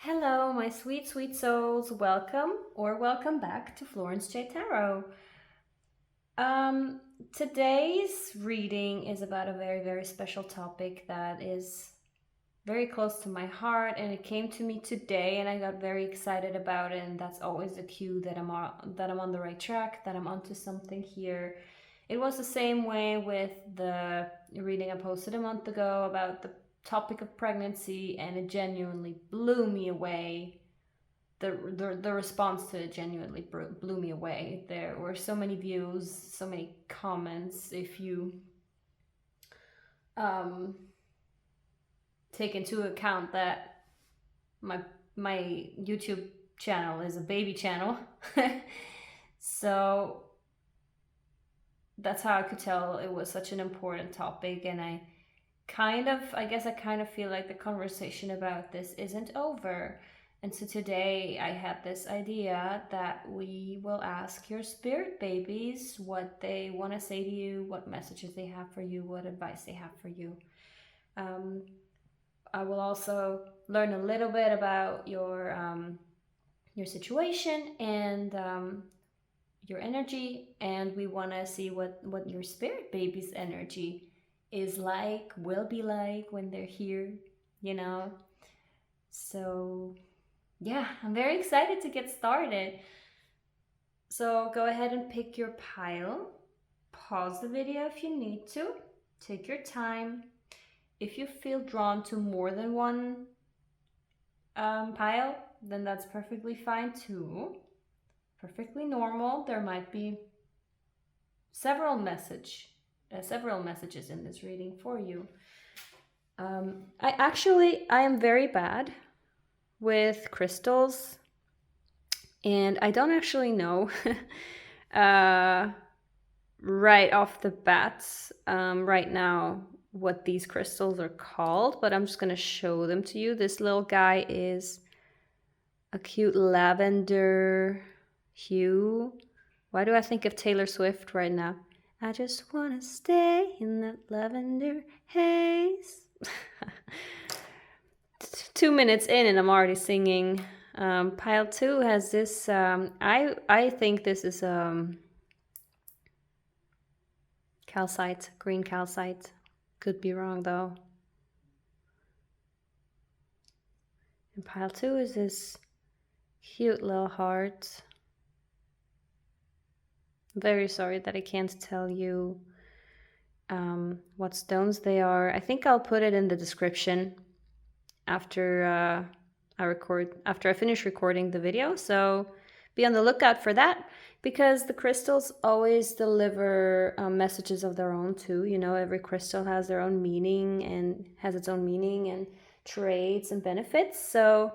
Hello, my sweet, sweet souls. Welcome or welcome back to florencej.tarot. Today's reading is about a very, very special topic that is very close to my heart, and it came to me today, and I got very excited about it. And that's always a cue that I'm on the right track, that I'm onto something here. It was the same way with the reading I posted a month ago about the topic of pregnancy, and it genuinely blew me away. The response to it genuinely blew me away. There were so many views, so many comments. If you take into account that my YouTube channel is a baby channel, so that's how I could tell it was such an important topic. And I guess I kind of feel like the conversation about this isn't over. And so today I had this idea that we will ask your spirit babies what they want to say to you, what messages they have for you, what advice they have for you. I will also learn a little bit about your situation and your energy, and we want to see what your spirit baby's energy is like, will be like when they're here, you know. So yeah, I'm very excited to get started. So go ahead and pick your pile. Pause the video if you need to. Take your time. If you feel drawn to more than one pile, then that's perfectly fine too. Perfectly normal. There might be several messages in this reading for you. I am very bad with crystals, and I don't actually know right off the bat right now what these crystals are called, but I'm just gonna show them to you. This little guy is a cute lavender hue. Why do I think of Taylor Swift right now? I just wanna stay in that lavender haze. 2 minutes in and I'm already singing. Pile 2 has this, I think this is calcite, green calcite. Could be wrong though. And pile 2 is this cute little heart. Very sorry that I can't tell you what stones they are. I think I'll put it in the description after I finish recording the video. So be on the lookout for that, because the crystals always deliver messages of their own too. You know, every crystal has their own meaning and has its own meaning and traits and benefits. So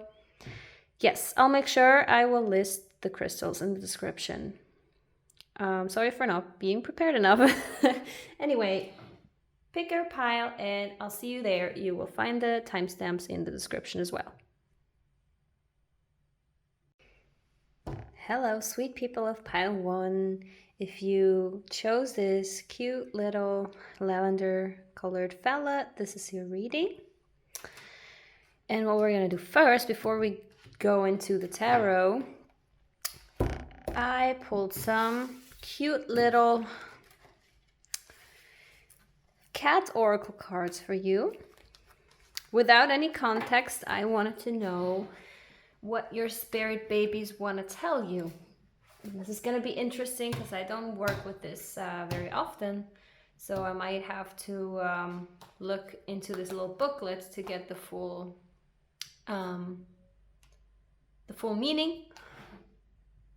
yes, I'll make sure I will list the crystals in the description. Sorry for not being prepared enough. Anyway, pick your pile and I'll see you there. You will find the timestamps in the description as well. Hello, sweet people of pile 1. If you chose this cute little lavender colored fella, this is your reading. And what we're going to do first, before we go into the tarot, I pulled some cute little cat oracle cards for you. Without any context, I wanted to know what your spirit babies want to tell you. This is going to be interesting because I don't work with this very often, so I might have to look into this little booklet to get the full meaning.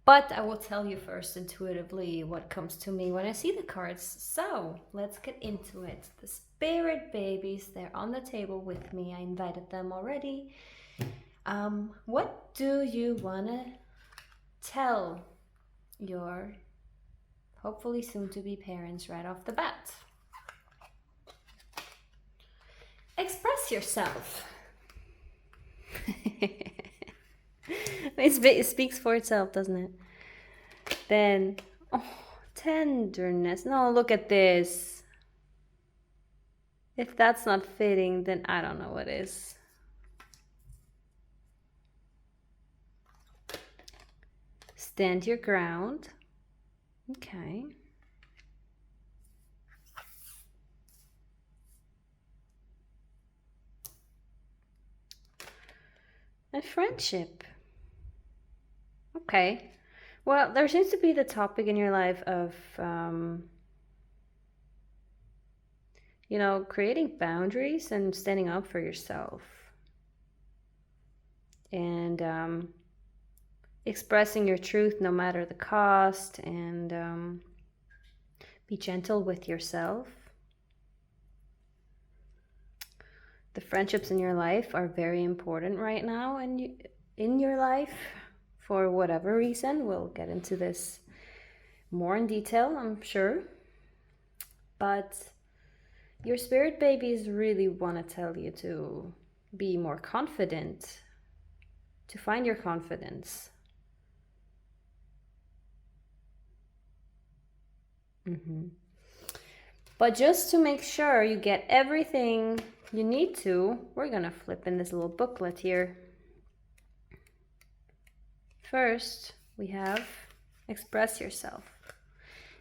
But I will tell you first intuitively what comes to me when I see the cards. So let's get into it. The spirit babies, they're on the table with me. I invited them already. What do you want to tell your hopefully soon-to-be parents right off the bat? Express yourself. It speaks for itself, doesn't it? Then, oh, tenderness. No, look at this. If that's not fitting, then I don't know what is. Stand your ground. Okay. And friendship. Okay. Well, there seems to be the topic in your life of, you know, creating boundaries and standing up for yourself. And expressing your truth no matter the cost, and be gentle with yourself. The friendships in your life are very important right now, and in your life, for whatever reason. We'll get into this more in detail, I'm sure. But your spirit babies really want to tell you to be more confident, to find your confidence. But just to make sure you get everything you need to, we're gonna flip in this little booklet here. First, we have express yourself.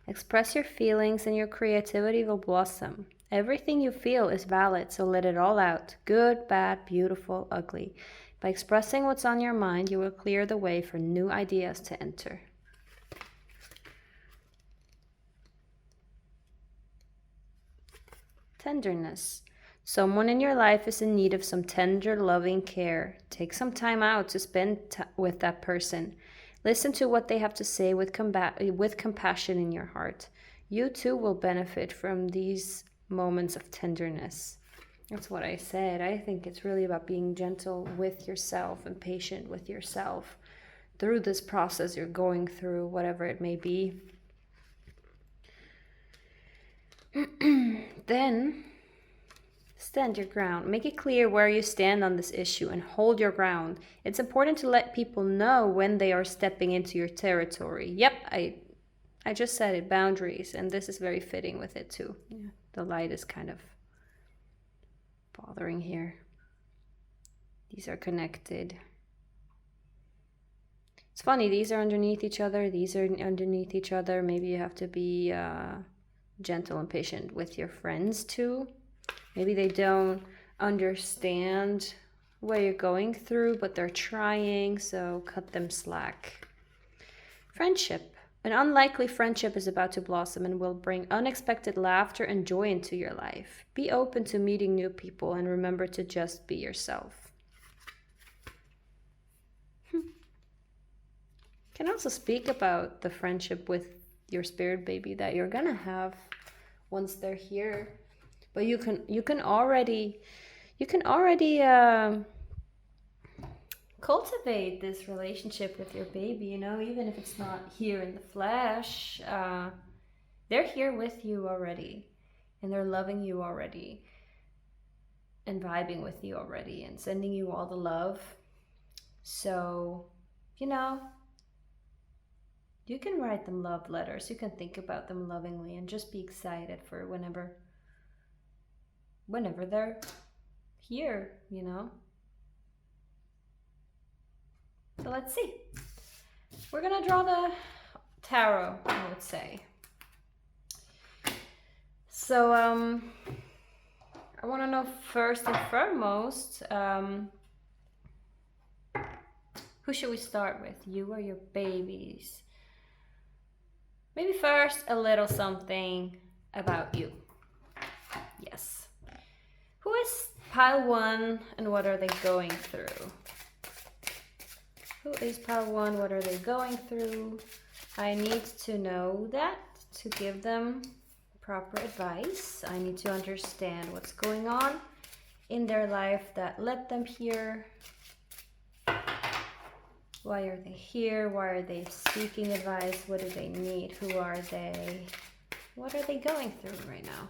Express your feelings and your creativity will blossom. Everything you feel is valid, so let it all out. Good, bad, beautiful, ugly. By expressing what's on your mind, you will clear the way for new ideas to enter. Tenderness. Someone in your life is in need of some tender, loving care. Take some time out to spend with that person. Listen to what they have to say with compassion in your heart. You too will benefit from these moments of tenderness. That's what I said. I think it's really about being gentle with yourself and patient with yourself through this process you're going through, whatever it may be. Then, stand your ground. Make it clear where you stand on this issue and hold your ground. It's important to let people know when they are stepping into your territory. Yep, I just said it, boundaries, and this is very fitting with it too. Yeah, the light is kind of bothering here. These are connected. It's funny, these are underneath each other, these are underneath each other. Maybe you have to be gentle and patient with your friends too. Maybe they don't understand what you're going through, but they're trying, so cut them slack. Friendship. An unlikely friendship is about to blossom and will bring unexpected laughter and joy into your life. Be open to meeting new people and remember to just be yourself. Can also speak about the friendship with your spirit baby that you're gonna have once they're here. But you can already cultivate this relationship with your baby, you know, even if it's not here in the flesh. They're here with you already, and they're loving you already, and vibing with you already, and sending you all the love. So, you know, you can write them love letters. You can think about them lovingly and just be excited for whenever they're here, you know. So let's see. We're gonna draw the tarot, I would say. So I want to know first and foremost, who should we start with? You or your babies? Maybe first a little something about you. Yes. Who is pile 1 and what are they going through? Who is pile 1? What are they going through? I need to know that to give them proper advice. I need to understand what's going on in their life that led them here. Why are they here? Why are they seeking advice? What do they need? Who are they? What are they going through right now?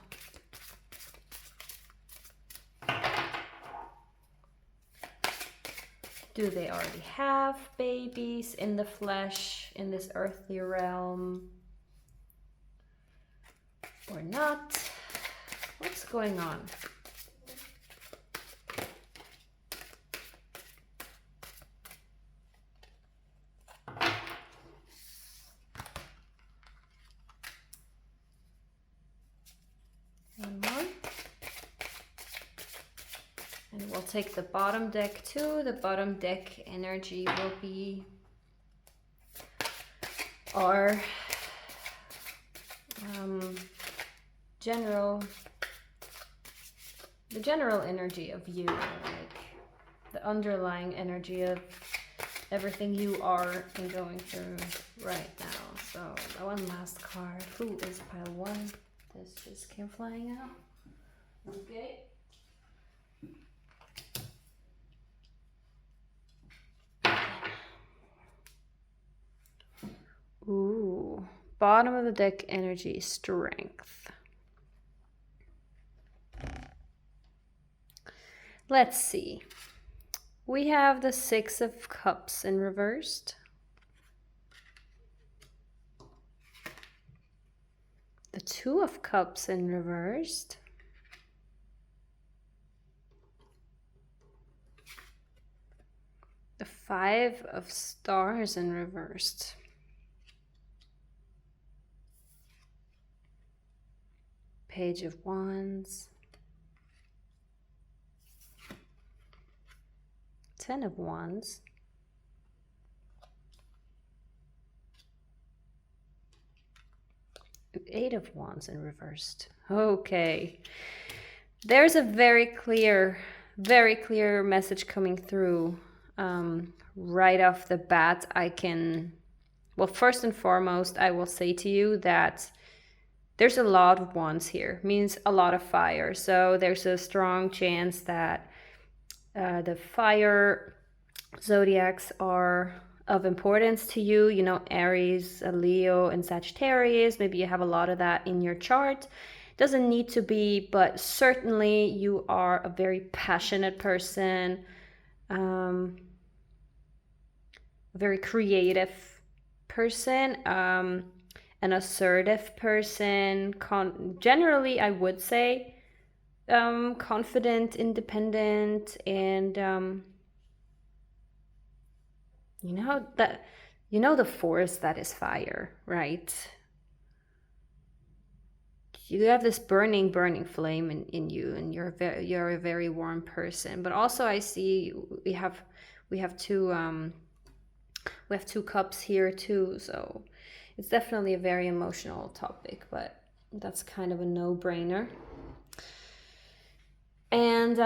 Do they already have babies in the flesh, in this earthly realm? Or not? What's going on? take the bottom deck too. The bottom deck energy will be our the general energy of you, like the underlying energy of everything you are and going through right now. So one last card. Who is pile 1? This just came flying out. Okay. Ooh, bottom of the deck energy, strength. Let's see. We have the 6 of Cups in reversed. The 2 of Cups in reversed. The 5 of Stars in reversed. Page of Wands. 10 of Wands. And 8 of Wands in reversed. Okay. There's a very clear message coming through. Right off the bat, well, first and foremost, I will say to you that there's a lot of wands here, means a lot of fire. So there's a strong chance that the fire zodiacs are of importance to you. You know, Aries, Leo, and Sagittarius. Maybe you have a lot of that in your chart. Doesn't need to be, but certainly you are a very passionate person, a very creative person, an assertive person, generally I would say confident, independent, and you know the force that is fire, right? You have this burning flame in you, and you're a very warm person. But also I see we have two cups here too, so it's definitely a very emotional topic, but that's kind of a no-brainer. And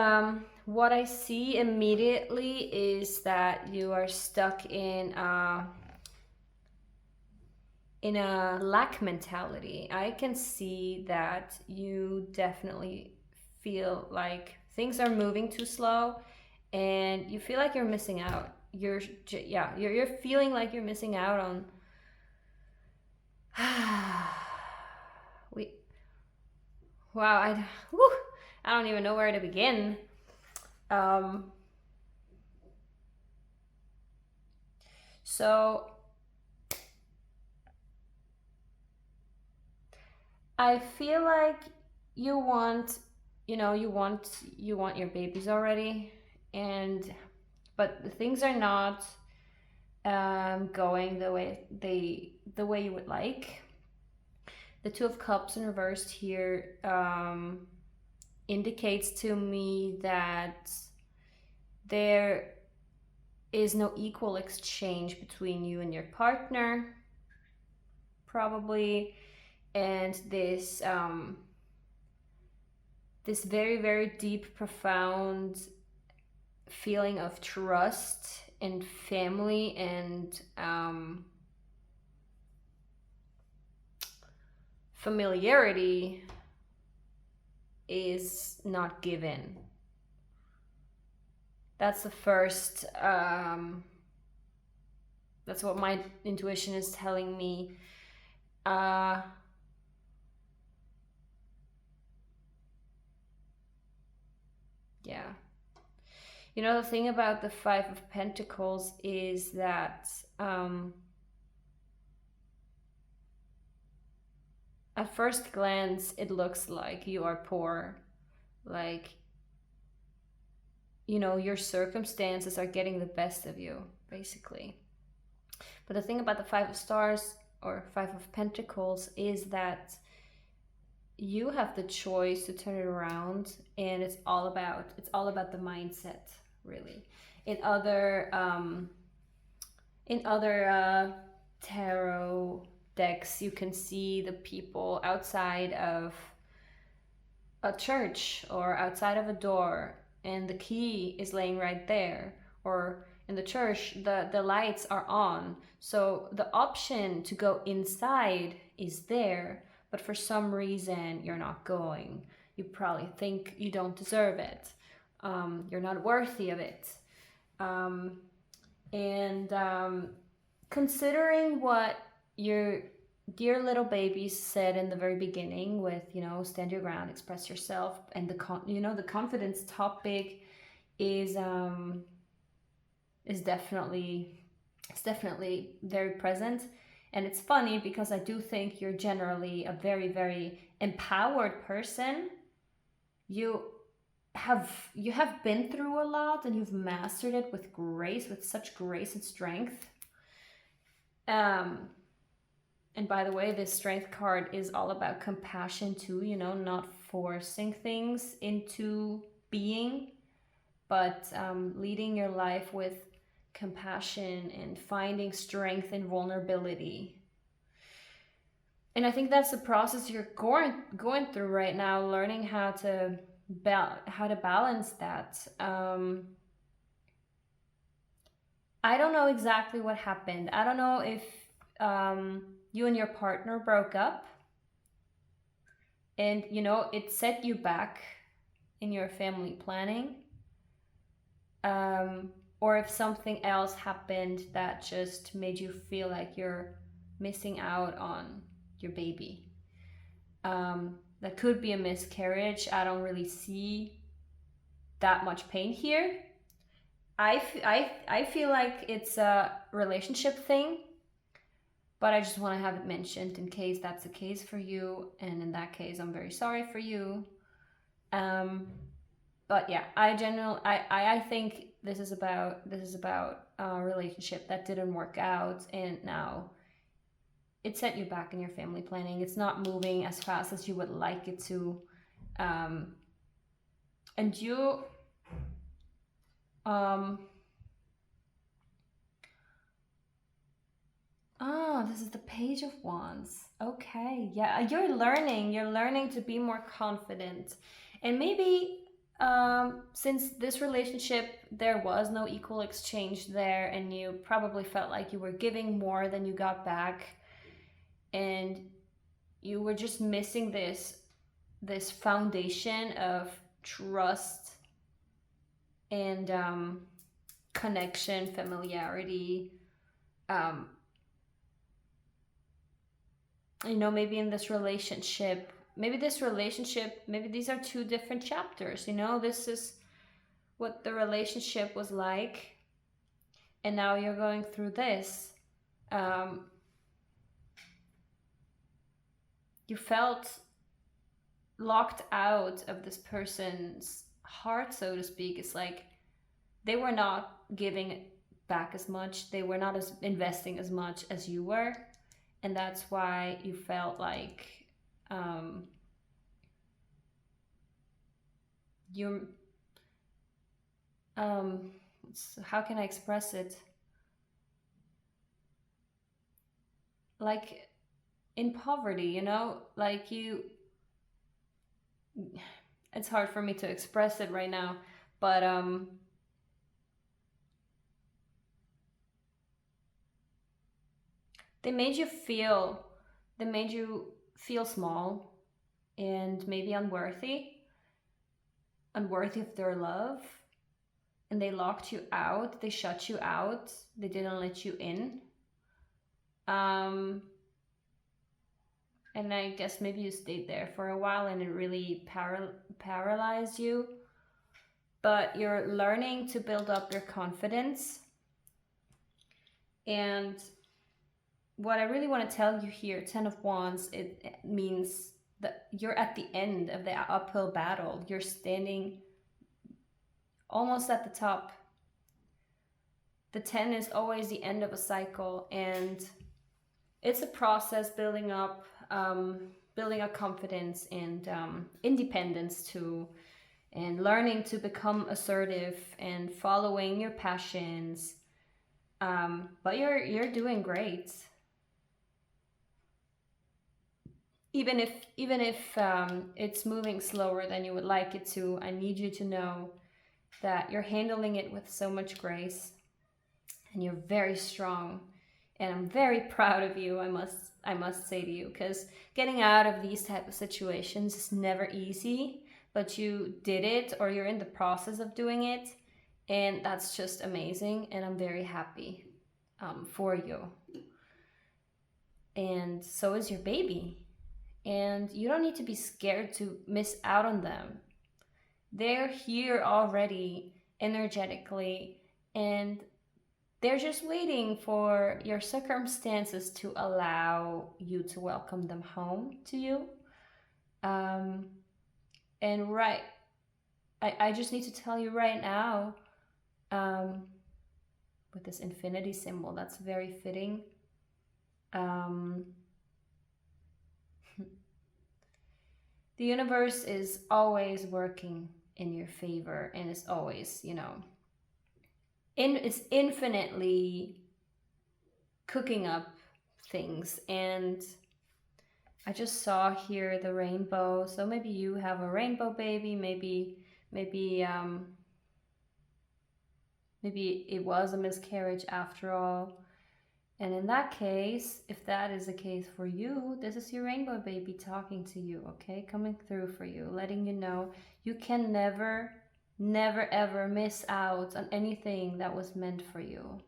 what I see immediately is that you are stuck in a lack mentality. I can see that you definitely feel like things are moving too slow, and you feel like you're missing out. You're feeling like you're missing out on. I don't even know where to begin. So I feel like you want your babies already, but things are not going the way you would like. The 2 of Cups in reversed here indicates to me that there is no equal exchange between you and your partner, probably, and this very, very deep, profound feeling of trust and family and familiarity is not given. That's the first, that's what my intuition is telling me. Yeah. You know, the thing about the 5 of Pentacles is that at first glance, it looks like you are poor. Like, you know, your circumstances are getting the best of you, basically. But the thing about the 5 of Stars or 5 of Pentacles is that you have the choice to turn it around, and it's all about the mindset, really. In other tarot decks, you can see the people outside of a church or outside of a door, and the key is laying right there. Or in the church, the lights are on, so the option to go inside is there, but for some reason you're not going. You probably think you don't deserve it, you're not worthy of it. Considering what your dear little babies said in the very beginning with, stand your ground, express yourself, and the confidence topic is definitely very present. And it's funny because I do think you're generally a very, very empowered person. You have been through a lot, and you've mastered it with grace, with such grace and strength. And by the way, this strength card is all about compassion too, not forcing things into being, but leading your life with compassion and finding strength in vulnerability. And I think that's the process you're going through right now, learning how to balance that. I don't know exactly what happened. I don't know if you and your partner broke up, and it set you back in your family planning, or if something else happened that just made you feel like you're missing out on your baby. That could be a miscarriage. I don't really see that much pain here. I feel like it's a relationship thing, but I just want to have it mentioned in case that's the case for you, and in that case, I'm very sorry for you. But yeah, I think this is about a relationship that didn't work out, and now it set you back in your family planning. It's not moving as fast as you would like it to, and you this is the Page of Wands. Okay, yeah, you're learning to be more confident. And maybe since this relationship, there was no equal exchange there, and you probably felt like you were giving more than you got back, and you were just missing this foundation of trust and connection, familiarity. Maybe in this relationship, maybe these are two different chapters. This is what the relationship was like, and now you're going through this. You felt locked out of this person's heart, so to speak. It's like they were not giving back as much, they were not as investing as much as you were, and that's why you felt like you're how can I express it, like in poverty, like it's hard for me to express it right now, but they made you feel small and maybe unworthy of their love, and they locked you out, they shut you out, they didn't let you in. And I guess maybe you stayed there for a while, and it really paralyzed you. But you're learning to build up your confidence. And what I really want to tell you here, 10 of Wands, it means that you're at the end of the uphill battle. You're standing almost at the top. The 10 is always the end of a cycle, and it's a process building up building a confidence and independence too, and learning to become assertive and following your passions. But you're doing great. Even if it's moving slower than you would like it to, I need you to know that you're handling it with so much grace, and you're very strong. And I'm very proud of you, I must say to you, because getting out of these type of situations is never easy, but you did it, or you're in the process of doing it, and that's just amazing, and I'm very happy for you. And so is your baby. And you don't need to be scared to miss out on them. They're here already energetically, and they're just waiting for your circumstances to allow you to welcome them home to you. And right, I just need to tell you right now, with this infinity symbol, that's very fitting. The universe is always working in your favor, and is always, you know, is infinitely cooking up things. And I just saw here the rainbow, so maybe you have a rainbow baby, maybe it was a miscarriage after all. And in that case, if that is the case for you, this is your rainbow baby talking to you, okay? Coming through for you, letting you know you can never ever miss out on anything that was meant for you.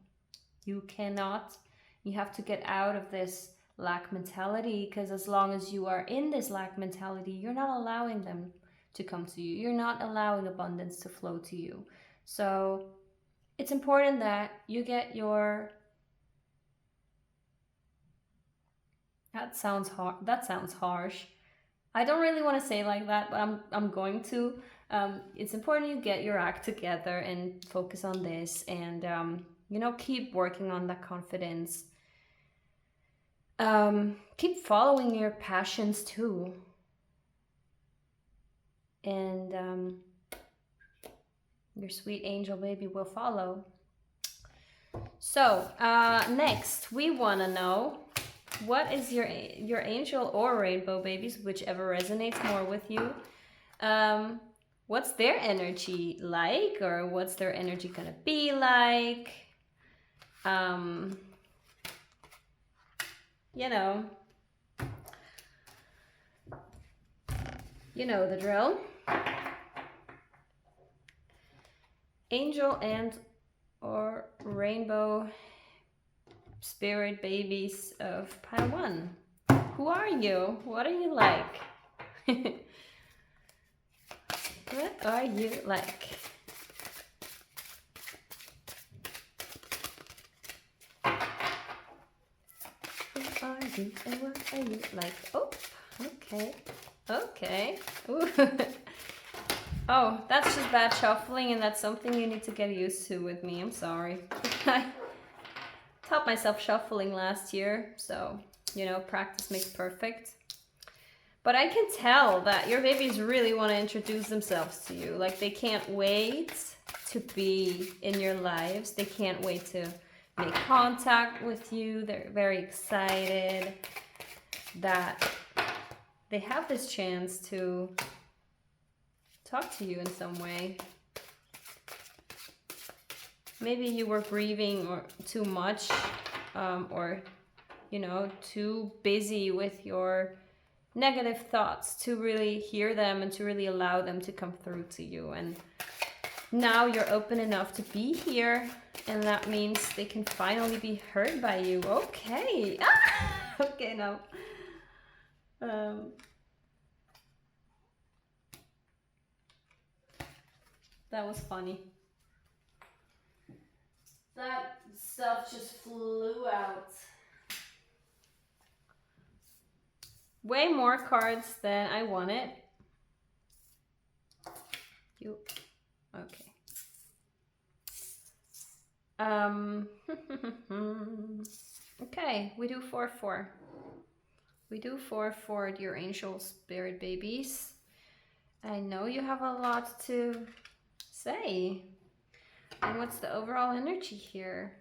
You cannot. You have to get out of this lack mentality, because as long as you are in this lack mentality, you're not allowing them to come to you. You're not allowing abundance to flow to you. So it's important that you get your... That sounds harsh. I don't really want to say like that, but I'm going to. It's important you get your act together and focus on this, and you know, keep working on that confidence. Keep following your passions too, and your sweet angel baby will follow. So next we want to know, what is your angel or rainbow babies, whichever resonates more with you? What's their energy like, or what's their energy gonna be like? You know the drill. Angel and or rainbow spirit babies of Pi 1. Who are you? What are you like? What are you like? Who are you and what are you like? Oh, okay. Okay. Ooh. Oh, that's just bad shuffling, and that's something you need to get used to with me. I'm sorry. I taught myself shuffling last year, so, you know, practice makes perfect. But I can tell that your babies really want to introduce themselves to you. Like, they can't wait to be in your lives. They can't wait to make contact with you. They're very excited that they have this chance to talk to you in some way. Maybe you were grieving or too much, or, you know, too busy with your negative thoughts to really hear them and to really allow them to come through to you. And now you're open enough to be here, and that means they can finally be heard by you. Okay. Okay, now. That was funny. That stuff just flew out. Way more cards than I wanted. You, okay. Okay, we do 4-4. We do 4 your angel spirit babies. I know you have a lot to say. And what's the overall energy here?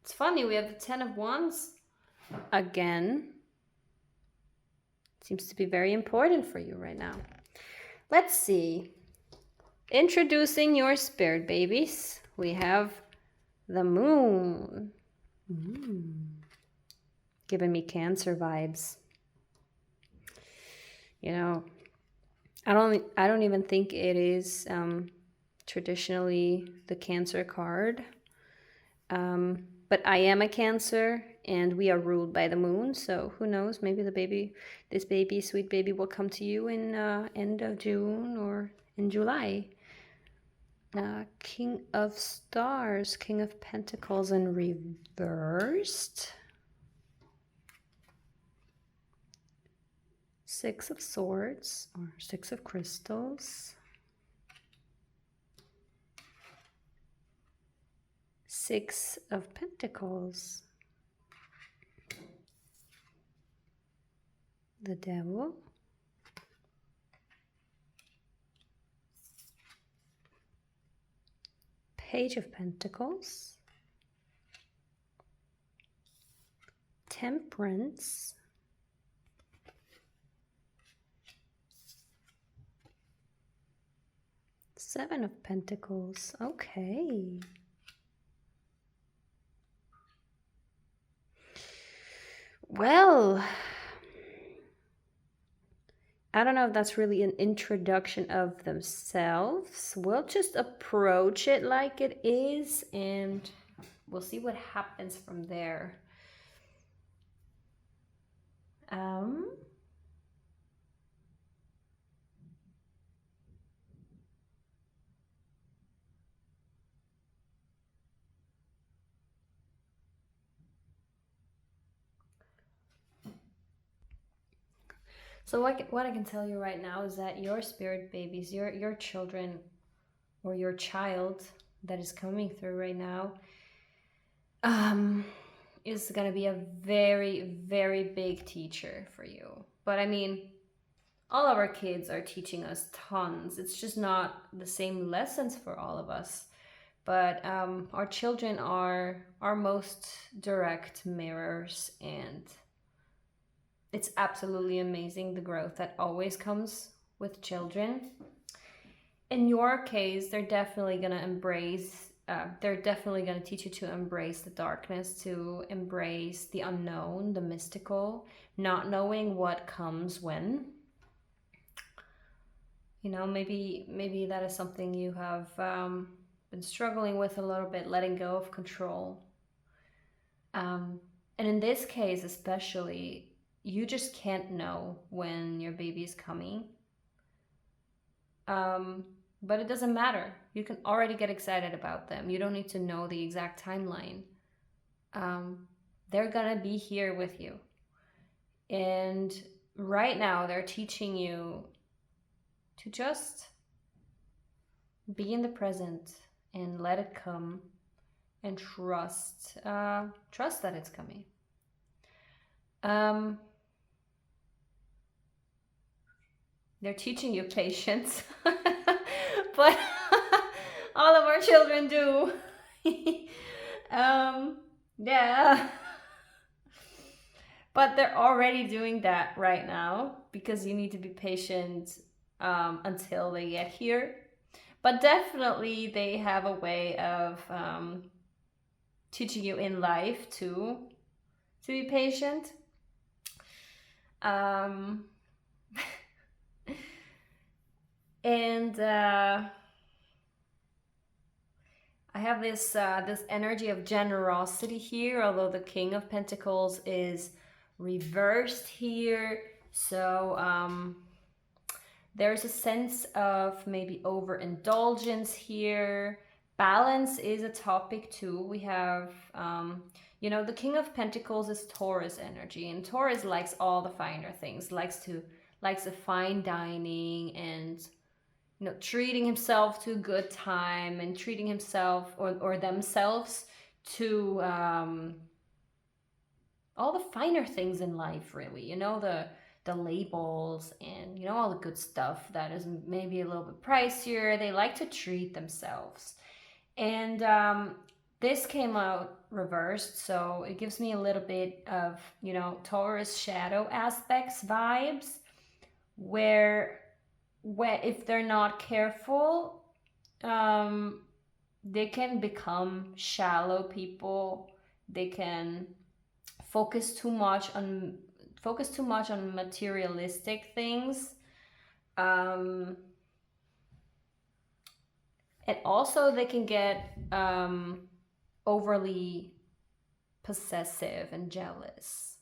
It's funny, we have the 10 of Wands again. Seems to be very important for you right now. Let's see. Introducing your spirit babies, we have the moon. Giving me Cancer vibes. You know, I don't even think it is traditionally the Cancer card. But I am a Cancer and we are ruled by the moon, so who knows, maybe this baby, sweet baby, will come to you in end of June or in July. King of Stars, King of Pentacles in reversed. 6 of Swords or 6 of Crystals. 6 of Pentacles. The Devil. Page of Pentacles. Temperance. Seven of Pentacles. Okay. Well, I don't know if that's really an introduction of themselves. We'll just approach it like it is and we'll see what happens from there. So what I can tell you right now is that your spirit babies, your children or your child that is coming through right now is going to be a very, very big teacher for you. But I mean, all of our kids are teaching us tons. It's just not the same lessons for all of us. But our children are our most direct mirrors, and it's absolutely amazing the growth that always comes with children. In your case, they're definitely going to embrace, they're definitely going to teach you to embrace the darkness, to embrace the unknown, the mystical, not knowing what comes when. You know, maybe that is something you have been struggling with a little bit, letting go of control. And in this case especially, you just can't know when your baby is coming. But it doesn't matter. You can already get excited about them. You don't need to know the exact timeline. They're gonna be here with you. And right now they're teaching you to just be in the present and let it come and trust that it's coming. They're teaching you patience, but all of our children do. Yeah. But they're already doing that right now because you need to be patient until they get here. But definitely they have a way of teaching you in life too, to be patient. And I have this energy of generosity here, although the King of Pentacles is reversed here. So there's a sense of maybe overindulgence here. Balance is a topic too. We have, you know, the King of Pentacles is Taurus energy, and Taurus likes all the finer things, likes the fine dining and, you know, treating himself to a good time and treating himself or themselves to all the finer things in life, really, you know, the labels and, you know, all the good stuff that is maybe a little bit pricier. They like to treat themselves. And this came out reversed, so it gives me a little bit of, you know, Taurus shadow aspects vibes, where if they're not careful, they can become shallow people. They can focus too much on materialistic things. And also they can get overly possessive and jealous.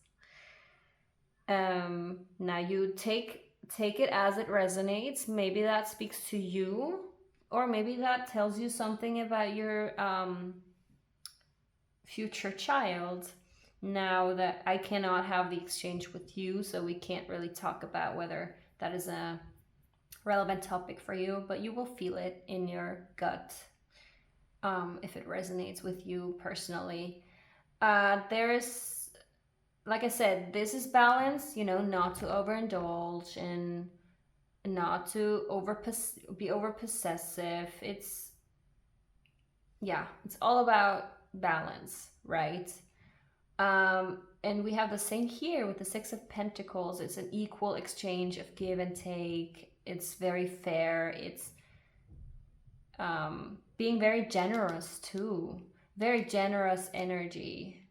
Now you take it as it resonates. Maybe that speaks to you, or maybe that tells you something about your future child. Now that I cannot have the exchange with you, so we can't really talk about whether that is a relevant topic for you, but you will feel it in your gut if it resonates with you personally. There is, like I said, this is balance, you know, not to overindulge and not to be over possessive. It's all about balance, right? And we have the same here with the Six of Pentacles. It's an equal exchange of give and take. It's very fair. It's being very generous too. Very generous energy.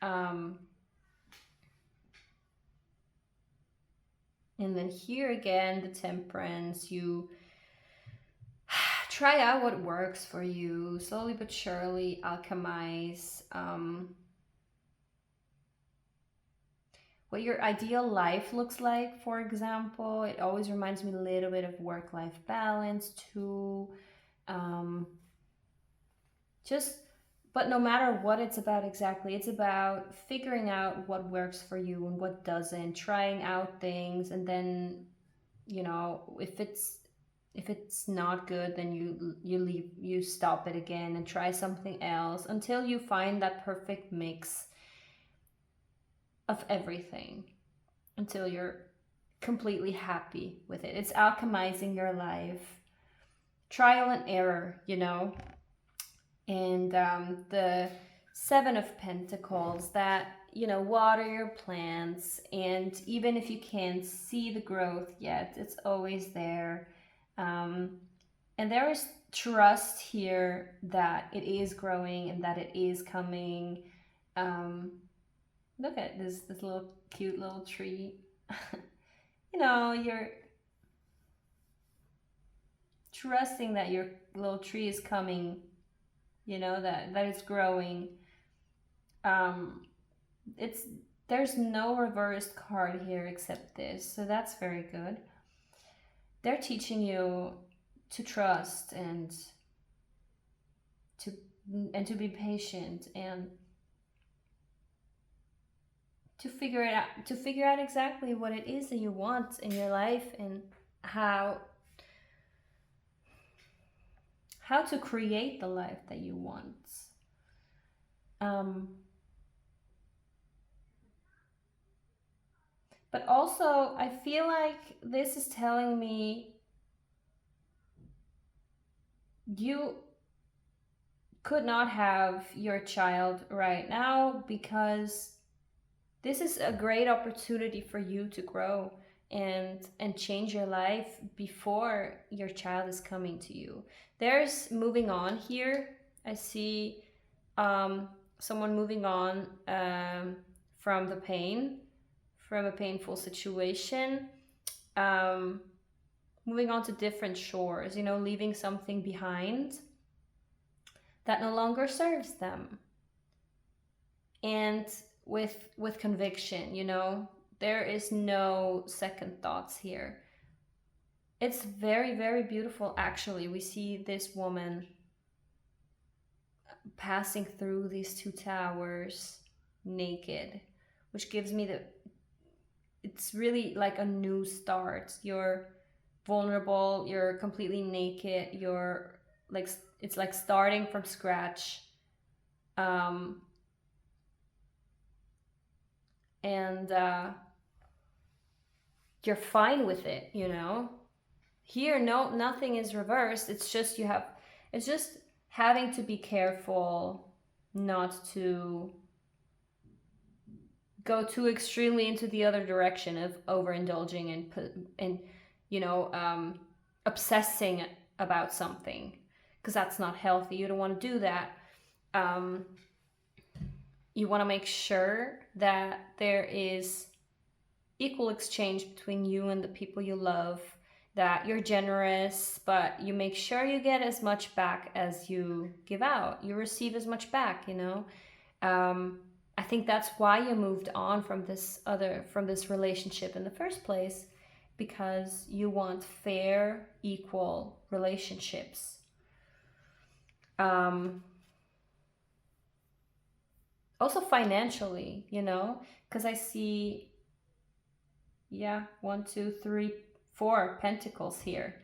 And then here again, the Temperance. You try out what works for you. Slowly but surely alchemize. What your ideal life looks like, for example. It always reminds me a little bit of work-life balance too. But no matter what it's about exactly, it's about figuring out what works for you and what doesn't, trying out things, and then, you know, if it's not good, then you stop it again and try something else until you find that perfect mix of everything, until you're completely happy with it. It's alchemizing your life, trial and error, you know. And the Seven of Pentacles, that, you know, water your plants, and even if you can't see the growth yet, it's always there. And there is trust here that it is growing and that it is coming. Look at this little cute little tree. You know, you're trusting that your little tree is coming, you know, that it's growing. There's no reversed card here except this, so that's very good. They're teaching you to trust and to be patient and to figure out exactly what it is that you want in your life and how to create the life that you want. But also, I feel like this is telling me you could not have your child right now, because this is a great opportunity for you to grow and change your life before your child is coming to you. There's moving on here. I see someone moving on from the pain, from a painful situation, moving on to different shores, you know, leaving something behind that no longer serves them. And with conviction, you know, there is no second thoughts here. It's very, very beautiful, actually. We see this woman passing through these two towers naked, which gives me it's really like a new start. You're vulnerable, you're completely naked, you're like, it's like starting from scratch. and you're fine with it, you know. Here, no, nothing is reversed. It's just it's just having to be careful not to go too extremely into the other direction of overindulging and you know, obsessing about something, because that's not healthy. You don't want to do that. You want to make sure that there is equal exchange between you and the people you love, that you're generous, but you make sure you get as much back as you give out. You receive as much back, you know. I think that's why you moved on from this relationship in the first place, because you want fair, equal relationships. Also financially, you know, because I see, yeah, 1, 2, 3, 4 pentacles here.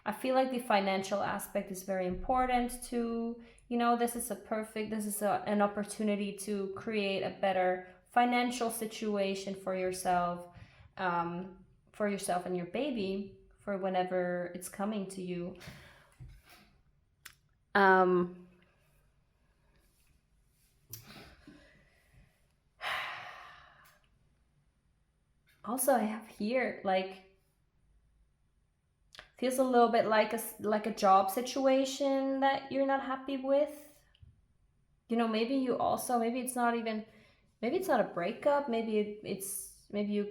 I feel like the financial aspect is very important to, you know, this is an opportunity to create a better financial situation for yourself and your baby, for whenever it's coming to you. Also, I have here, like, feels a little bit like a job situation that you're not happy with. You know, maybe it's not a breakup. Maybe you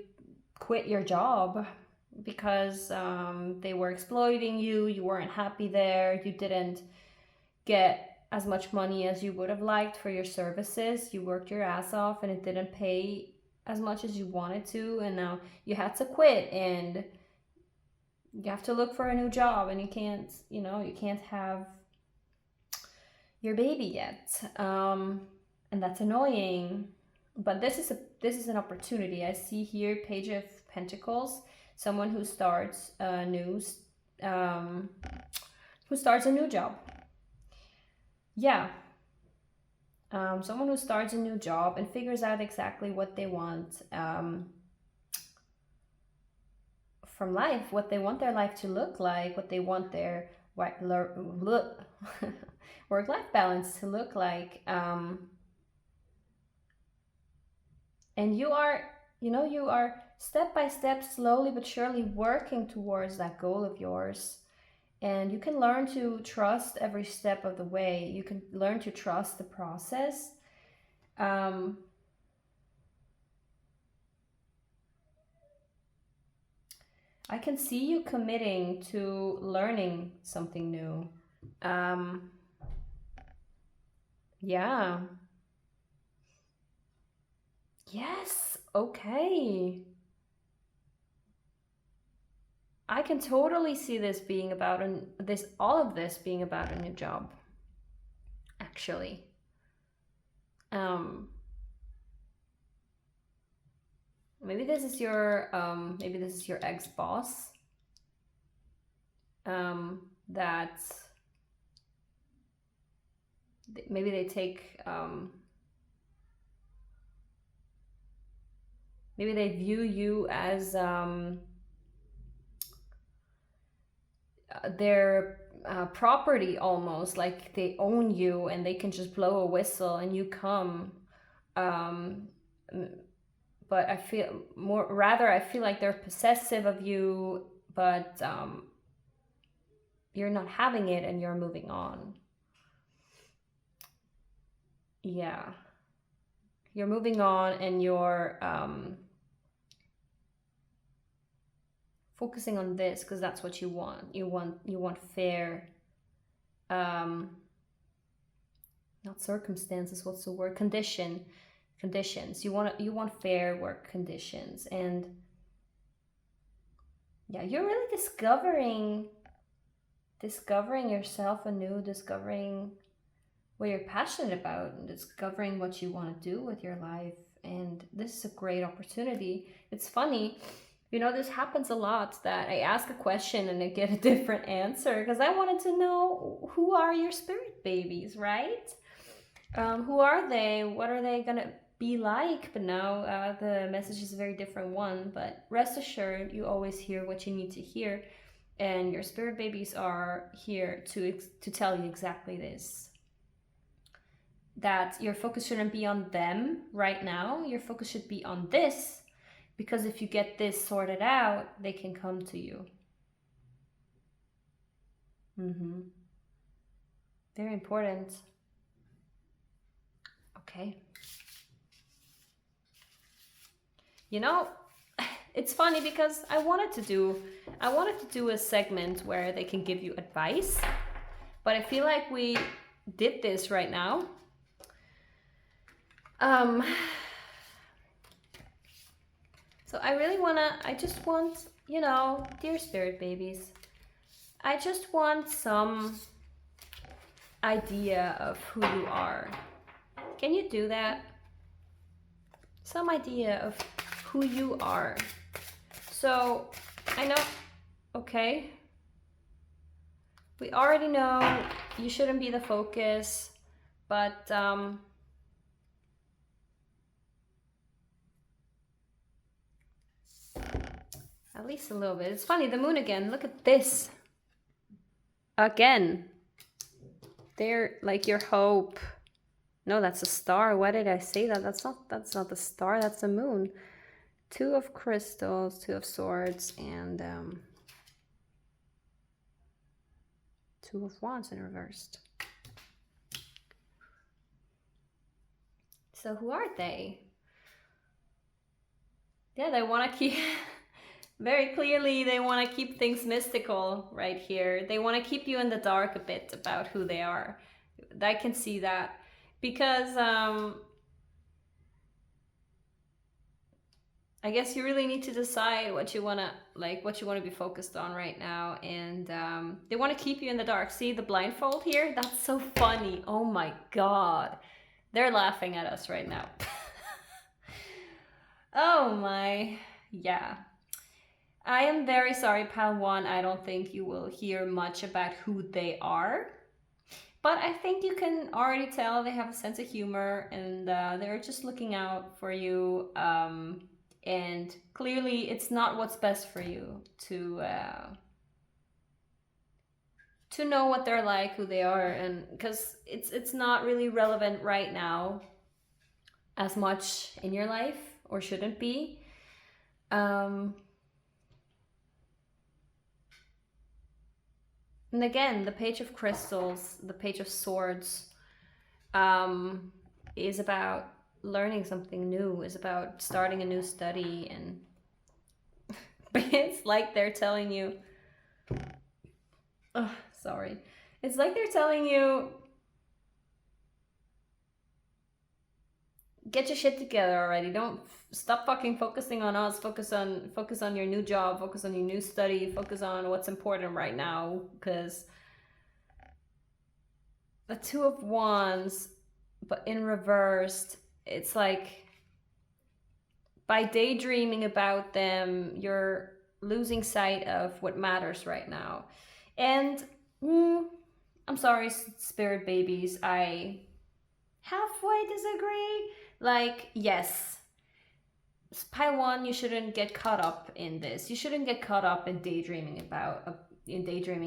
quit your job because they were exploiting you. You weren't happy there. You didn't get as much money as you would have liked for your services. You worked your ass off and it didn't pay as much as you wanted to, and now you had to quit and you have to look for a new job, and you can't have your baby yet, and that's annoying. But this is an opportunity. I see here Page of Pentacles, someone who starts a new job. Yeah. Someone who starts a new job and figures out exactly what they want from life, what they want their life to look like, what they want their work-life balance to look like. And you are step by step, slowly but surely working towards that goal of yours. And you can learn to trust every step of the way. You can learn to trust the process. I can see you committing to learning something new. Yeah. Yes, okay. I can totally see this being about all of this being about a new job, actually. Maybe this is your ex-boss. That maybe they take maybe they view you as their property, almost like they own you and they can just blow a whistle and you come. But I feel like they're possessive of you, but you're not having it and you're moving on. Yeah, you're moving on and you're focusing on this because that's what you want. You want fair, not circumstances. What's the word? Conditions. You want fair work conditions, and yeah, you're really discovering yourself anew, discovering what you're passionate about, and discovering what you want to do with your life. And this is a great opportunity. It's funny, this happens a lot, that I ask a question and I get a different answer, because I wanted to know, who are your spirit babies, right? Who are they? What are they gonna be like, but now the message is a very different one. But rest assured, you always hear what you need to hear, and your spirit babies are here to tell you exactly this. That your focus shouldn't be on them right now. Your focus should be on this, because if you get this sorted out, they can come to you. Very important. Okay. You know, it's funny because I wanted to do a segment where they can give you advice, but I feel like we did this right now. So I just want, you know, dear spirit babies, I just want some idea of who you are. Can you do that? Some idea of who you are. So I know, okay, we already know you shouldn't be the focus, but at least a little bit. It's funny, the moon again, look at this. Again, they're like your hope. No, that's a star. Why did I say that? That's not the star, that's the moon. Two of crystals, two of swords, and two of wands in reversed. So who are they? Yeah, they want to keep very clearly, they want to keep things mystical right here. They want to keep you in the dark a bit about who they are. I can see that because I guess you really need to decide what you want to be focused on right now. And they want to keep you in the dark. See the blindfold here? That's so funny. Oh my God. They're laughing at us right now. Oh my, yeah. I am very sorry, Pal 1. I don't think you will hear much about who they are. But I think you can already tell they have a sense of humor, and they're just looking out for you. And clearly it's not what's best for you to know what they're like, who they are, and because it's not really relevant right now as much in your life, or shouldn't be. And again, the Page of Crystals, the Page of Swords, is about learning something new, is about starting a new study, and it's like they're telling you, oh, sorry. It's like they're telling you, get your shit together already. Don't stop fucking focusing on us. Focus on your new job, focus on your new study, focus on what's important right now. Because the Two of Wands, but in reversed, it's like by daydreaming about them, you're losing sight of what matters right now. And I'm sorry, spirit babies, I halfway disagree. Like, yes, Pile 1, you shouldn't get caught up in this. You shouldn't get caught up in daydreaming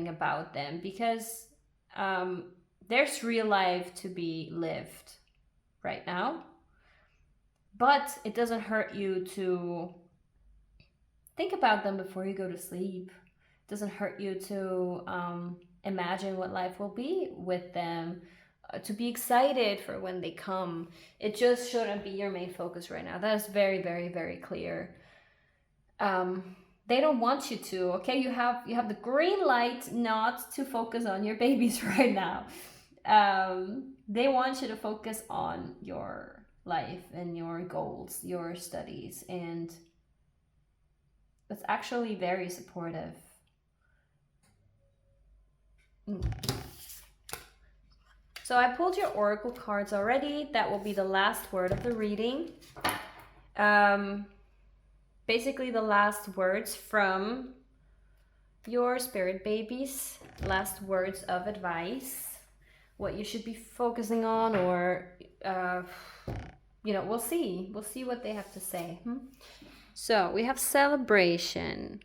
about them, because there's real life to be lived right now. But it doesn't hurt you to think about them before you go to sleep. It doesn't hurt you to imagine what life will be with them, to be excited for when they come. It just shouldn't be your main focus right now. That is very, very, very clear. They don't want you to, okay? You have the green light not to focus on your babies right now. They want you to focus on your life and your goals, your studies, and it's actually very supportive. So I pulled your oracle cards already. That will be the last word of the reading. Basically the last words from your spirit babies, last words of advice, what you should be focusing on, or you know, we'll see. We'll see what they have to say. So we have celebration.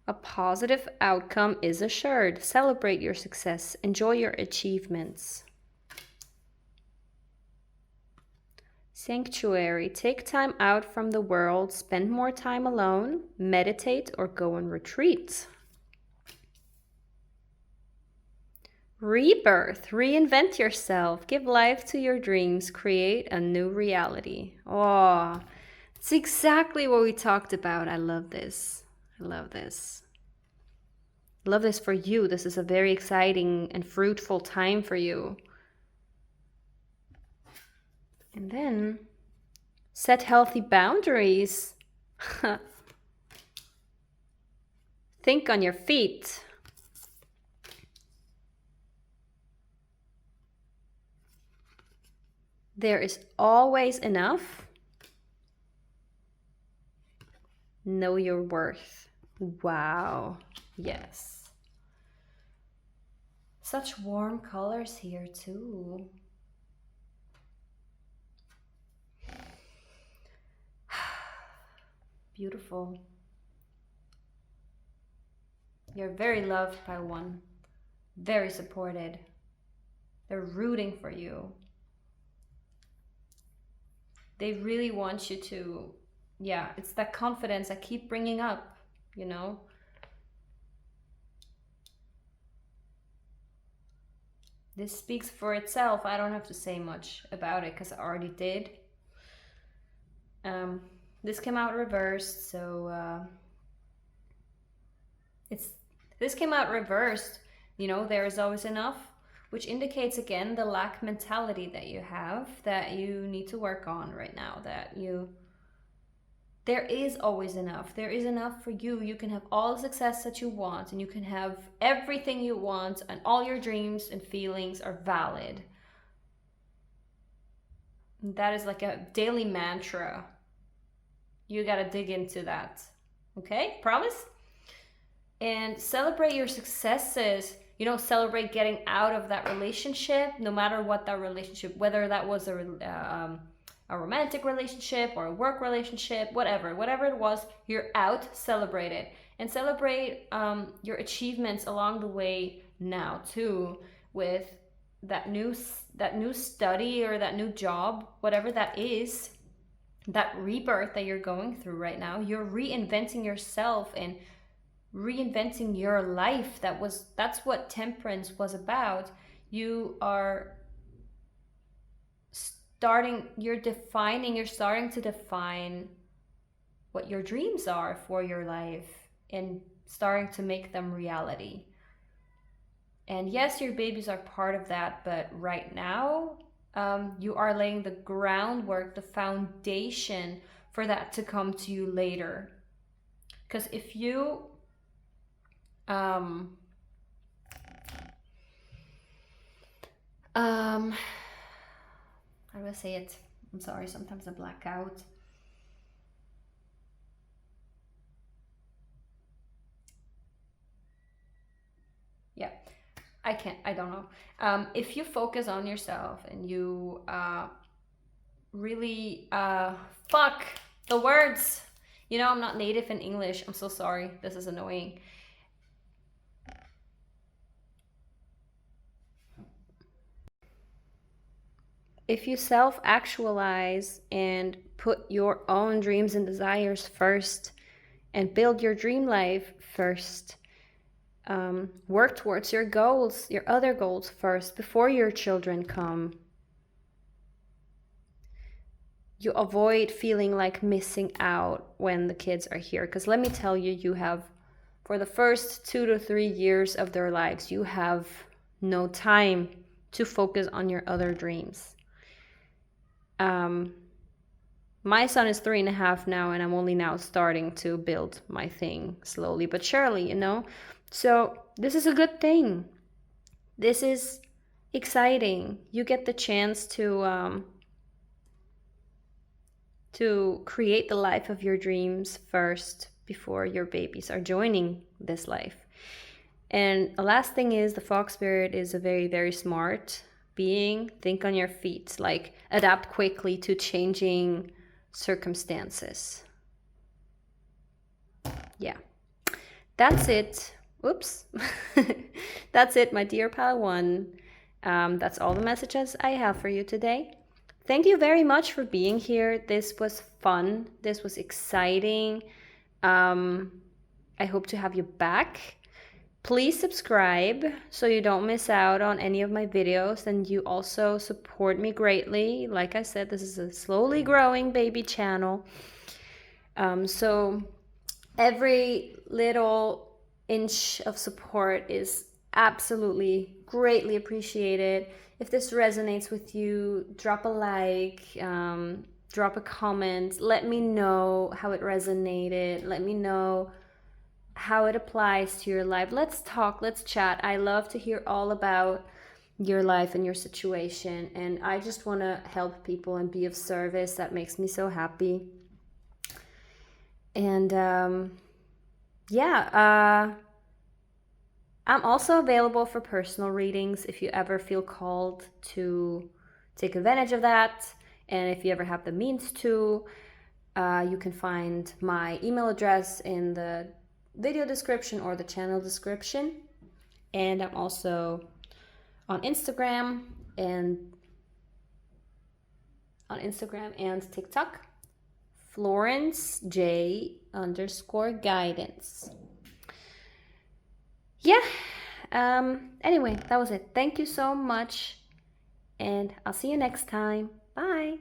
A positive outcome is assured. Celebrate your success. Enjoy your achievements. Sanctuary. Take time out from the world. Spend more time alone. Meditate or go on retreat. Rebirth. Reinvent yourself. Give life to your dreams. Create a new reality. Oh, it's exactly what we talked about. I love this. I love this. I love this for you. This is a very exciting and fruitful time for you. And then set healthy boundaries. Think on your feet. There is always enough. Know your worth. Wow. Yes. Such warm colors here too. Beautiful. You're very loved by one. Very supported. They're rooting for you. They really want you to, yeah, it's that confidence I keep bringing up, you know. This speaks for itself. I don't have to say much about it because I already did. This came out reversed, so this came out reversed. You know, there is always enough, which indicates again the lack mentality that you have, that you need to work on right now. There is always enough. There is enough for you. You can have all the success that you want, and you can have everything you want, and all your dreams and feelings are valid. That is like a daily mantra. You got to dig into that. Okay? Promise? And celebrate your successes. You know, celebrate getting out of that relationship, no matter what that relationship, whether that was a romantic relationship or a work relationship, whatever it was, you're out, celebrate it. And celebrate your achievements along the way now too, with that new study or that new job, whatever that is, that rebirth that you're going through right now. You're reinventing yourself and reinventing your life. That's what temperance was about. You're starting to define what your dreams are for your life and starting to make them reality. And yes, your babies are part of that, but right now you are laying the groundwork, the foundation for that to come to you later. Because if you how do I say it? I'm sorry, sometimes I black out. Yeah, I don't know. If you focus on yourself and you really, fuck the words. You know, I'm not native in English. I'm so sorry. This is annoying. If you self-actualize and put your own dreams and desires first and build your dream life first, work towards your goals, your other goals first before your children come, you avoid feeling like missing out when the kids are here. Because let me tell you, you have, for the first 2 to 3 years of their lives, you have no time to focus on your other dreams. My son is 3.5 now, and I'm only now starting to build my thing slowly but surely, you know? So this is a good thing. This is exciting. You get the chance to create the life of your dreams first before your babies are joining this life. And the last thing is, the fox spirit is a very, very smart being, think on your feet, like adapt quickly to changing circumstances. Yeah, that's it. Oops. That's it, my dear pile one. That's all the messages I have for you today. Thank you very much for being here. This was fun. This was exciting. I hope to have you back. Please subscribe so you don't miss out on any of my videos, and you also support me greatly. Like I said, this is a slowly growing baby channel. So every little inch of support is absolutely greatly appreciated. If this resonates with you, drop a like, drop a comment, let me know how it resonated, let me know how it applies to your life. Let's talk, let's chat. I love to hear all about your life and your situation, and I just want to help people and be of service. That makes me so happy. And I'm also available for personal readings if you ever feel called to take advantage of that, and if you ever have the means to. You can find my email address in the video description or the channel description, and I'm also on Instagram and TikTok, florencej_guidance. Yeah, anyway, that was it. Thank you so much, and I'll see you next time. Bye.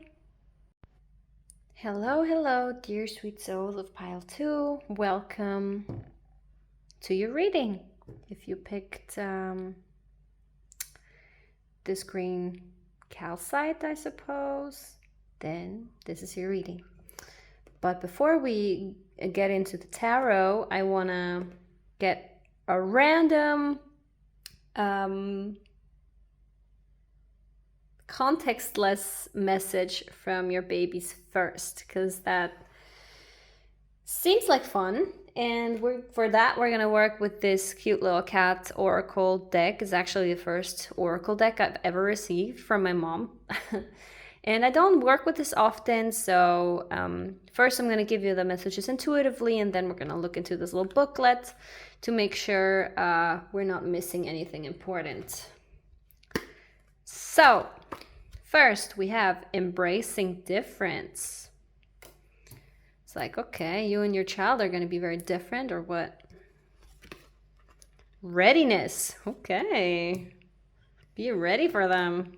Hello, dear sweet souls of pile 2. Welcome to your reading. If you picked this green calcite, I suppose, then this is your reading. But before we get into the tarot, I want to get a random contextless message from your babies first, because that seems like fun. And for that we're gonna work with this cute little cat oracle deck. It's actually the first oracle deck I've ever received from my mom. And I don't work with this often, so first I'm gonna give you the messages intuitively, and then we're gonna look into this little booklet to make sure we're not missing anything important. So first we have embracing difference. It's like, okay, you and your child are going to be very different, or what? Readiness. Okay. Be ready for them.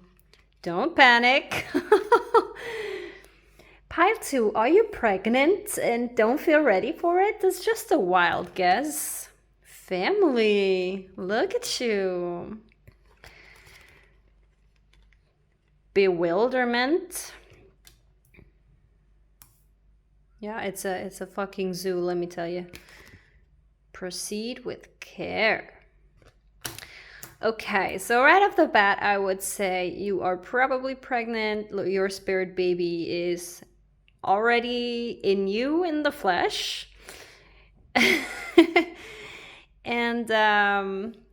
Don't panic. Pile 2, are you pregnant and don't feel ready for it? That's just a wild guess. Family. Look at you. Bewilderment. Yeah, it's a fucking zoo, let me tell you. Proceed with care. Okay, so right off the bat, I would say you are probably pregnant. Your spirit baby is already in you in the flesh. And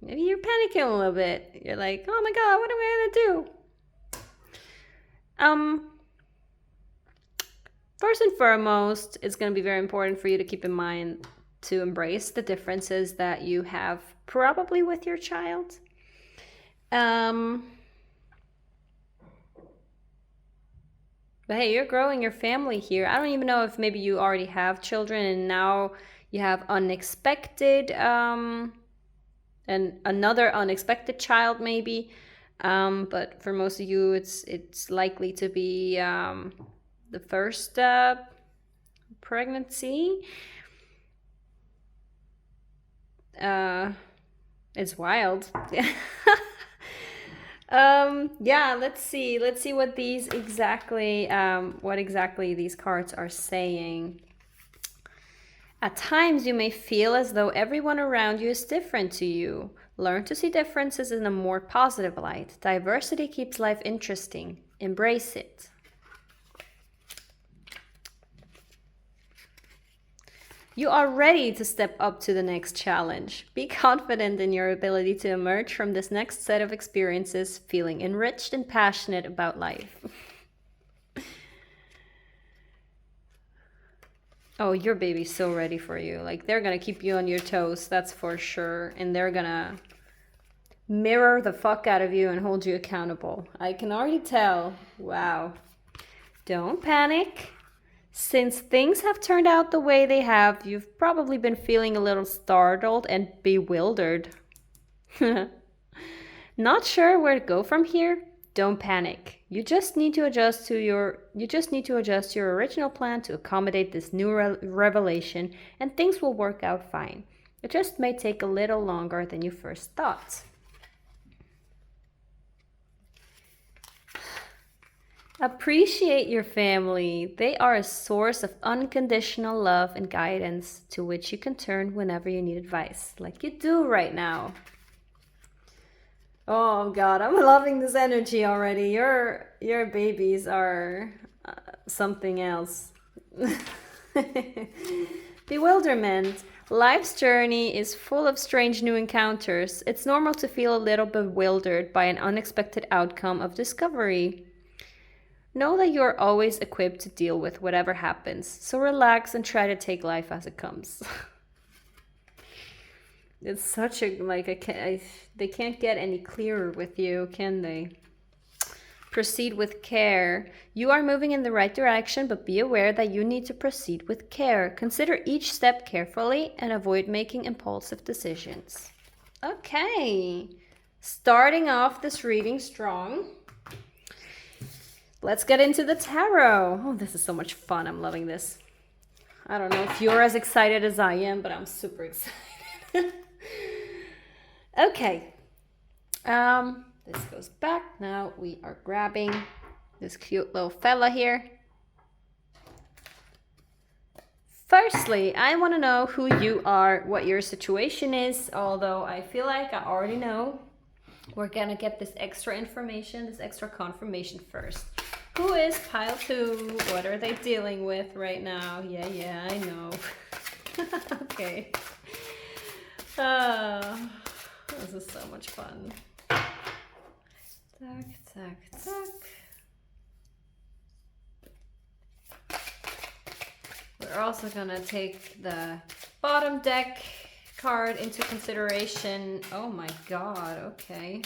maybe you're panicking a little bit. You're like, oh my God, what am I gonna do? First and foremost, it's going to be very important for you to keep in mind to embrace the differences that you have probably with your child. But hey, you're growing your family here. I don't even know if maybe you already have children and now you have unexpected, and another unexpected child maybe. But for most of you, it's likely to be the first pregnancy. It's wild. Yeah, let's see what these exactly these cards are saying. At times you may feel as though everyone around you is different to you. Learn to see differences in a more positive light. Diversity keeps life interesting. Embrace it. You are ready to step up to the next challenge. Be confident in your ability to emerge from this next set of experiences feeling enriched and passionate about life. Oh, your baby's so ready for you. Like, they're gonna keep you on your toes, that's for sure. And they're gonna mirror the fuck out of you and hold you accountable. I can already tell. Wow. Don't panic. Since things have turned out the way they have, you've probably been feeling a little startled and bewildered. Not sure where to go from here? Don't panic. You just need to adjust your original plan to accommodate this new revelation, and things will work out fine. It just may take a little longer than you first thought. Appreciate your family. They are a source of unconditional love and guidance to which you can turn whenever you need advice, like you do right now. Oh God, I'm loving this energy already. Your babies are something else. Bewilderment. Life's journey is full of strange new encounters. It's normal to feel a little bewildered by an unexpected outcome of discovery. Know that you are always equipped to deal with whatever happens, so relax and try to take life as it comes. It's such a, they can't get any clearer with you, can they? Proceed with care. You are moving in the right direction, but be aware that you need to proceed with care. Consider each step carefully and avoid making impulsive decisions. Okay, starting off this reading strong. Let's get into the tarot. Oh, this is so much fun. I'm loving this. I don't know if you're as excited as I am, but I'm super excited. Okay. This goes back. Now we are grabbing this cute little fella here. Firstly, I want to know who you are, what your situation is, although I feel like I already know. We're gonna get this extra information, this extra confirmation first. Who is pile 2? What are they dealing with right now? Yeah, I know. Okay. This is so much fun. Tack, tack, tack. We're also gonna take the bottom deck card into consideration. Oh my God, okay.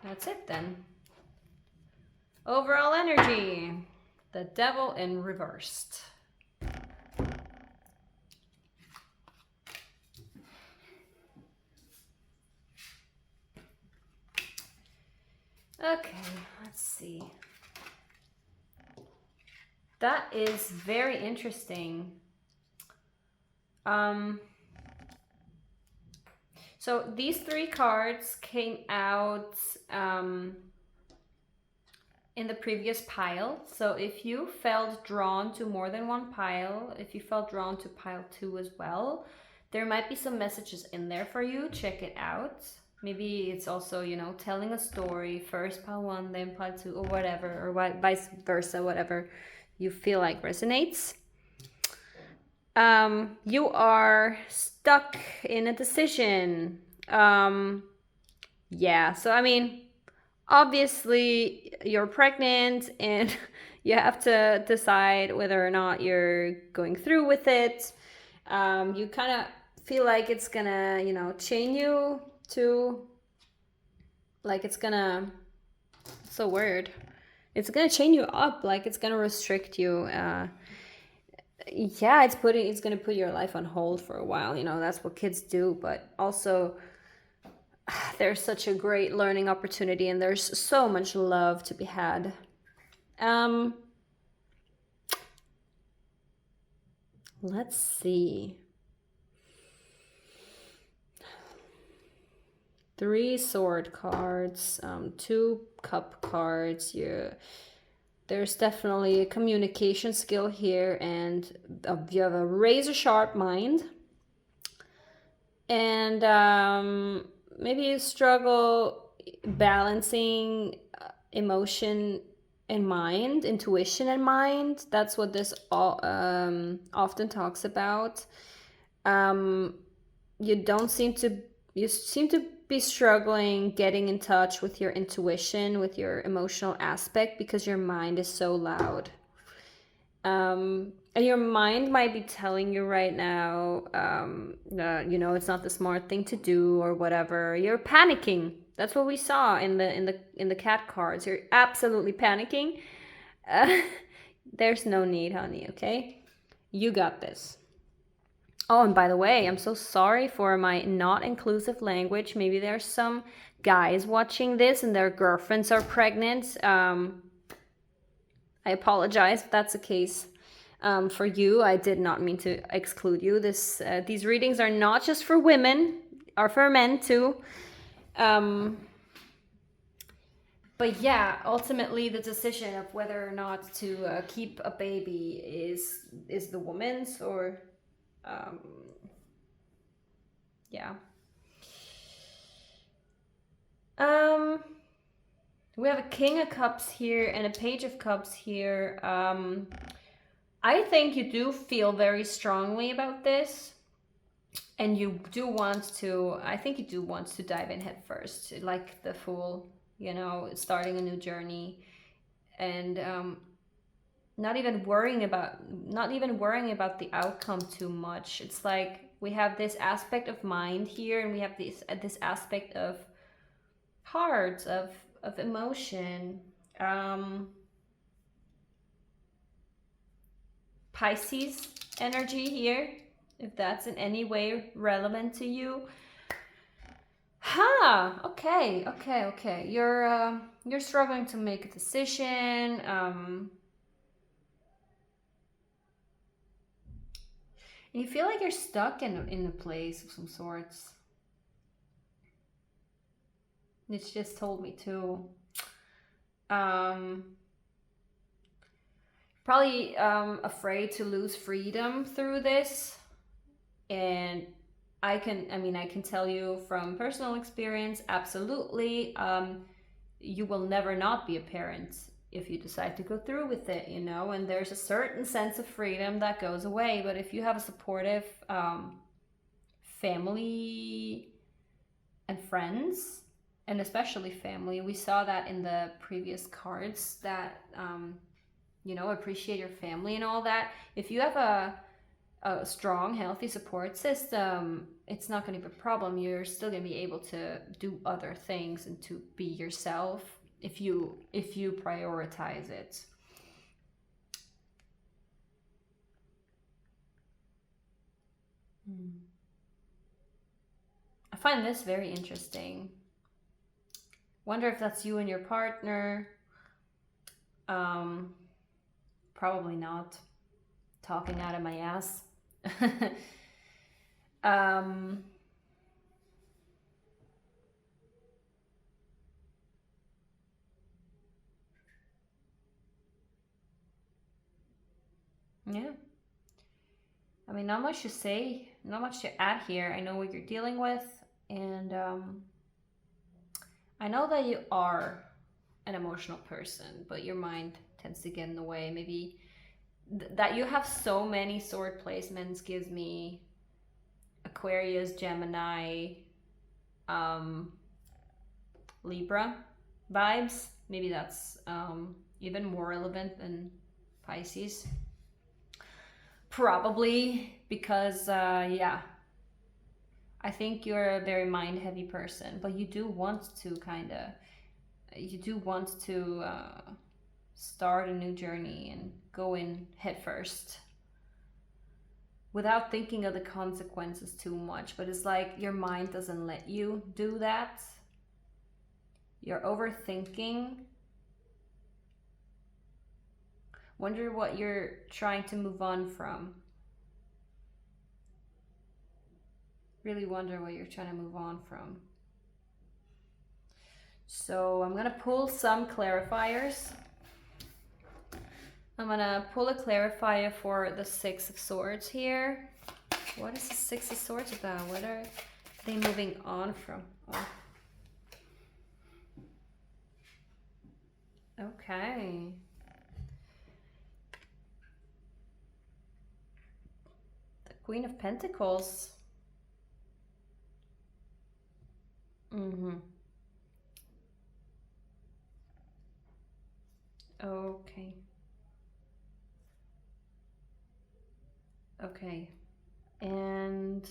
That's it then. Overall energy. The Devil in reversed. Okay, let's see. That is very interesting. So these 3 cards came out in the previous pile. So if you felt drawn to more than one pile, if you felt drawn to pile 2 as well, there might be some messages in there for you. Check it out. Maybe it's also, you know, telling a story, first pile 1, then pile 2, or whatever, or vice versa, whatever you feel like resonates. You are stuck in a decision. Yeah, so I mean, obviously you're pregnant and you have to decide whether or not you're going through with it. You kind of feel like it's gonna, you know, chain you to, like it's gonna, so weird. It's gonna chain you up, like it's gonna restrict you. Yeah, it's gonna put your life on hold for a while. You know, that's what kids do. But also, there's such a great learning opportunity, and there's so much love to be had. Let's see. 3 sword cards, 2 cup cards. There's definitely a communication skill here, and you have a razor sharp mind. And maybe you struggle balancing emotion in mind, intuition in mind. That's what this often talks about. You seem to be struggling getting in touch with your intuition, with your emotional aspect, because your mind is so loud. And your mind might be telling you right now, you know, it's not the smart thing to do or whatever. You're panicking. That's what we saw in the cat cards. You're absolutely panicking. There's no need, honey. Okay, you got this. Oh, and by the way, I'm so sorry for my not inclusive language. Maybe there's some guys watching this and their girlfriends are pregnant. I apologize if that's the case. For you, I did not mean to exclude you. These readings are not just for women, are for men too. But yeah, ultimately the decision of whether or not to keep a baby is the woman's, or yeah. We have a King of Cups here and a Page of Cups here. I think you do feel very strongly about this, and you do want to, I think you do want to dive in head first, like the Fool, you know, starting a new journey, and not even worrying about the outcome too much. It's like we have this aspect of mind here, and we have this aspect of heart, of emotion. Pisces energy here, if that's in any way relevant to you. Okay. You're struggling to make a decision. And you feel like you're stuck in a place of some sorts. It's just told me too. Probably afraid to lose freedom through this. And I can tell you from personal experience, absolutely, you will never not be a parent if you decide to go through with it, you know, and there's a certain sense of freedom that goes away. But if you have a supportive family and friends, and especially family, we saw that in the previous cards, that you know, appreciate your family and all that. If you have a strong, healthy support system, it's not going to be a problem. You're still going to be able to do other things and to be yourself if you prioritize it. I find this very interesting. Wonder if that's you and your partner. Probably not. Talking out of my ass. Yeah. I mean, not much to say, not much to add here. I know what you're dealing with, and I know that you are an emotional person, but your mind tends to get in the way. Maybe that you have so many sword placements gives me Aquarius, Gemini, Libra vibes. Maybe that's even more relevant than Pisces. Probably because, yeah, I think you're a very mind heavy person, but you do want to start a new journey and go in head first without thinking of the consequences too much. But it's like your mind doesn't let you do that. You're overthinking. Wonder what you're trying to move on from. Really wonder what you're trying to move on from. So I'm gonna pull some clarifiers. I'm gonna pull a clarifier for the Six of Swords here. What is the Six of Swords about? What are they moving on from? Oh. Okay. The Queen of Pentacles. Okay. Okay. And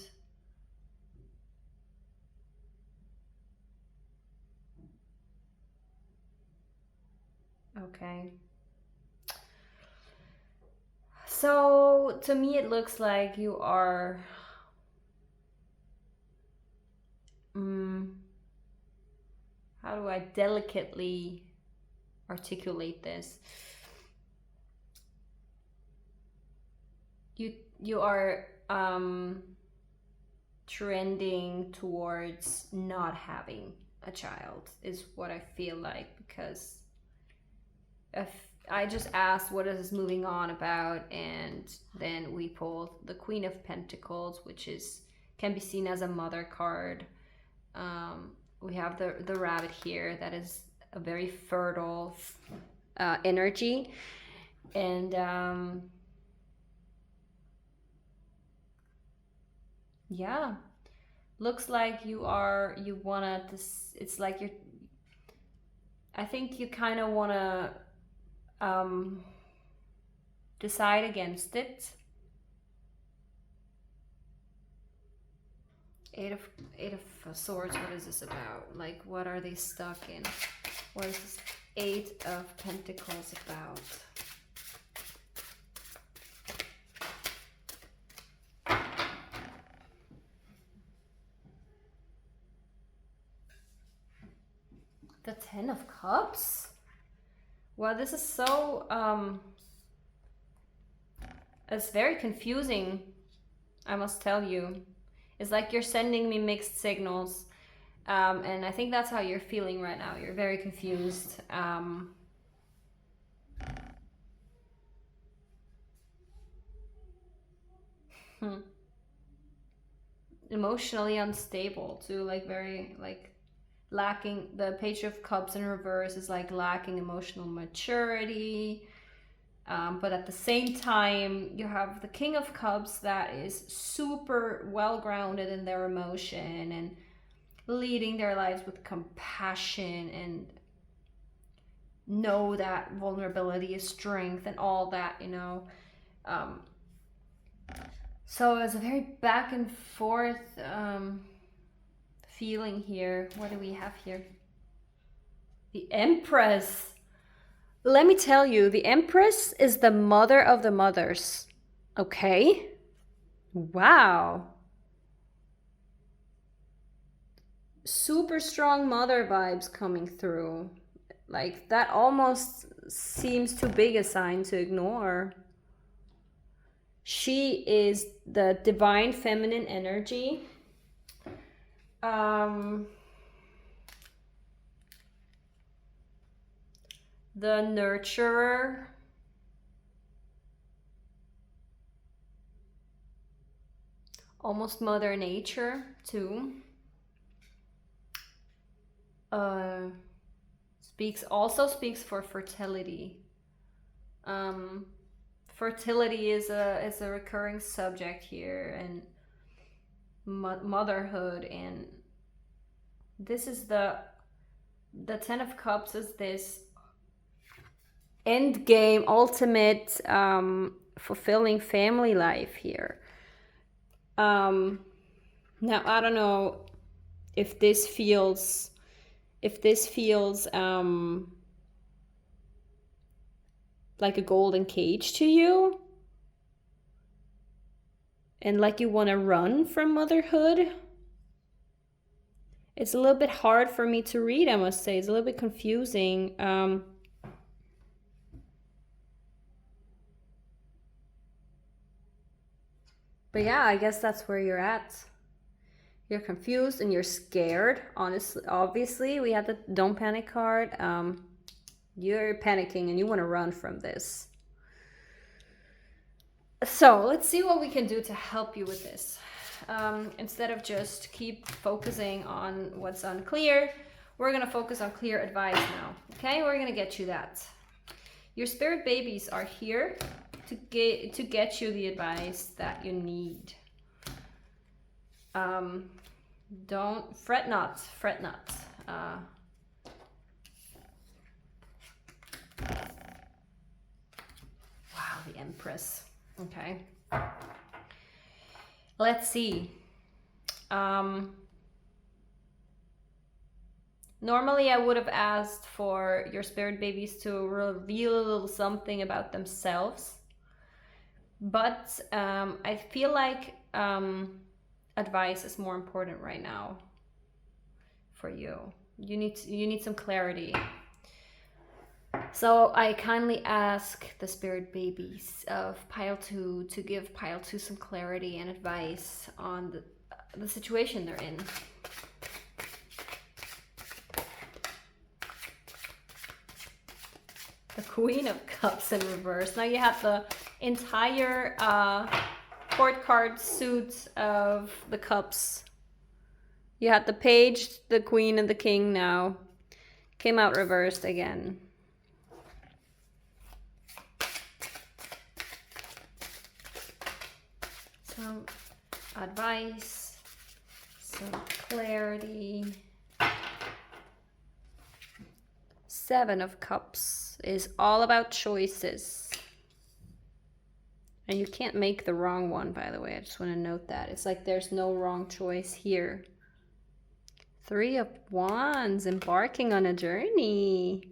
okay. So to me it looks like you are how do I delicately articulate this? You are trending towards not having a child is what I feel like, because if I just asked what is this moving on about, and then we pulled the Queen of Pentacles, which can be seen as a mother card. We have the rabbit here, that is a very fertile energy, and yeah, looks like you wanna this. It's like I think you kind of wanna decide against it. Eight of Swords. What is this about? Like, what are they stuck in? What is this Eight of Pentacles about? The Ten of Cups? Well, this is so it's very confusing, I must tell you. It's like you're sending me mixed signals, and I think that's how you're feeling right now. You're very confused. Emotionally unstable too, like very like lacking. The Page of Cups in reverse is like lacking emotional maturity. But at the same time, you have the King of Cups that is super well grounded in their emotion and leading their lives with compassion and know that vulnerability is strength and all that, you know. So it's a very back and forth feeling here. What do we have here? The Empress. Let me tell you, the Empress is the mother of the mothers. Okay? Wow. Super strong mother vibes coming through. Like, that almost seems too big a sign to ignore. She is the divine feminine energy. The nurturer. Almost Mother Nature too. Also speaks for fertility. Fertility is a recurring subject here, and motherhood, and this is the Ten of Cups is this end game, ultimate fulfilling family life here. Now I don't know if this feels like a golden cage to you, and like you want to run from motherhood. It's a little bit hard for me to read, I must say. It's a little bit confusing. But yeah, I guess that's where you're at. You're confused and you're scared. Obviously, we had the Don't Panic card. You're panicking and you want to run from this. So let's see what we can do to help you with this. Instead of just keep focusing on what's unclear, we're going to focus on clear advice now. Okay, we're going to get you that. Your spirit babies are here to get you the advice that you need. Don't fret not, fret not. Wow, the Empress. Okay. Let's see. Normally I would have asked for your spirit babies to reveal a little something about themselves. But I feel like advice is more important right now for you. You need some clarity. So I kindly ask the spirit babies of pile 2 to give pile 2 some clarity and advice on the situation they're in. The Queen of Cups in reverse. Now you have the entire court card suit of the cups. You had the page, the queen, and the king now. Came out reversed again. Some advice, some clarity. 7 of Cups is all about choices. And you can't make the wrong one, by the way. I just want to note that. It's like there's no wrong choice here. 3 of Wands, embarking on a journey.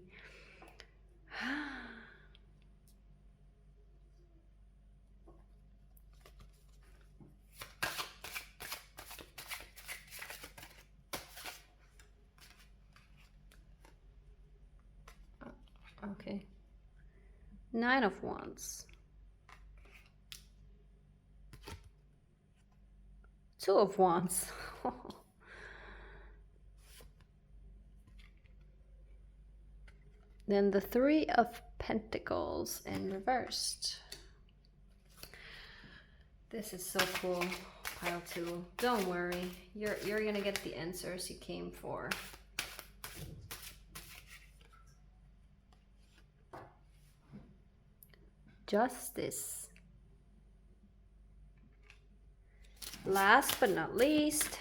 Okay. 9 of Wands. 2 of Wands. Then the 3 of Pentacles in reversed. This is so cool, pile 2. Don't worry, you're gonna get the answers you came for. Justice. Last but not least,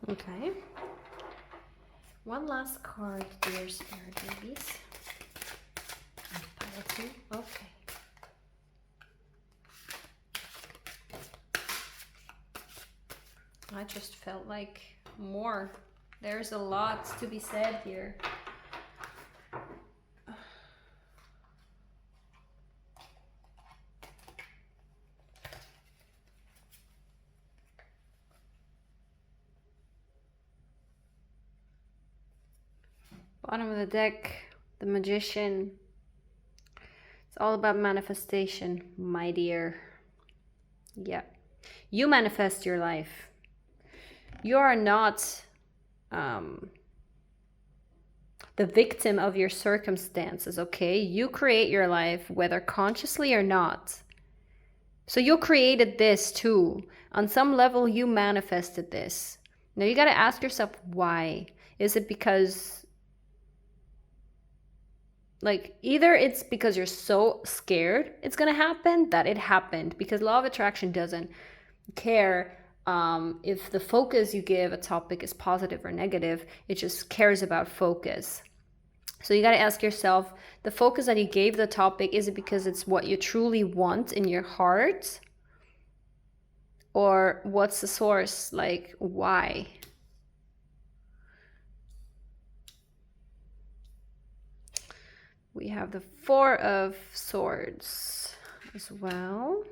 okay. One last card, dear spirit babies. Pile 2. Okay. I just felt like more. There's a lot to be said here. Bottom of the deck, the Magician. It's all about manifestation, my dear. Yeah. You manifest your life. You are not the victim of your circumstances, okay? You create your life, whether consciously or not. So you created this too. On some level, you manifested this. Now you got to ask yourself why. Is it because... like, either it's because you're so scared it's gonna happen that it happened, because law of attraction doesn't care if the focus you give a topic is positive or negative. It just cares about focus. So you got to ask yourself, the focus that you gave the topic, is it because it's what you truly want in your heart? Or what's the source? Like, why? We have the 4 of Swords as well.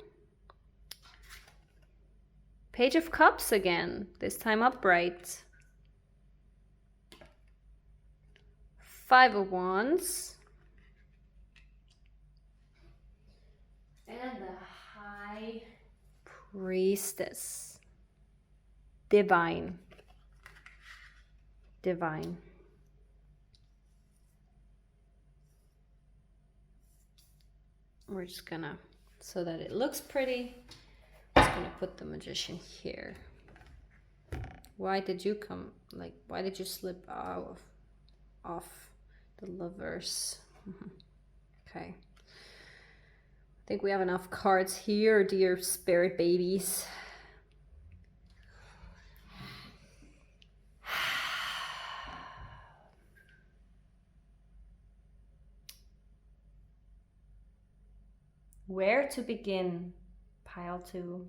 Page of Cups again, this time upright. 5 of Wands. And the High Priestess. divine. Divine. We're just gonna, so that it looks pretty, I'm just gonna put the Magician here. Why did you come, like, why did you slip off the Lovers? Okay. I think we have enough cards here, dear spirit babies. Where to begin? Pile 2.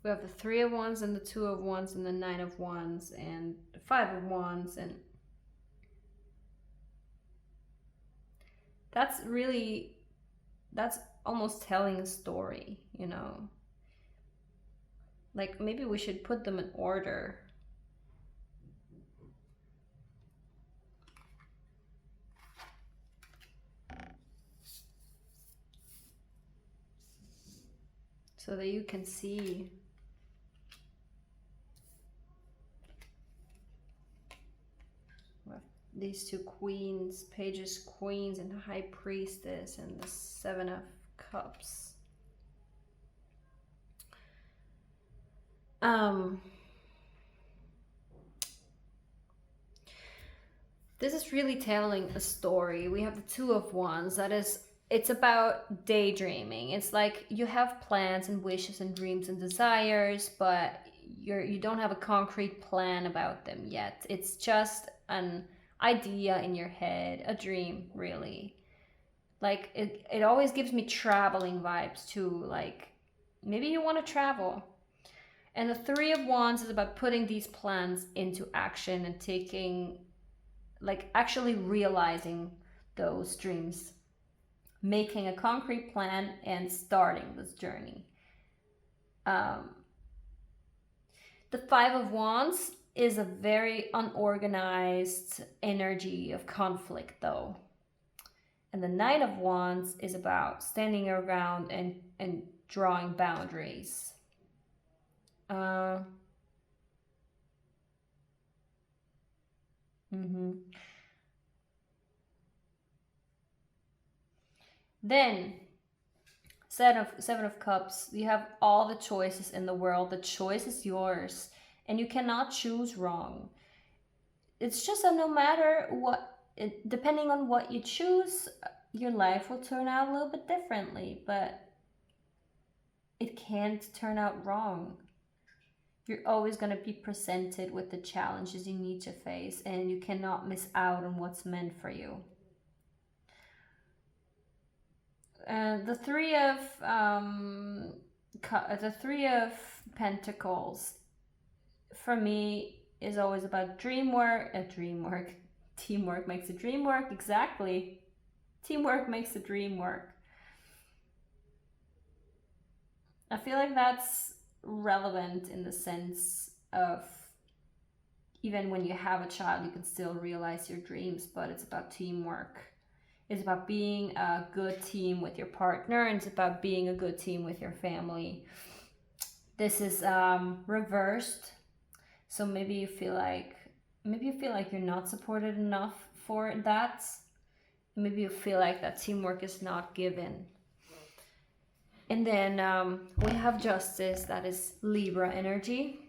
We have the 3 of Wands and the 2 of Wands and the 9 of Wands and the 5 of Wands, and that's almost telling a story, you know. Like, maybe we should put them in order. So that you can see. These 2 queens, pages, queens, and the High Priestess, and the 7 of Cups. This is really telling a story. We have the 2 of Wands. That is, it's about daydreaming. It's like you have plans and wishes and dreams and desires, but you don't have a concrete plan about them yet. It's just an idea in your head, a dream, really. Like, it always gives me traveling vibes too. Like, maybe you want to travel. And the 3 of Wands is about putting these plans into action and taking, like, actually realizing those dreams, making a concrete plan and starting this journey. The 5 of Wands is a very unorganized energy of conflict, though. And the 9 of Wands is about standing your ground and drawing boundaries. Then, Seven of Cups, you have all the choices in the world. The choice is yours, and you cannot choose wrong. It's just that no matter what, depending on what you choose, your life will turn out a little bit differently, but it can't turn out wrong. You're always going to be presented with the challenges you need to face, and you cannot miss out on what's meant for you. The Three of Pentacles, for me, is always about teamwork. Teamwork makes the dream work. Exactly. Teamwork makes the dream work. I feel like that's relevant in the sense of, even when you have a child, you can still realize your dreams, but it's about teamwork. It's about being a good team with your partner, and it's about being a good team with your family. This is reversed, so maybe you feel like you're not supported enough for that. Maybe you feel like that teamwork is not given. And then we have Justice, that is Libra energy.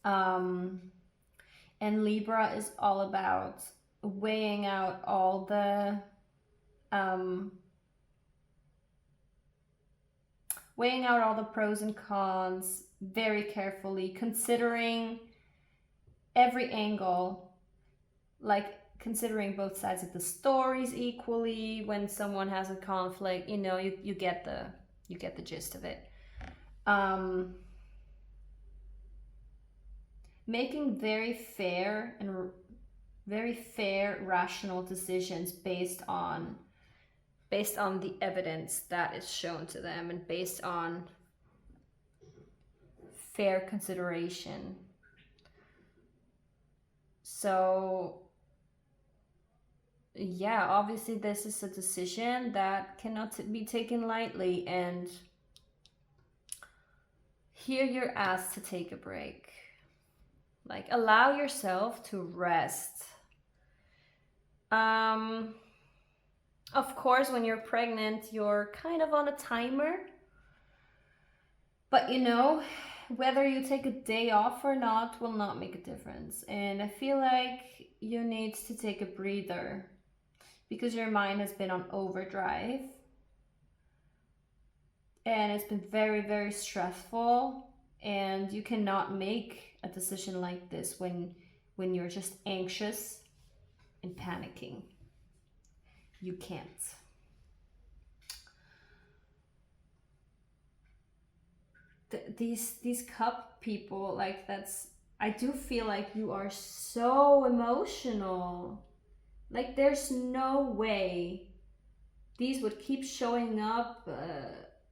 And Libra is all about weighing out all the pros and cons very carefully, considering every angle, like considering both sides of the stories equally. When someone has a conflict, you know, you get the gist of it. Making very fair, rational decisions based on the evidence that is shown to them, and based on fair consideration. So yeah, obviously this is a decision that cannot be taken lightly, and here you're asked to take a break. Like, allow yourself to rest. Of course, when you're pregnant, you're kind of on a timer. But you know, whether you take a day off or not will not make a difference. And I feel like you need to take a breather because your mind has been on overdrive. And it's been very, very stressful. And you cannot make a decision like this when you're just anxious and panicking. You can't. These cup people, like, that's, I do feel like you are so emotional. Like, there's no way these would keep showing up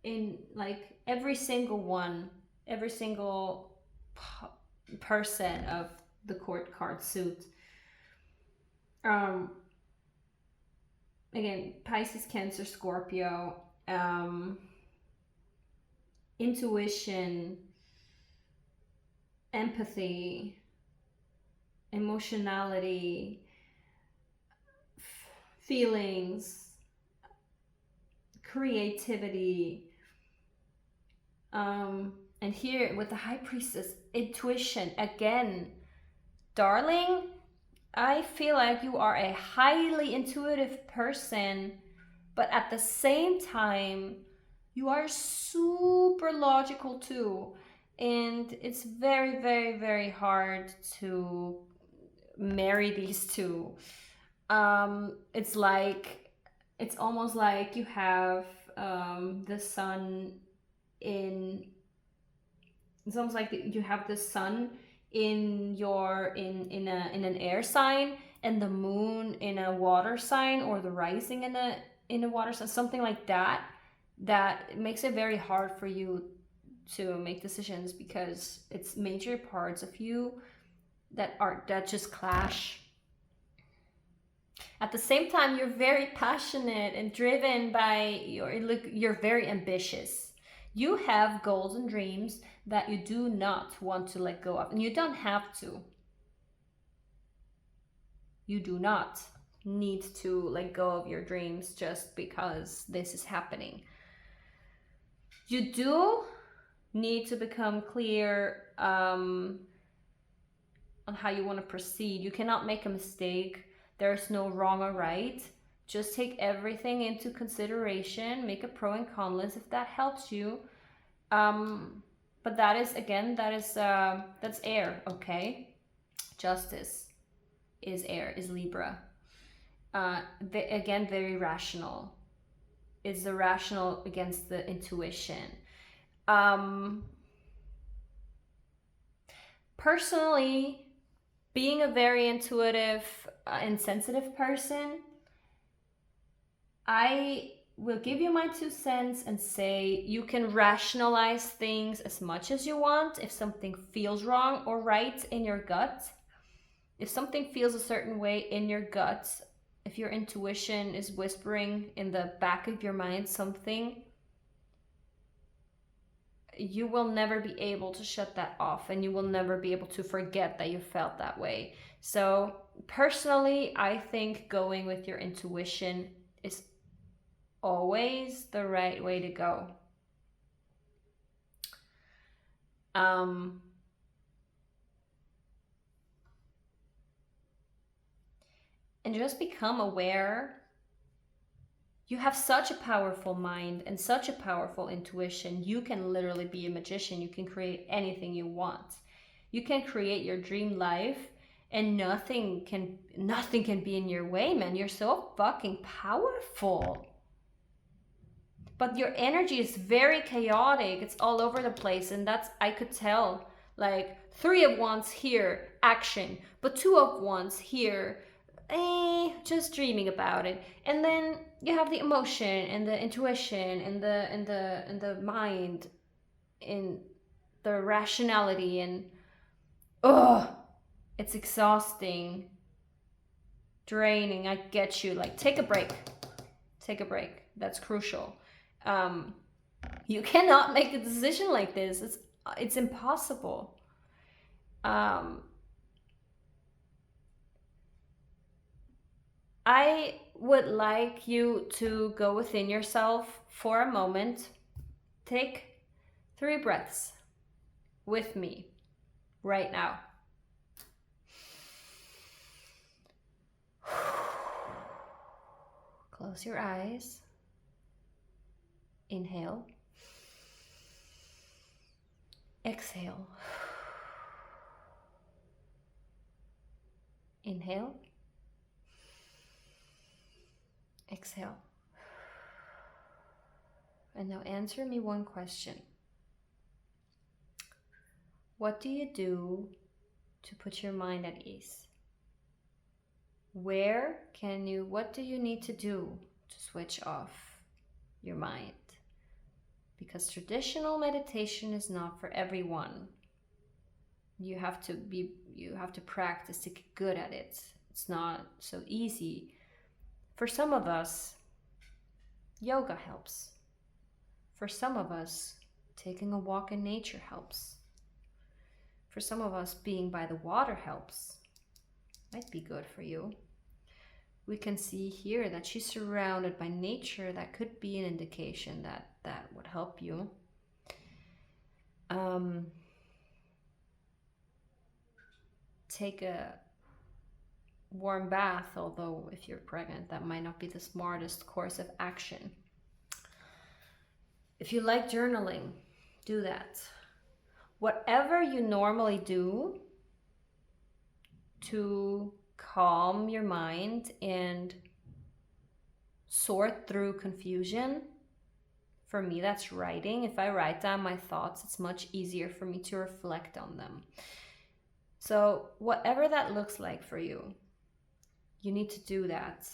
in like every single person of the court card suit. Again, Pisces, Cancer, Scorpio, intuition, empathy, emotionality, feelings, creativity, and here with the High Priestess, intuition. Again, darling, I feel like you are a highly intuitive person, but at the same time, you are super logical too. And it's very, very, very hard to marry these two. It's almost like you have the sun in, it's almost like you have the sun in an air sign and the moon in a water sign, or the rising in a water sign, something like that. That makes it very hard for you to make decisions because it's major parts of you that just clash. At the same time, you're very passionate and driven by you're very ambitious. You have goals and dreams that you do not want to let go of, and you don't have to. You do not need to let go of your dreams just because this is happening. You do need to become clear on how you want to proceed. You cannot make a mistake. There's no wrong or right. Just take everything into consideration. Make a pro and con list if that helps you. But that is, again, that's air, okay? Justice is air, is Libra. Again, very rational. It's the rational against the intuition. Personally, being a very intuitive and sensitive person, I will give you my 2 cents and say you can rationalize things as much as you want if something feels wrong or right in your gut. If something feels a certain way in your gut, if your intuition is whispering in the back of your mind something, you will never be able to shut that off, and you will never be able to forget that you felt that way. So personally, I think going with your intuition is always the right way to go. And just become aware. You have such a powerful mind and such a powerful intuition. You can literally be a magician. You can create anything you want. You can create your dream life, and nothing can be in your way, man. You're so fucking powerful. But your energy is very chaotic. It's all over the place, and that's, I could tell, like 3 of Wands here, action, but 2 of Wands here, just dreaming about it. And then you have the emotion and the intuition and the mind and the rationality, and it's exhausting. draining. I get you. Like, take a break. Take a break. That's crucial. You cannot make a decision like this. It's impossible. I would like you to go within yourself for a moment. Take 3 breaths with me right now. Close your eyes. Inhale. Exhale. Inhale. Exhale. And now answer me one question. What do you do to put your mind at ease? What do you need to do to switch off your mind? Because traditional meditation is not for everyone. You have to practice to get good at it. It's not so easy. For some of us, yoga helps. For some of us, taking a walk in nature helps. For some of us, being by the water helps. Might be good for you. We can see here that she's surrounded by nature. That could be an indication that that would help you. Take a warm bath, although if you're pregnant, that might not be the smartest course of action. If you like journaling, do that. Whatever you normally do to calm your mind and sort through confusion, for me that's writing. If I write down my thoughts, it's much easier for me to reflect on them. So whatever that looks like for you, you need to do that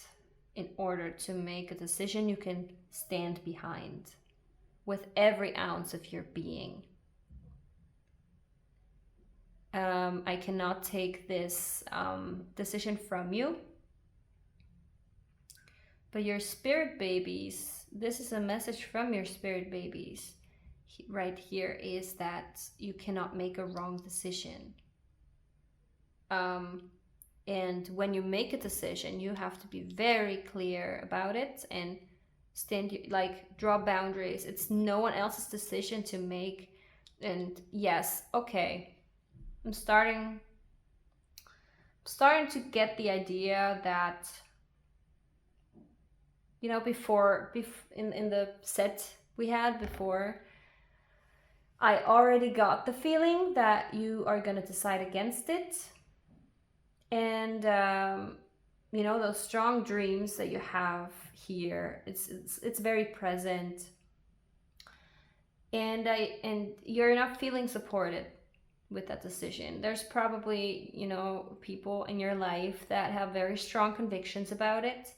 in order to make a decision you can stand behind with every ounce of your being. I cannot take this decision from you, but your spirit babies, this is a message from your spirit babies right here, is that you cannot make a wrong decision. And when you make a decision, you have to be very clear about it and draw boundaries. It's no one else's decision to make. And yes, okay, I'm starting to get the idea that, you know, before in the set we had before, I already got the feeling that you are going to decide against it. And you know, those strong dreams that you have here, it's very present, and you're not feeling supported with that decision. There's probably, you know, people in your life that have very strong convictions about it,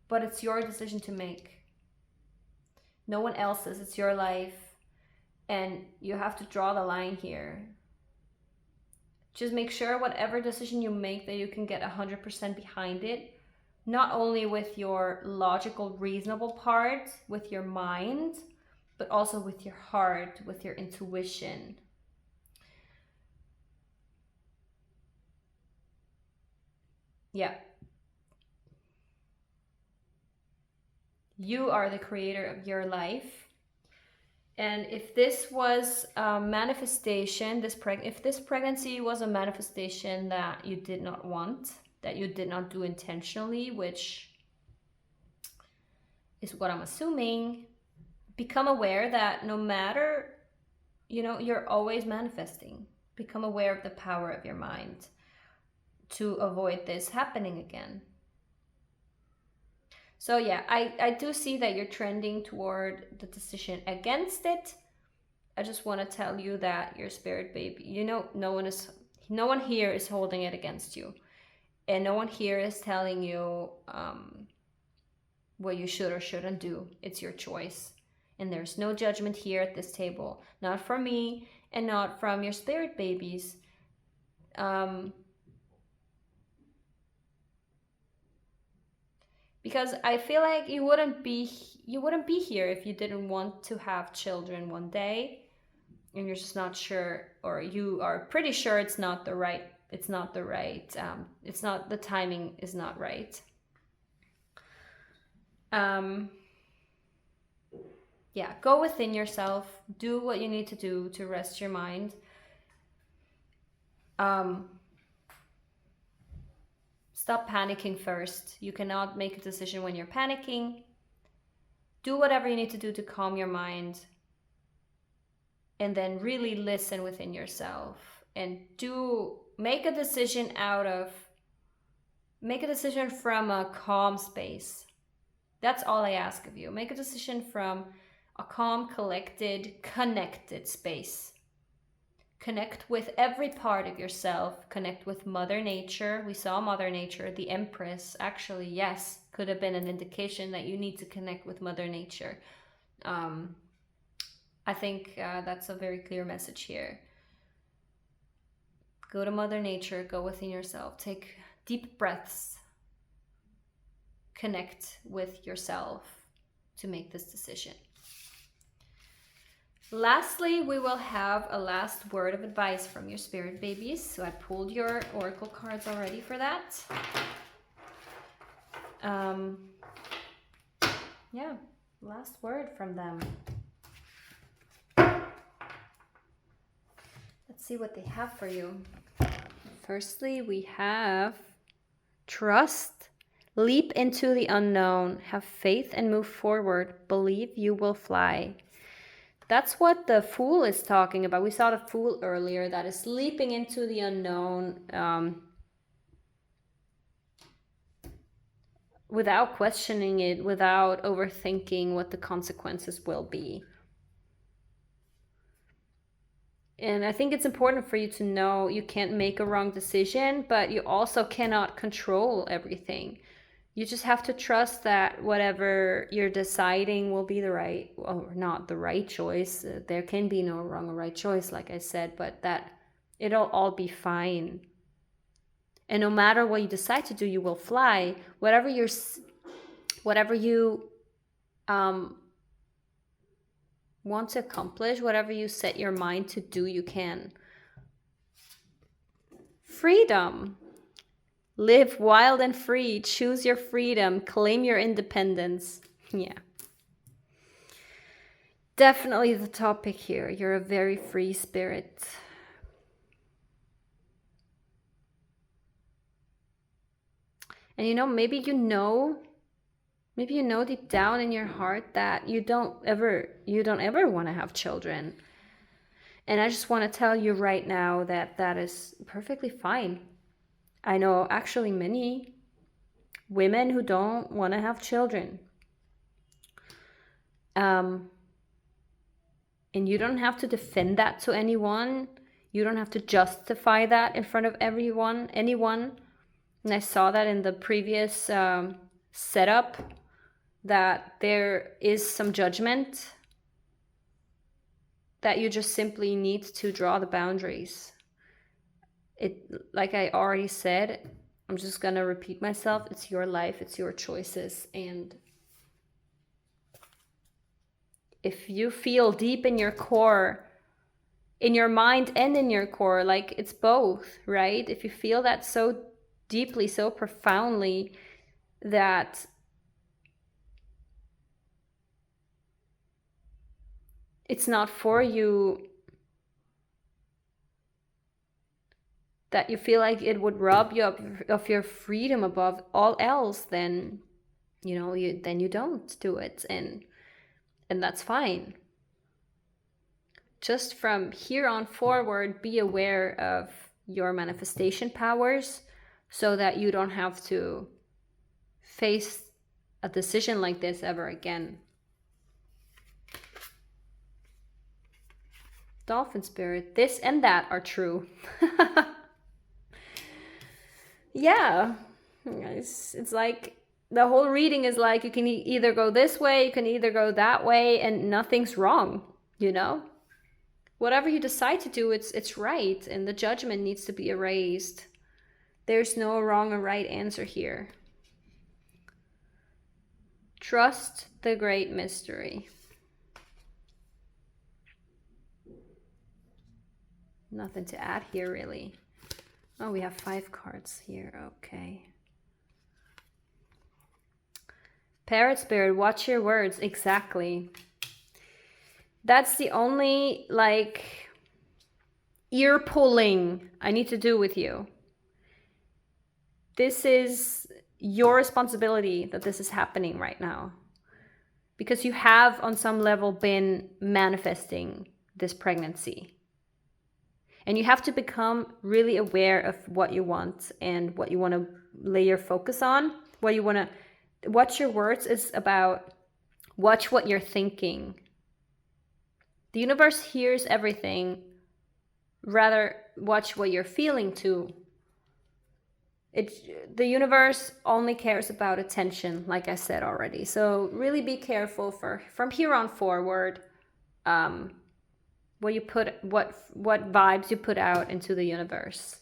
but it's your decision to make. No one else's. It's your life, and you have to draw the line here. Just make sure whatever decision you make that you can get 100% behind it, not only with your logical, reasonable part, with your mind, but also with your heart, with your intuition. Yeah. You are the creator of your life. And if this was a manifestation, if this pregnancy was a manifestation that you did not want, that you did not do intentionally, which is what I'm assuming, become aware that no matter, you know, you're always manifesting. Become aware of the power of your mind to avoid this happening again. So yeah, I do see that you're trending toward the decision against it. I just want to tell you that your spirit baby, you know, no one here is holding it against you. And no one here is telling you what you should or shouldn't do. It's your choice. And there's no judgment here at this table. Not from me and not from your spirit babies. Because I feel like you wouldn't be here if you didn't want to have children one day, and you're just not sure, or you are pretty sure it's not the timing is not right. Yeah, go within yourself, do what you need to do to rest your mind. Stop panicking first. You cannot make a decision when you're panicking. Do whatever you need to do to calm your mind, and then really listen within yourself, and make a decision from a calm space. That's all I ask of you. Make a decision from a calm, collected, connected space. Connect with every part of yourself. Connect with Mother Nature. We saw Mother Nature, the Empress. Actually, yes, could have been an indication that you need to connect with Mother Nature. I think that's a very clear message here. Go to Mother Nature. Go within yourself. Take deep breaths. Connect with yourself to make this decision. Lastly, we will have a last word of advice from your spirit babies. So I pulled your oracle cards already for that. Yeah, last word from them. Let's see what they have for you. Firstly, we have trust. Leap into the unknown. Have faith and move forward. Believe you will fly. That's what the Fool is talking about. We saw the Fool earlier, that is leaping into the unknown without questioning it, without overthinking what the consequences will be. And I think it's important for you to know you can't make a wrong decision, but you also cannot control everything. You just have to trust that whatever you're deciding will be the right, or not the right choice. There can be no wrong or right choice, like I said, but that it'll all be fine. And no matter what you decide to do, you will fly. Whatever you want to accomplish, whatever you set your mind to do, you can. Freedom. Live wild and free. Choose your freedom. Claim your independence. Yeah. Definitely the topic here. You're a very free spirit. And maybe you know deep down in your heart that you don't ever want to have children. And I just want to tell you right now that that is perfectly fine. I know actually many women who don't want to have children. And you don't have to defend that to anyone. You don't have to justify that in front of anyone. And I saw that in the previous setup, that there is some judgment, that you just simply need to draw the boundaries. Like I already said, I'm just gonna repeat myself. It's your life, it's your choices. And if you feel deep in your core, in your mind and in your core, like it's both, right? If you feel that so deeply, so profoundly, that it's not for you, that you feel like it would rob you of your freedom above all else, then you don't do it, and that's fine. Just from here on forward, be aware of your manifestation powers, so that you don't have to face a decision like this ever again. Dolphin spirit, this and that are true. Yeah, it's like the whole reading is like you can either go this way, you can either go that way, and nothing's wrong, whatever you decide to do, it's right, and the judgment needs to be erased. There's no wrong or right answer here. Trust the great mystery. Nothing to add here, really. Oh, we have 5 cards here. Okay. Parrot Spirit, watch your words. Exactly. That's the only, like, ear pulling I need to do with you. This is your responsibility that this is happening right now. Because you have, on some level, been manifesting this pregnancy. And you have to become really aware of what you want and what you want to lay your focus on. What you want to watch your words is about watch what you're thinking. The universe hears everything. Rather, watch what you're feeling too. The universe only cares about attention, like I said already. So really be careful from here on forward. What you put, what vibes you put out into the universe.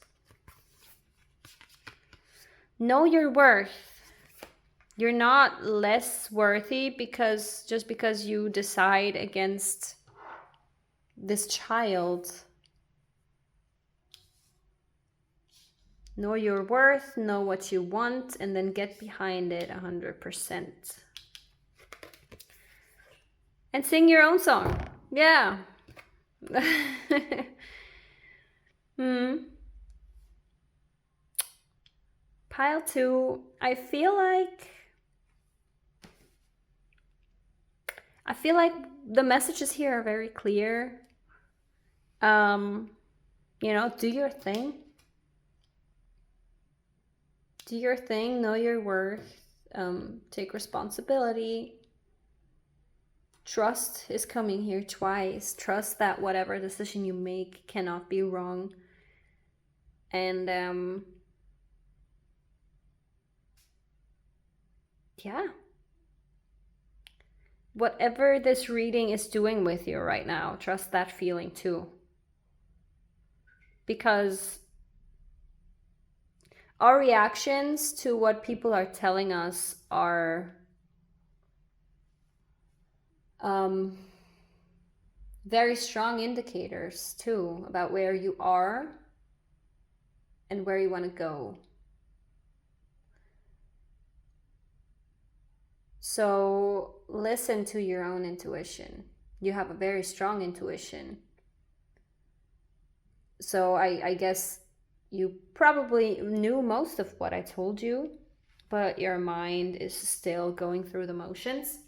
Know your worth. You're not less worthy just because you decide against this child. Know your worth, know what you want, and then get behind it 100%. And sing your own song. Yeah. Pile 2, I feel like the messages here are very clear. You know, do your thing. Do your thing, know your worth, take responsibility. Trust is coming here twice. Trust that whatever decision you make cannot be wrong. And yeah. Whatever this reading is doing with you right now, trust that feeling too. Because our reactions to what people are telling us are very strong indicators too about where you are and where you want to go. So listen to your own intuition. You have a very strong intuition. So I guess you probably knew most of what I told you, but your mind is still going through the motions.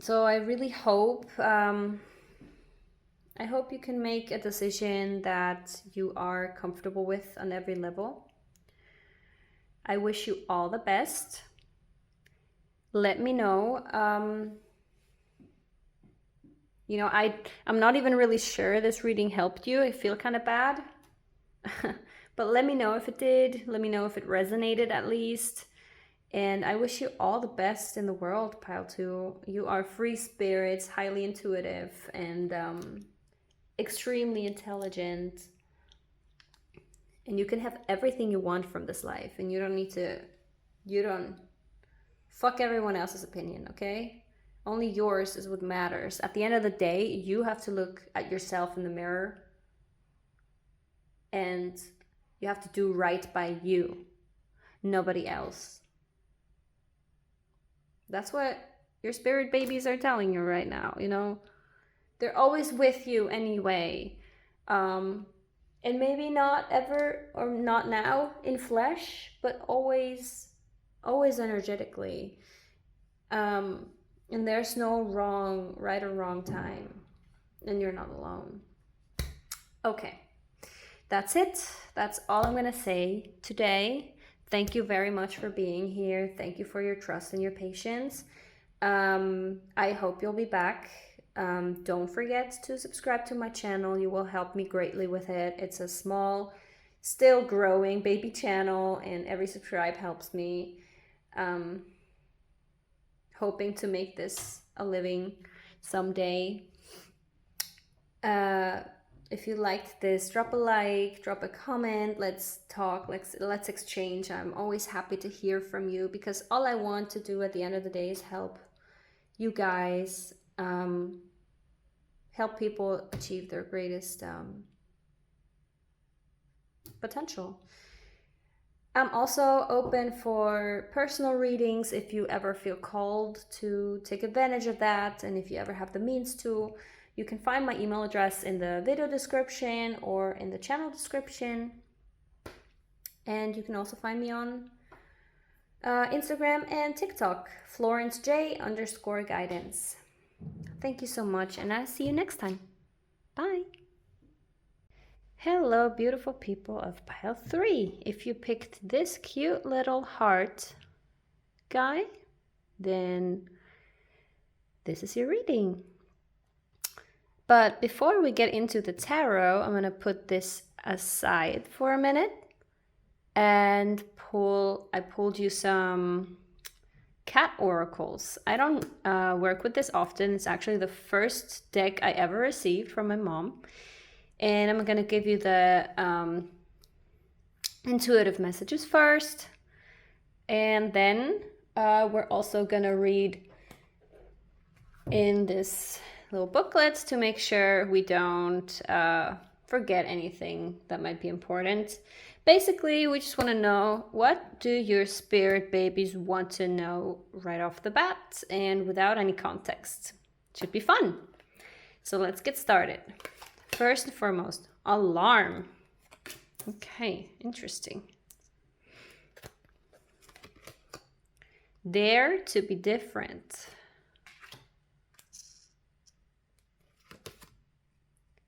So I really hope, I hope you can make a decision that you are comfortable with on every level. I wish you all the best. Let me know. You know, I'm not even really sure this reading helped you. I feel kind of bad. But let me know if it did. Let me know if it resonated at least. And I wish you all the best in the world, Pile 2. You are free spirits, highly intuitive, and extremely intelligent. And you can have everything you want from this life. And you don't fuck everyone else's opinion, okay? Only yours is what matters. At the end of the day, you have to look at yourself in the mirror. And you have to do right by you. Nobody else. That's what your spirit babies are telling you right now, you know? They're always with you anyway. And maybe not ever, or not now in flesh, but always energetically. And there's no right or wrong time. And you're not alone. Okay. That's it. That's all I'm going to say today. Thank you very much for being here. Thank you for your trust and your patience. I hope you'll be back. Don't forget to subscribe to my channel. You will help me greatly with it. It's a small, still growing baby channel, and every subscribe helps me. Hoping to make this a living someday. If you liked this, drop a like, drop a comment, let's talk, let's exchange. I'm always happy to hear from you, because all I want to do at the end of the day is help you guys, help people achieve their greatest potential. I'm also open for personal readings if you ever feel called to take advantage of that, and if you ever have the means to. You can find my email address in the video description or in the channel description. And you can also find me on Instagram and TikTok, florencej_guidance. Thank you so much, and I'll see you next time. Bye. Hello, beautiful people of pile 3. If you picked this cute little heart guy, then this is your reading. But before we get into the tarot, I'm going to put this aside for a minute and I pulled you some cat oracles. I don't work with this often. It's actually the first deck I ever received from my mom. And I'm going to give you the intuitive messages first. And then we're also going to read in this little booklets to make sure we don't forget anything that might be important. Basically, we just want to know, what do your spirit babies want to know right off the bat and without any context? Should be fun. So let's get started. First and foremost, alarm. Okay, interesting. Dare to be different.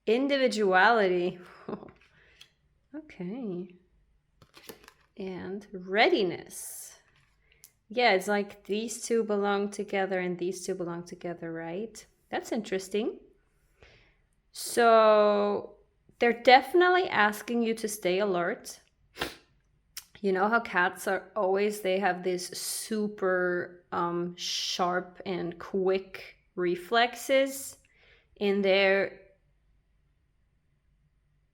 Individuality. Okay. And readiness. Yeah, it's like these two belong together and these two belong together, right? That's interesting. So they're definitely asking you to stay alert. You know how cats are always, they have this super sharp and quick reflexes in their,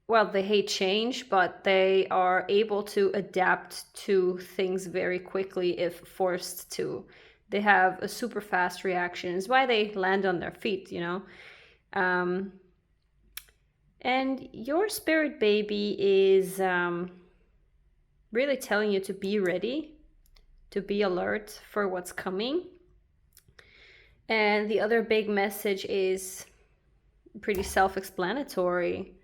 well, they hate change, but they are able to adapt to things very quickly if forced to. They have a super fast reaction. It's why they land on their feet, you know. And your spirit baby is really telling you to be ready, to be alert for what's coming. And the other big message is pretty self-explanatory.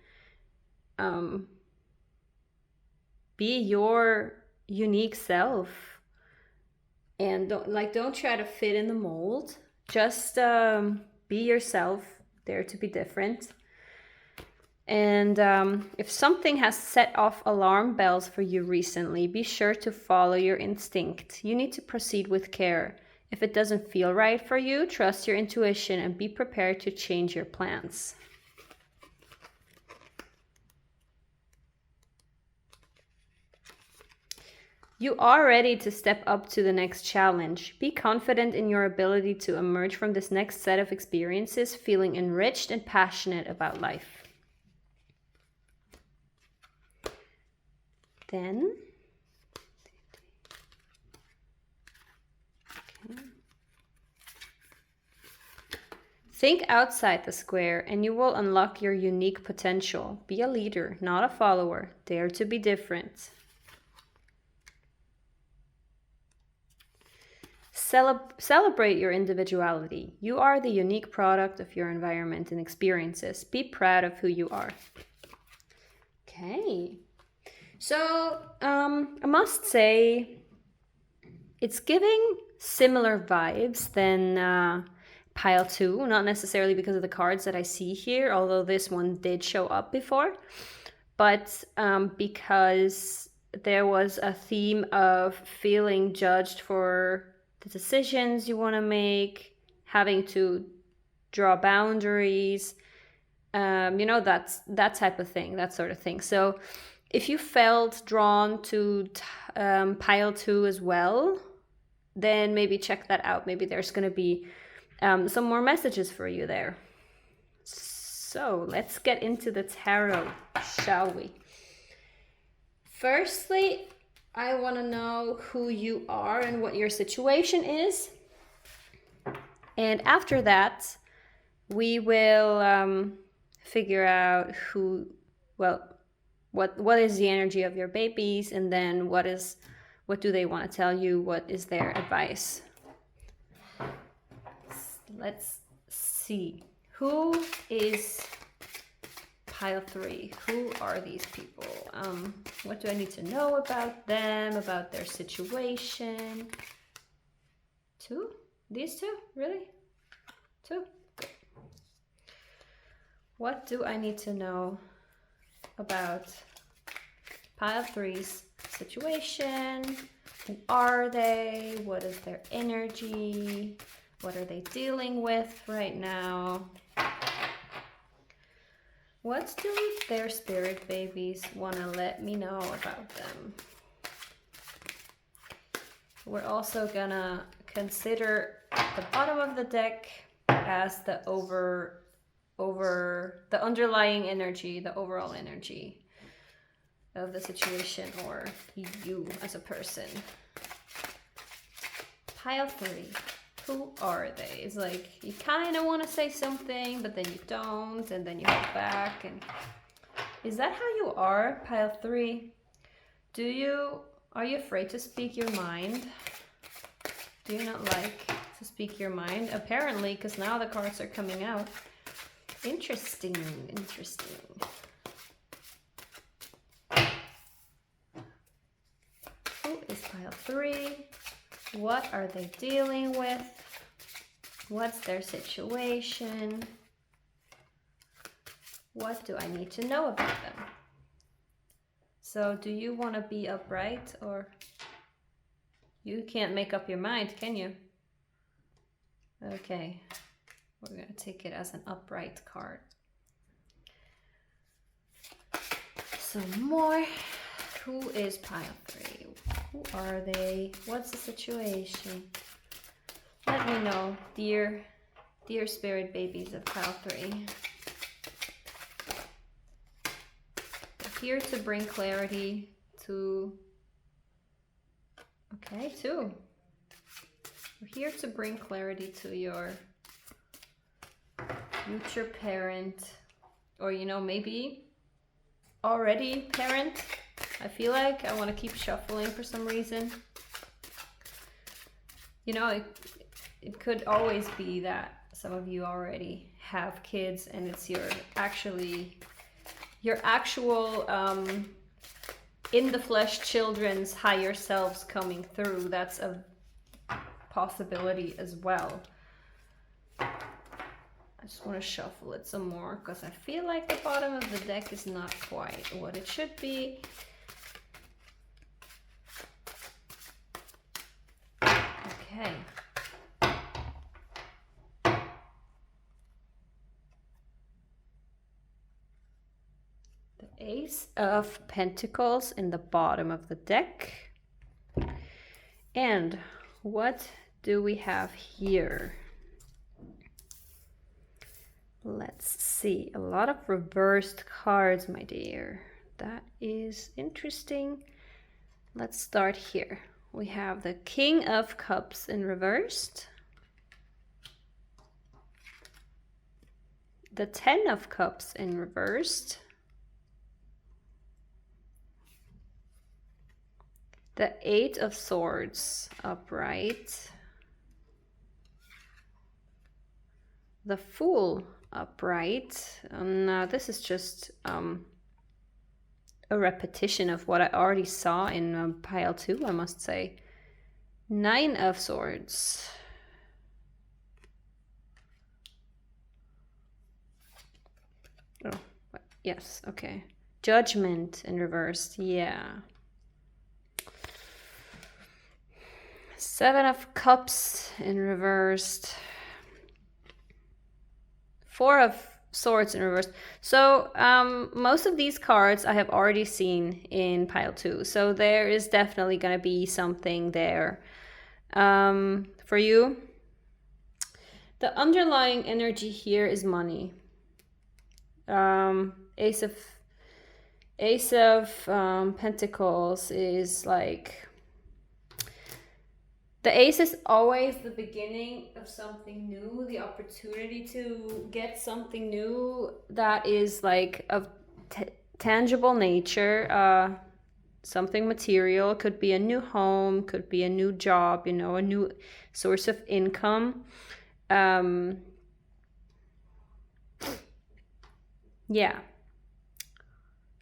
Be your unique self, and don't try to fit in the mold. Just be yourself, dare to be different. And if something has set off alarm bells for you recently, be sure to follow your instinct. You need to proceed with care. If it doesn't feel right for you, trust your intuition and be prepared to change your plans. You are ready to step up to the next challenge. Be confident in your ability to emerge from this next set of experiences feeling enriched and passionate about life. Then, okay. Think outside the square and you will unlock your unique potential. Be a leader, not a follower. Dare to be different. Celebrate your individuality. You are the unique product of your environment and experiences. Be proud of who you are. Okay. So, I must say, it's giving similar vibes than pile 2. Not necessarily because of the cards that I see here, although this one did show up before. But because there was a theme of feeling judged for the decisions you want to make, having to draw boundaries, you know, that type of thing, that sort of thing. So if you felt drawn to pile 2 as well, then maybe check that out. Maybe there's going to be some more messages for you there. So let's get into the tarot, shall we? Firstly, I want to know who you are and what your situation is. And after that, we will figure out what is the energy of your babies, and then what do they want to tell you, what is their advice. Let's see. Who is pile 3? Who are these people? What do I need to know about them, about their situation? 2? These 2? Really? 2? Good. What do I need to know about pile 3's situation? Who are they? What is their energy? What are they dealing with right now? What do their spirit babies want to let me know about them? We're also gonna consider the bottom of the deck as the the underlying energy, the overall energy of the situation, or you as a person. Pile 3. Who are they? It's like you kind of want to say something, but then you don't, and then you hold back. And is that how you are, pile 3? Are you afraid to speak your mind? Do you not like to speak your mind? Apparently, because now the cards are coming out. Interesting, interesting. Who is pile 3? What are they dealing with? What's their situation? What do I need to know about them? So do you want to be upright, or you can't make up your mind, can you? Okay, we're going to take it as an upright card. Some more. Who is pile 3? Who are they? What's the situation? Let me know, dear spirit babies of pile 3. We're here to bring clarity to... Okay, 2. We're here to bring clarity to your future parent, or maybe already parent. I feel like I want to keep shuffling for some reason. It could always be that some of you already have kids, and it's your actual in the flesh children's higher selves coming through. That's a possibility as well. I just want to shuffle it some more because I feel like the bottom of the deck is not quite what it should be. Okay. The Ace of Pentacles in the bottom of the deck. And what do we have here? Let's see. A lot of reversed cards, my dear. That is interesting. Let's start here. We have the King of Cups in reversed. The 10 of Cups in reversed. The 8 of Swords upright. The Fool upright. Now this is just a repetition of what I already saw in pile 2, I must say. 9 of Swords. Oh, yes, okay. Judgment in reversed, yeah. 7 of Cups in reversed. 4 of Swords in reverse. So most of these cards I have already seen in pile 2. So there is definitely going to be something there for you. The underlying energy here is money. Ace of Pentacles is like, the ace is always the beginning of something new, the opportunity to get something new that is like of tangible nature, something material. Could be a new home, could be a new job, you know, a new source of income. Yeah.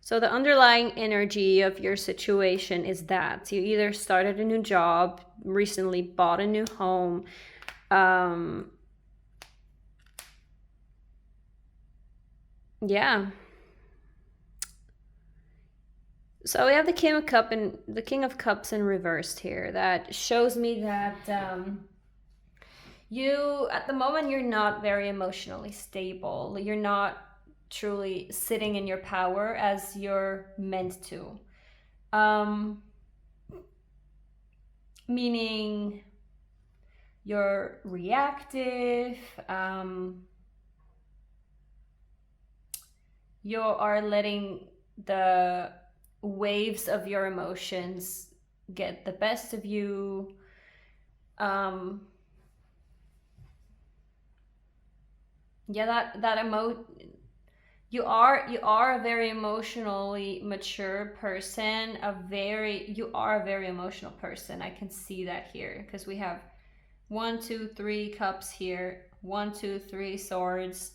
So the underlying energy of your situation is that you either started a new job, recently bought a new home, yeah. So we have the King of Cups in reversed here. That shows me that you, at the moment, you're not very emotionally stable. You're not truly sitting in your power as you're meant to. Meaning you're reactive, you are letting the waves of your emotions get the best of you. Yeah, you are a very emotionally mature person, you are a very emotional person. I can see that here because we have 1, 2, 3 cups here, 1, 2, 3 swords.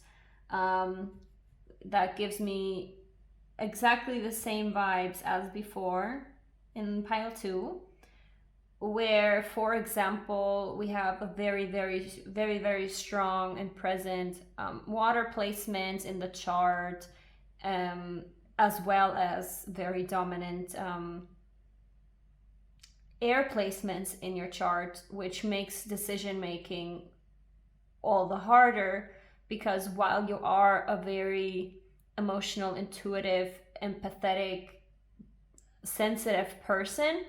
That gives me exactly the same vibes as before in pile 2, where, for example, we have a very strong and present water placement in the chart, as well as very dominant air placements in your chart, which makes decision making all the harder, because while you are a very emotional, intuitive, empathetic, sensitive person,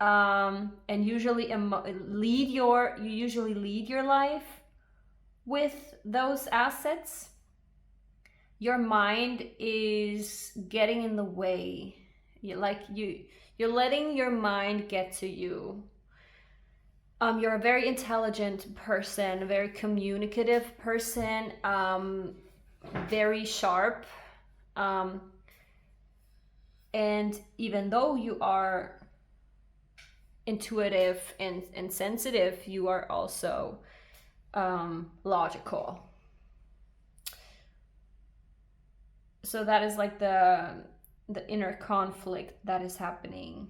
and usually you usually lead your life with those assets, your mind is getting in the way. You're letting your mind get to you. You're a very intelligent person, a very communicative person, very sharp. And even though you are intuitive and sensitive, you are also logical. So that is like the inner conflict that is happening.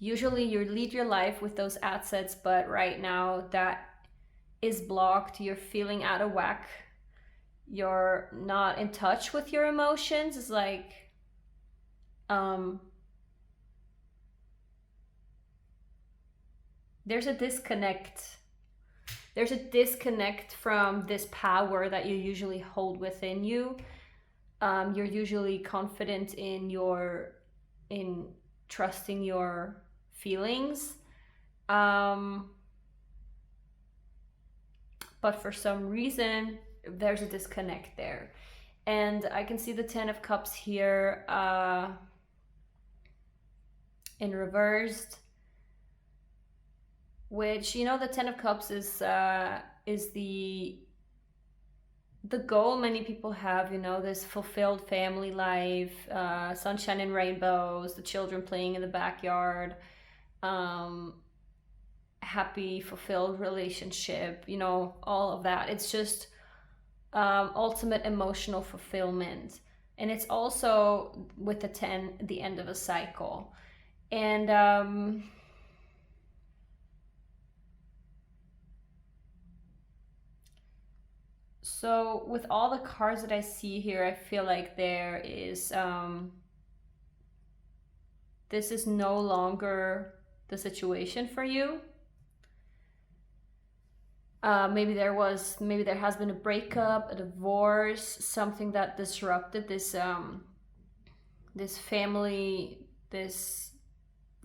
Usually you lead your life with those assets, but right now that is blocked. You're feeling out of whack. You're not in touch with your emotions. It's like there's a disconnect. There's a disconnect from this power that you usually hold within you. You're usually confident in trusting your feelings. But for some reason, there's a disconnect there. And I can see the 10 of Cups here in reversed, which, you know, the 10 of Cups is the goal many people have, you know, this fulfilled family life, sunshine and rainbows, the children playing in the backyard, happy, fulfilled relationship, you know, all of that. It's just ultimate emotional fulfillment. And it's also, with the 10, the end of a cycle. And so with all the cards that I see here, I feel like there is this is no longer the situation for you. Maybe there has been a breakup, a divorce, something that disrupted this this family,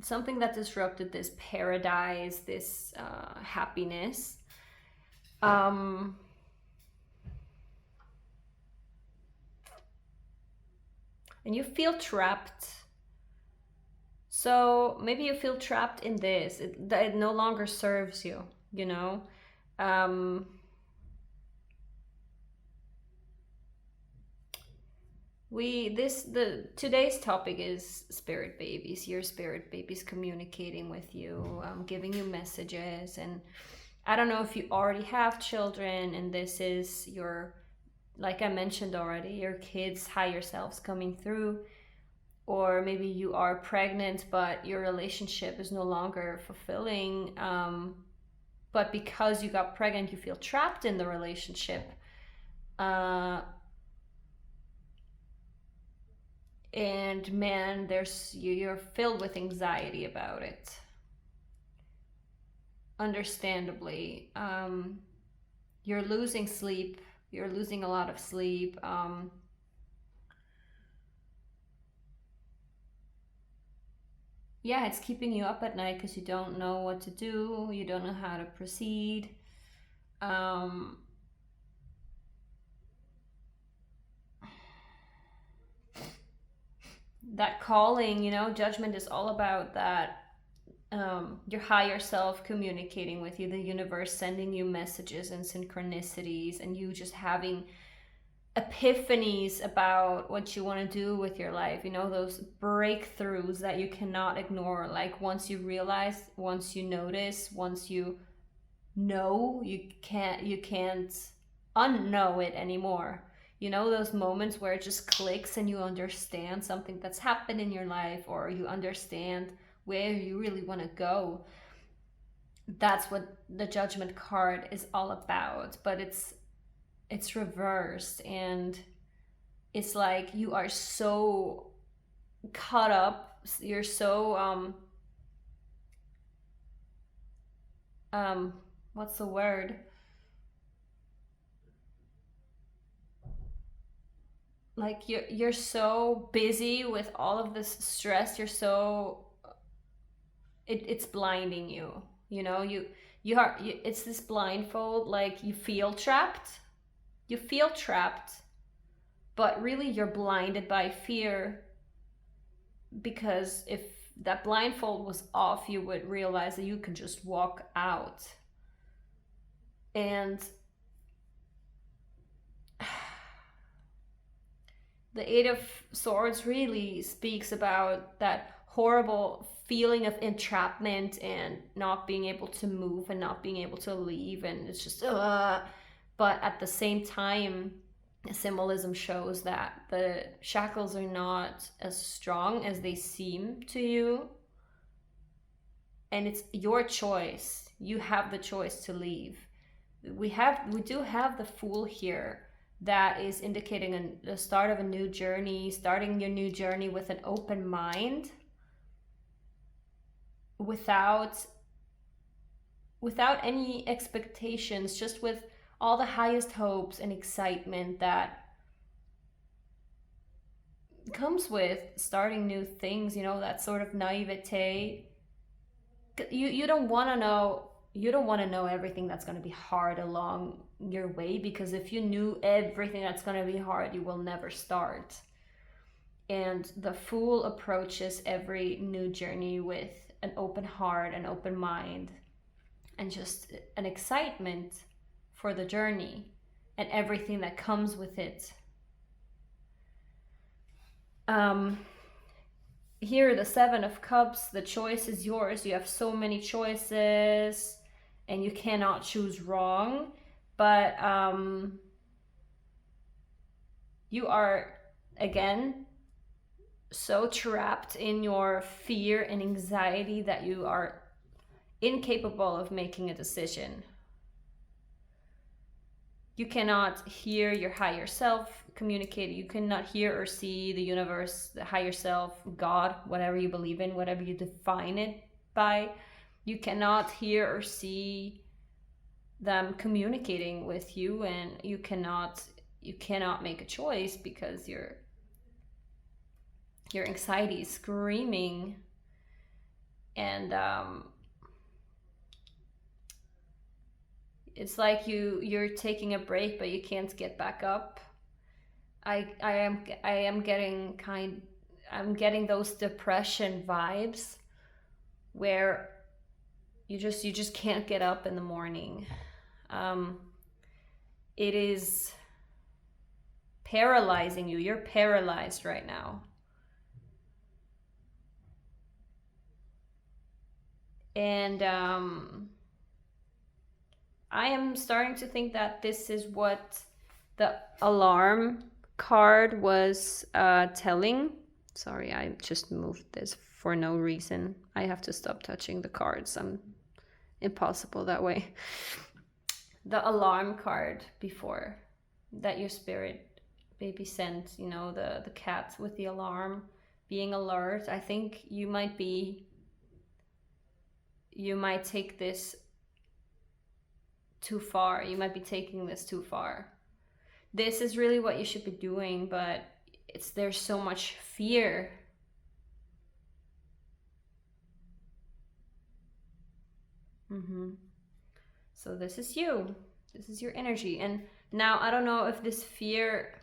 something that disrupted this paradise, this happiness. Um, and you feel trapped. So maybe you feel trapped in this, that it no longer serves you, you know? Um, today's topic is spirit babies, your spirit babies communicating with you, giving you messages. And I don't know if you already have children and this is your, like I mentioned already, your kids' higher selves coming through, or maybe you are pregnant but your relationship is no longer fulfilling, but because you got pregnant you feel trapped in the relationship. And man, you're filled with anxiety about it, understandably. You're losing sleep, you're losing a lot of sleep. Yeah, it's keeping you up at night because you don't know what to do, you don't know how to proceed. That calling, you know, judgment is all about that. Your higher self communicating with you, the universe sending you messages and synchronicities, and you just having epiphanies about what you want to do with your life, you know, those breakthroughs that you cannot ignore. Like once you realize, once you notice, once you know, you can't unknow it anymore. You know, those moments where it just clicks and you understand something that's happened in your life, or you understand where you really want to go. That's what the judgment card is all about, but it's reversed, and it's like you are so caught up, you're so what's the word, like you're so busy with all of this stress, you're so it's blinding you, you know, it's this blindfold, like you feel trapped, but really you're blinded by fear, because if that blindfold was off you would realize that you can just walk out. And the Eight of Swords really speaks about that horrible feeling of entrapment and not being able to move and not being able to leave, and it's just but at the same time symbolism shows that the shackles are not as strong as they seem to you, and it's your choice. You have the choice to leave. We do have the Fool here, that is indicating the start of a new journey, starting your new journey with an open mind, without any expectations, just with all the highest hopes and excitement that comes with starting new things, you know, that sort of naivete. You don't want to know, everything that's going to be hard along your way, because if you knew everything that's going to be hard, you will never start. And the Fool approaches every new journey with an open heart, an open mind, and just an excitement for the journey and everything that comes with it. Here, the Seven of Cups, the choice is yours. You have so many choices and you cannot choose wrong, but you are, again, so trapped in your fear and anxiety that you are incapable of making a decision. You cannot hear your higher self communicate. You cannot hear or see the universe, the higher self, God, whatever you believe in, whatever you define it by. You cannot hear or see them communicating with you, and you cannot make a choice because your anxiety is screaming. And it's like you're taking a break, but you can't get back up. I am getting I'm getting those depression vibes where you just can't get up in the morning. It is paralyzing you. You're paralyzed right now. And I am starting to think that this is what the alarm card was telling. Sorry, I just moved this for no reason. I have to stop touching the cards. I'm impossible that way. The alarm card before that your spirit baby sent, you know, the cat with the alarm, being alert. I think you might take this too far. You might be taking this too far. This is really what you should be doing, but there's so much fear. So this is you. This is your energy. And now I don't know if this fear,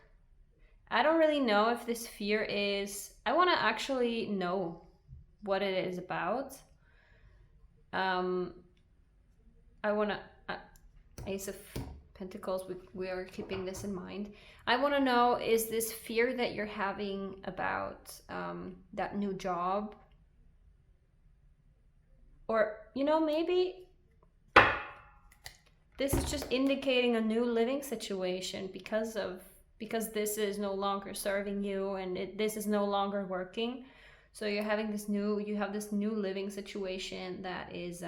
I don't really know if this fear is, I want to actually know what it is about. I want to, Ace of Pentacles, we are keeping this in mind. I want to know, is this fear that you're having about that new job? Or, you know, maybe this is just indicating a new living situation because this is no longer serving you, and this is no longer working. So you're having this you have this new living situation that is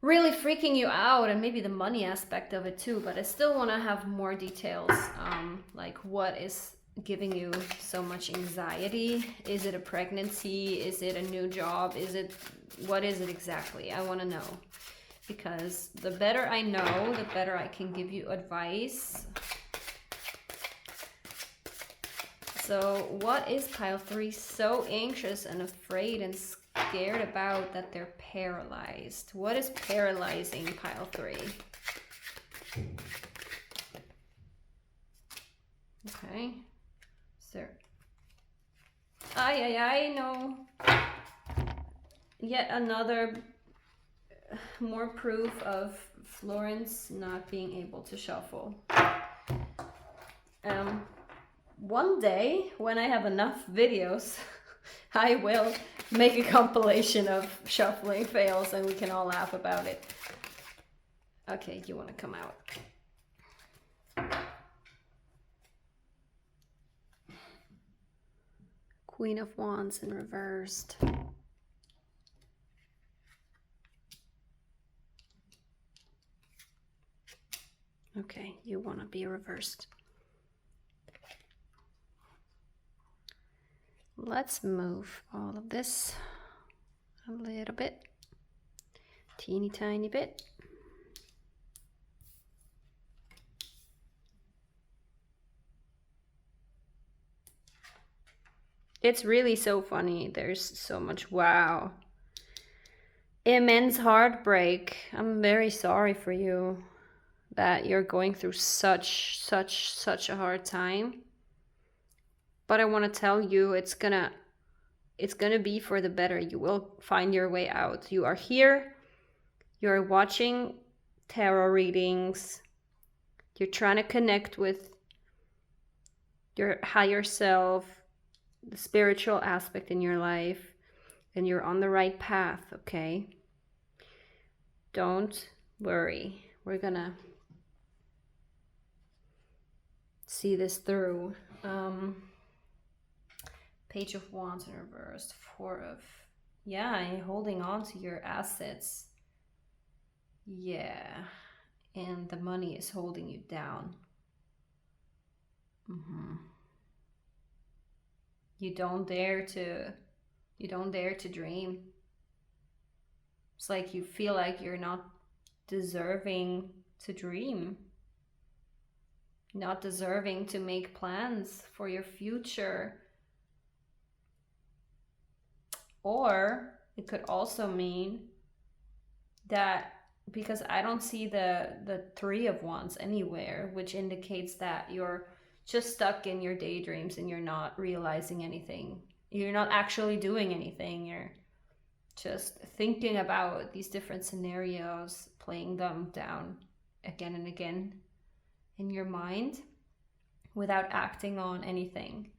really freaking you out, and maybe the money aspect of it too. But I still want to have more details, like what is giving you so much anxiety. Is it a pregnancy? Is it a new job? What is it exactly? I want to know, because the better I know, the better I can give you advice. So what is pile 3 so anxious and afraid and scared about that they're paralyzed? What is paralyzing pile 3? Okay. So, I know. Yet another more proof of Florence not being able to shuffle. One day, when I have enough videos, I will make a compilation of shuffling fails and we can all laugh about it. Okay, you want to come out? Queen of Wands in reversed. Okay, you want to be reversed. Let's move all of this a little bit, teeny tiny bit. It's really so funny. There's so much, wow. Immense heartbreak. I'm very sorry for you that you're going through such a hard time. But I want to tell you, it's gonna be for the better. You will find your way out. You are here. You're watching tarot readings. You're trying to connect with your higher self, the spiritual aspect in your life, and you're on the right path, okay? Don't worry. We're gonna see this through. Page of Wands in reversed, 4 of, yeah, holding on to your assets. Yeah, and the money is holding you down. You don't dare to dream. It's like you feel like you're not deserving to dream, not deserving to make plans for your future. Or it could also mean that because I don't see the Three of Wands anywhere, which indicates that you're just stuck in your daydreams and you're not realizing anything. You're not actually doing anything. You're just thinking about these different scenarios, playing them down again and again in your mind without acting on anything.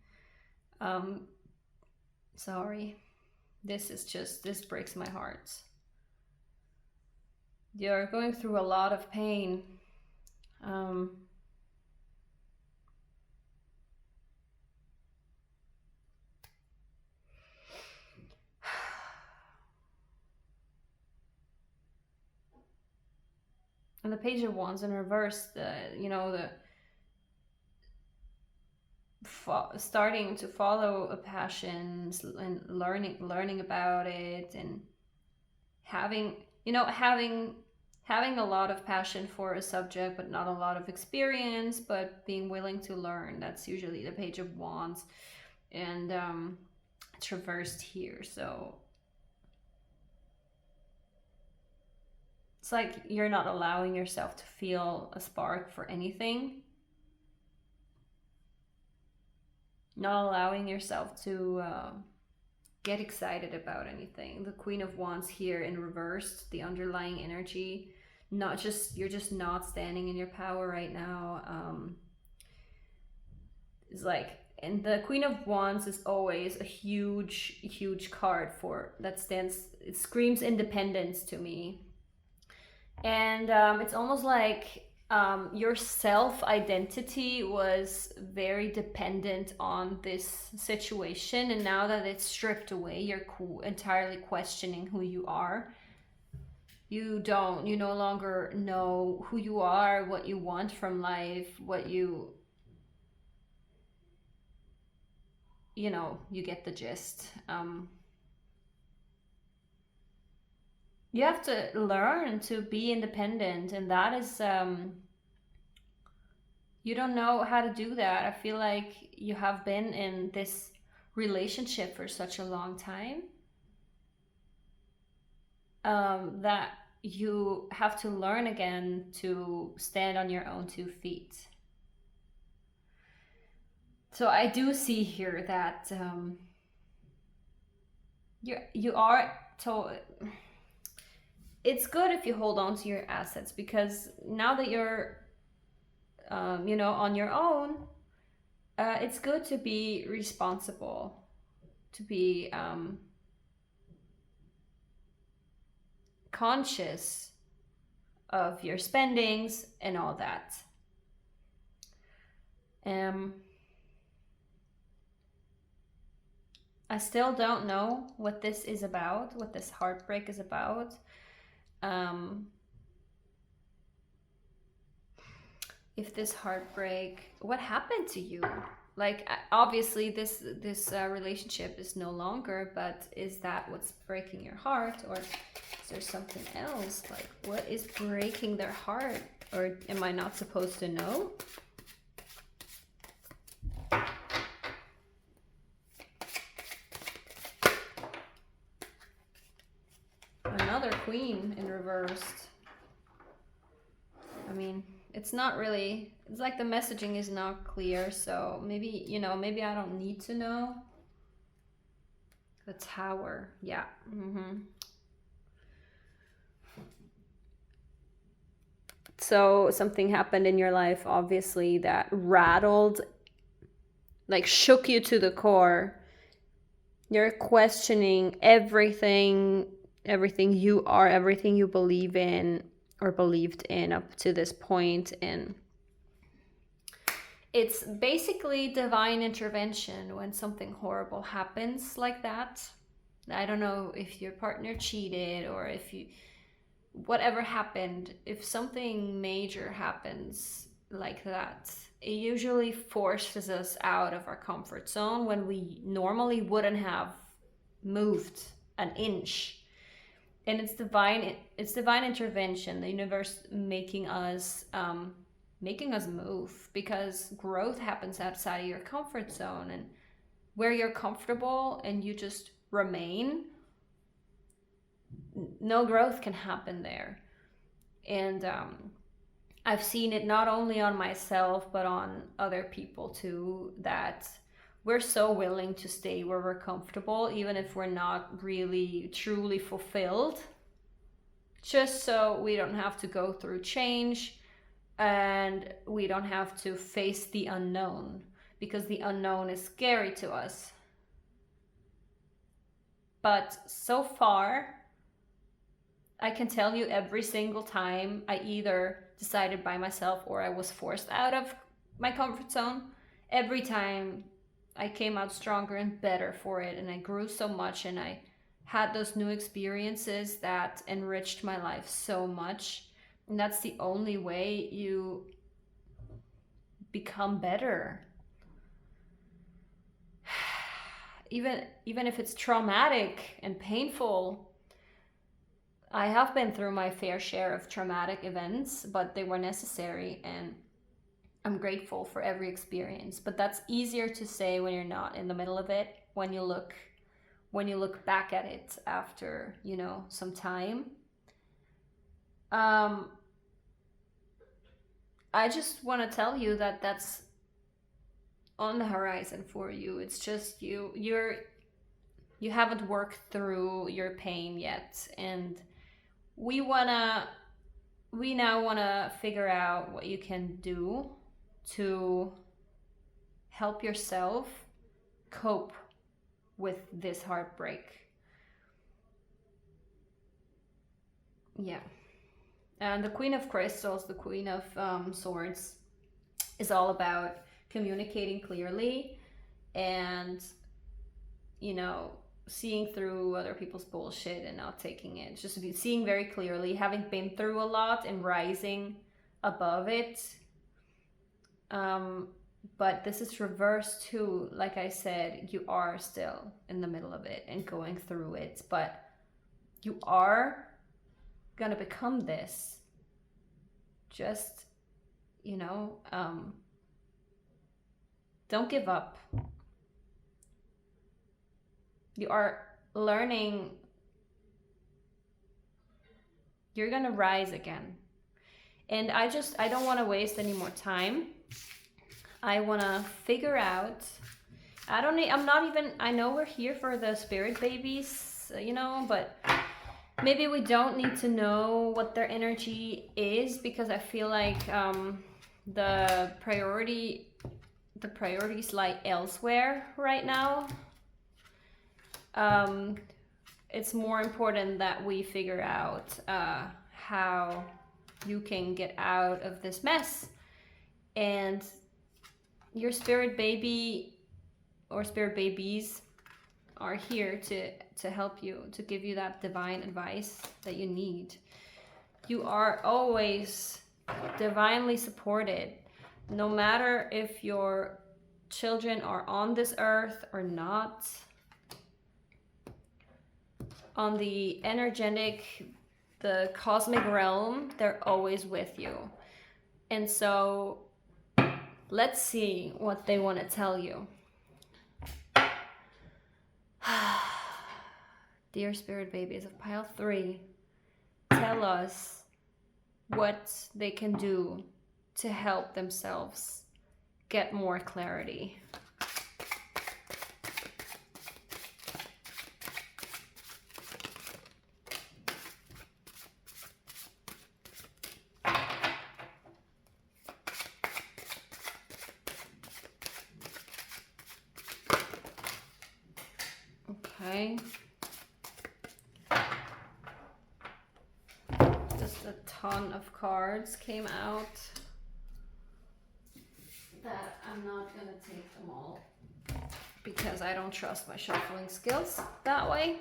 Sorry. This breaks my heart. You're going through a lot of pain. And the Page of Wands in reverse, starting to follow a passion and learning about it, and having a lot of passion for a subject but not a lot of experience, but being willing to learn. That's usually the Page of Wands, and it's reversed here. So it's like you're not allowing yourself to feel a spark for anything. Not allowing yourself to get excited about anything. The Queen of Wands here in reverse, the underlying energy. You're just not standing in your power right now. It's like, and the Queen of Wands is always a huge card it screams independence to me. And it's almost like your self-identity was very dependent on this situation, and now that it's stripped away, you're entirely questioning who you are. You no longer know who you are, what you want from life, you get the gist. You have to learn to be independent, and that is you don't know how to do that. I feel like you have been in this relationship for such a long time that you have to learn again to stand on your own 2 feet. So I do see here that you are it's good if you hold on to your assets, because now that you're on your own, it's good to be responsible, to be conscious of your spendings and all that. I still don't know what this is about, what this heartbreak is about. If this heartbreak, what happened to you? Like, obviously this relationship is no longer, but is that what's breaking your heart, or is there something else? Like, what is breaking their heart? Or am I not supposed to know? Another Queen in reversed. I mean, it's not really, it's like the messaging is not clear, so maybe, maybe I don't need to know. The Tower, yeah. So something happened in your life, obviously, that rattled, like shook you to the core. You're questioning everything you are, everything you believe in or believed in up to this point, and it's basically divine intervention when something horrible happens like that. I don't know if your partner cheated or whatever happened, if something major happens like that, it usually forces us out of our comfort zone when we normally wouldn't have moved an inch. And it's divine intervention, the universe making us move, because growth happens outside of your comfort zone, and where you're comfortable and you just remain, no growth can happen there. And I've seen it not only on myself, but on other people too, that we're so willing to stay where we're comfortable, even if we're not really truly fulfilled, just so we don't have to go through change and we don't have to face the unknown, because the unknown is scary to us. But so far, I can tell you every single time I either decided by myself or I was forced out of my comfort zone, every time I came out stronger and better for it, and I grew so much, and I had those new experiences that enriched my life so much. And that's the only way you become better. Even if it's traumatic and painful. I have been through my fair share of traumatic events, but they were necessary, and I'm grateful for every experience. But that's easier to say when you're not in the middle of it, when you look back at it after, you know, some time. I just want to tell you that that's on the horizon for you. It's just you haven't worked through your pain yet, and we now wanna figure out what you can do to help yourself cope with this heartbreak. Yeah. And the Queen of Crystals, the Queen of Swords, is all about communicating clearly and, you know, seeing through other people's bullshit and not taking it. Just seeing very clearly, having been through a lot and rising above it. But this is reversed too. Like I said, you are still in the middle of it and going through it, but you are gonna become this. Just, you know, don't give up. You are learning. You're gonna rise again. And I don't want to waste any more time. I want to figure out. I know we're here for the spirit babies, you know, but maybe we don't need to know what their energy is, because I feel like the priorities lie elsewhere right now. It's more important that we figure out how you can get out of this mess, and your spirit baby or spirit babies are here to help you, to give you that divine advice that you need. You are always divinely supported, no matter if your children are on this earth or not. On the energetic, the cosmic realm, they're always with you. And so let's see what they want to tell you. Dear spirit babies of pile 3, tell us what they can do to help themselves get more clarity. Okay. Just a ton of cards came out that I'm not gonna take them all because I don't trust my shuffling skills that way.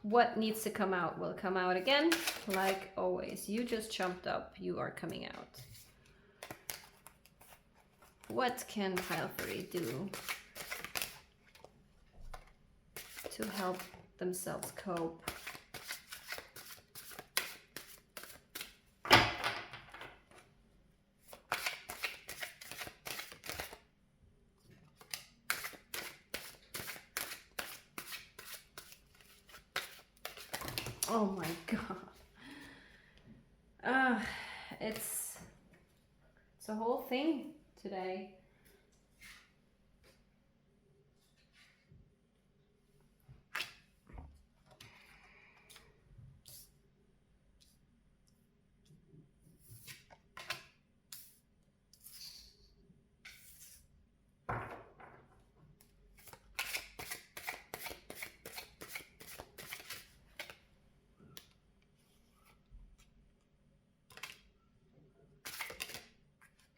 What needs to come out will come out again, like always. You just jumped up, you are coming out. What can pile 3 do to help themselves cope? Oh my God. It's a whole thing today.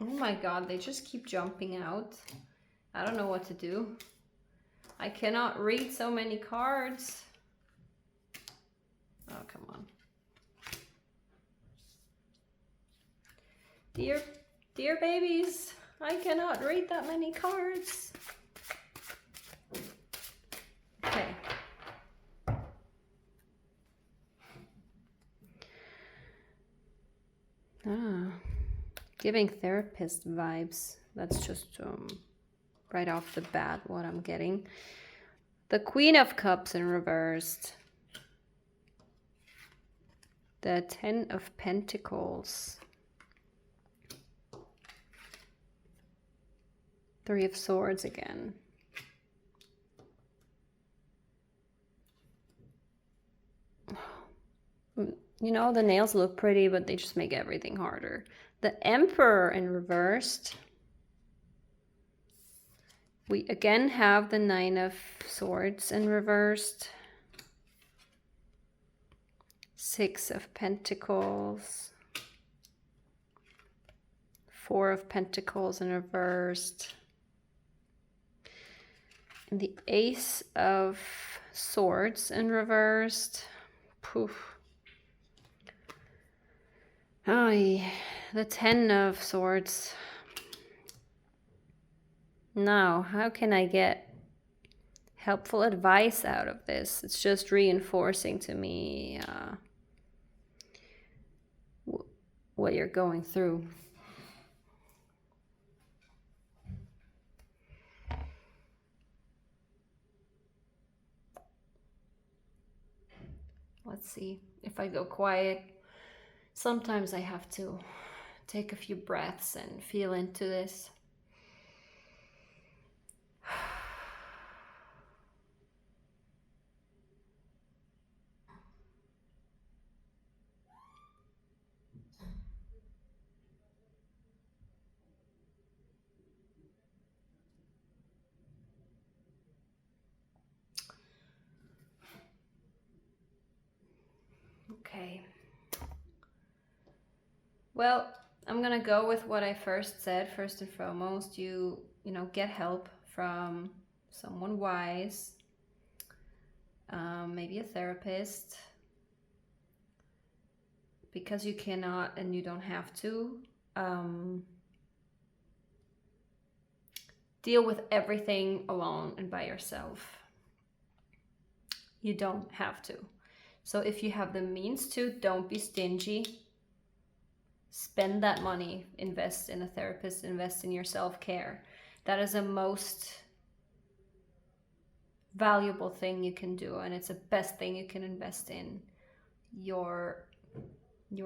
Oh my god, they just keep jumping out. I don't know what to do. I cannot read so many cards. Oh, come on. Dear babies, I cannot read that many cards. Okay. Giving therapist vibes. That's just right off the bat what I'm getting. The Queen of Cups in reversed. The Ten of Pentacles. Three of Swords again. You know, the nails look pretty, but they just make everything harder. The Emperor in reversed. We again have the Nine of Swords in reversed. Six of Pentacles. Four of Pentacles in reversed. And the Ace of Swords in reversed. Poof. Oh, yeah. The Ten of Swords. Now, how can I get helpful advice out of this? It's just reinforcing to me what you're going through. Let's see if I go quiet. Sometimes I have to take a few breaths and feel into this. Okay. Well, I'm gonna go with what I first said. First and foremost, you know, get help from someone wise, maybe a therapist, because you cannot and you don't have to deal with everything alone and by yourself. You don't have to. So if you have the means to, don't be stingy. Spend that money, invest in a therapist, invest in your self-care. That is the most valuable thing you can do, and it's the best thing you can invest in your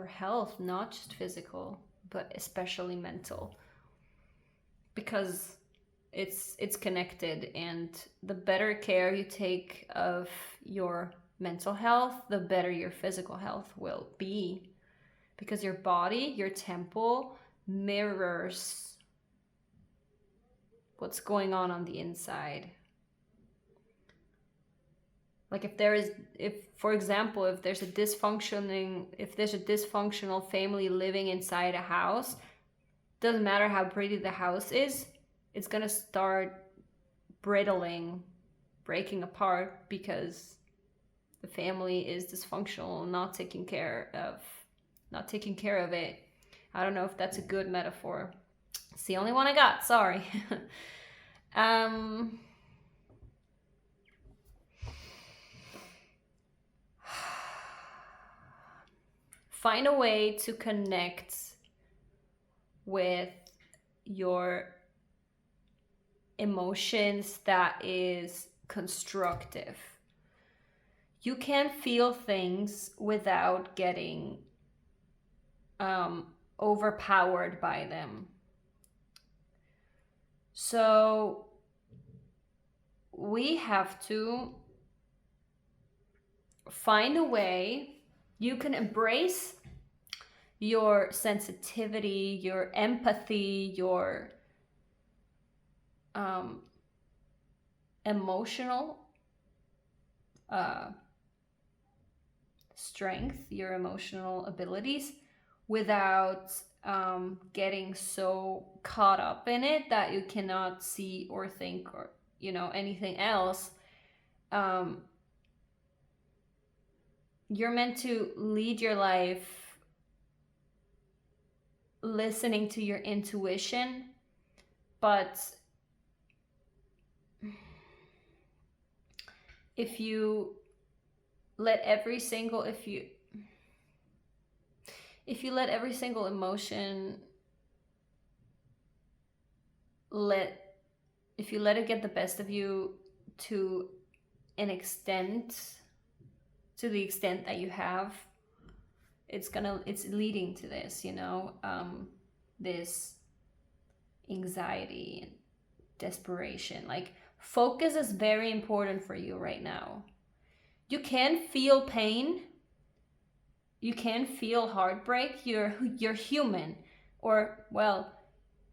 health, not just physical, but especially mental, because it's connected, and the better care you take of your mental health, the better your physical health will be. Because your body, your temple, mirrors what's going on the inside. Like for example, if there's a dysfunctional family living inside a house, doesn't matter how pretty the house is, it's gonna start breaking apart because the family is dysfunctional, not taking care of it. I don't know if that's a good metaphor. It's the only one I got, sorry. Find a way to connect with your emotions that is constructive. You can feel things without getting overpowered by them. So we have to find a way you can embrace your sensitivity, your empathy, your emotional strength, your emotional abilities, without getting so caught up in it that you cannot see or think or, you know, anything else. You're meant to lead your life listening to your intuition, but if you let every single if you let every single emotion if you let it get the best of you to the extent that you have, it's leading to this, you know, this anxiety and desperation. Like, focus is very important for you right now. You can feel pain, you can feel heartbreak. You're human, or, well,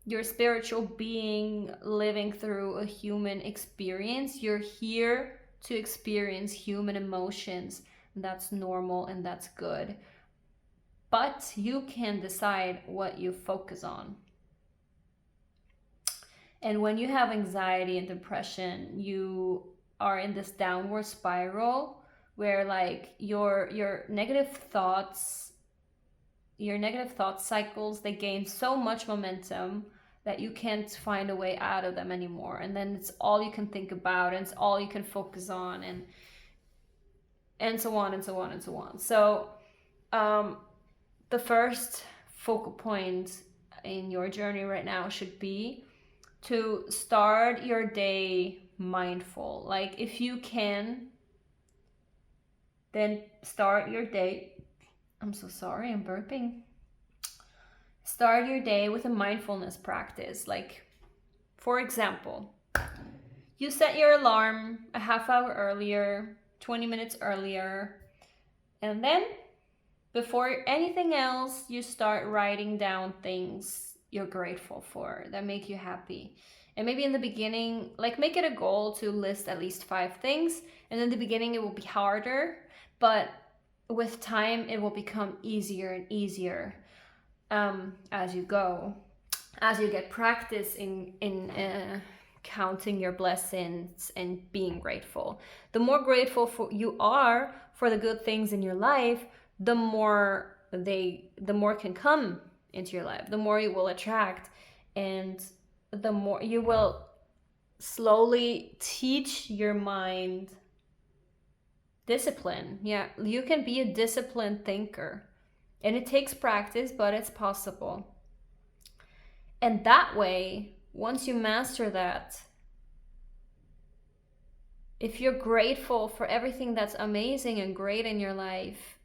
you're a spiritual being living through a human experience. You're here to experience human emotions. That's normal and that's good. But you can decide what you focus on. And when you have anxiety and depression, you are in this downward spiral where, like, your negative thought cycles, they gain so much momentum that you can't find a way out of them anymore. And then it's all you can think about, and it's all you can focus on, and so on and so on and so on. So the first focal point in your journey right now should be to start your day mindful. Like, if you can, then start your day. I'm so sorry, I'm burping. Start your day with a mindfulness practice. Like, for example, you set your alarm a half hour earlier, 20 minutes earlier, and then before anything else, you start writing down things you're grateful for that make you happy. And maybe in the beginning, like, make it a goal to list at least 5 things. And in the beginning, it will be harder, but with time, it will become easier and easier as you go, as you get practice in counting your blessings and being grateful. The more grateful you are for the good things in your life, the more can come into your life, the more you will attract, and the more you will slowly teach your mind discipline. Yeah, you can be a disciplined thinker, and it takes practice, but it's possible. And that way, once you master that, if you're grateful for everything that's amazing and great in your life,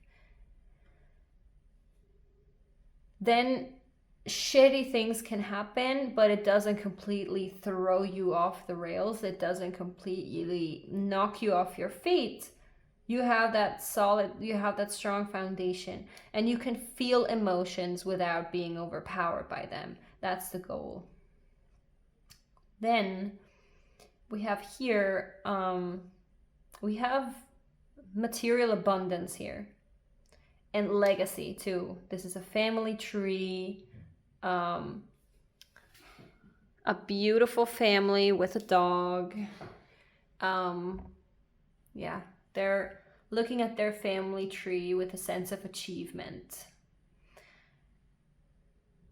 then shitty things can happen, but it doesn't completely throw you off the rails. It doesn't completely knock you off your feet. You have that strong foundation, and you can feel emotions without being overpowered by them. That's the goal. Then we have here, we have material abundance here, and legacy too. This is a family tree, a beautiful family with a dog. Yeah, they're looking at their family tree with a sense of achievement.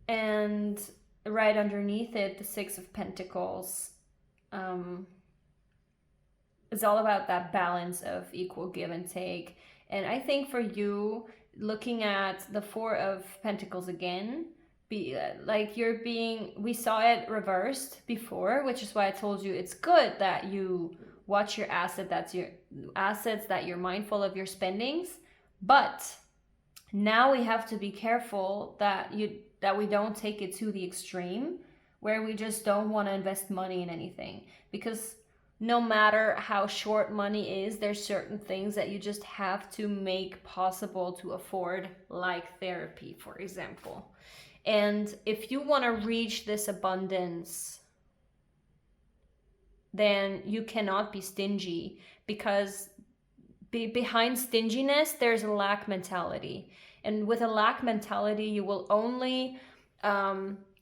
And right underneath it, the 6 of Pentacles, is all about that balance of equal give and take. And I think for you, looking at the 4 of Pentacles again, we saw it reversed before, which is why I told you it's good that you watch your assets that you're mindful of your spendings. But Now we have to be careful that we don't take it to the extreme where we just don't want to invest money in anything, because no matter how short money is, there's certain things that you just have to make possible to afford, like therapy, for example. And if you want to reach this abundance, then you cannot be stingy, because behind stinginess there's a lack mentality, and with a lack mentality you will only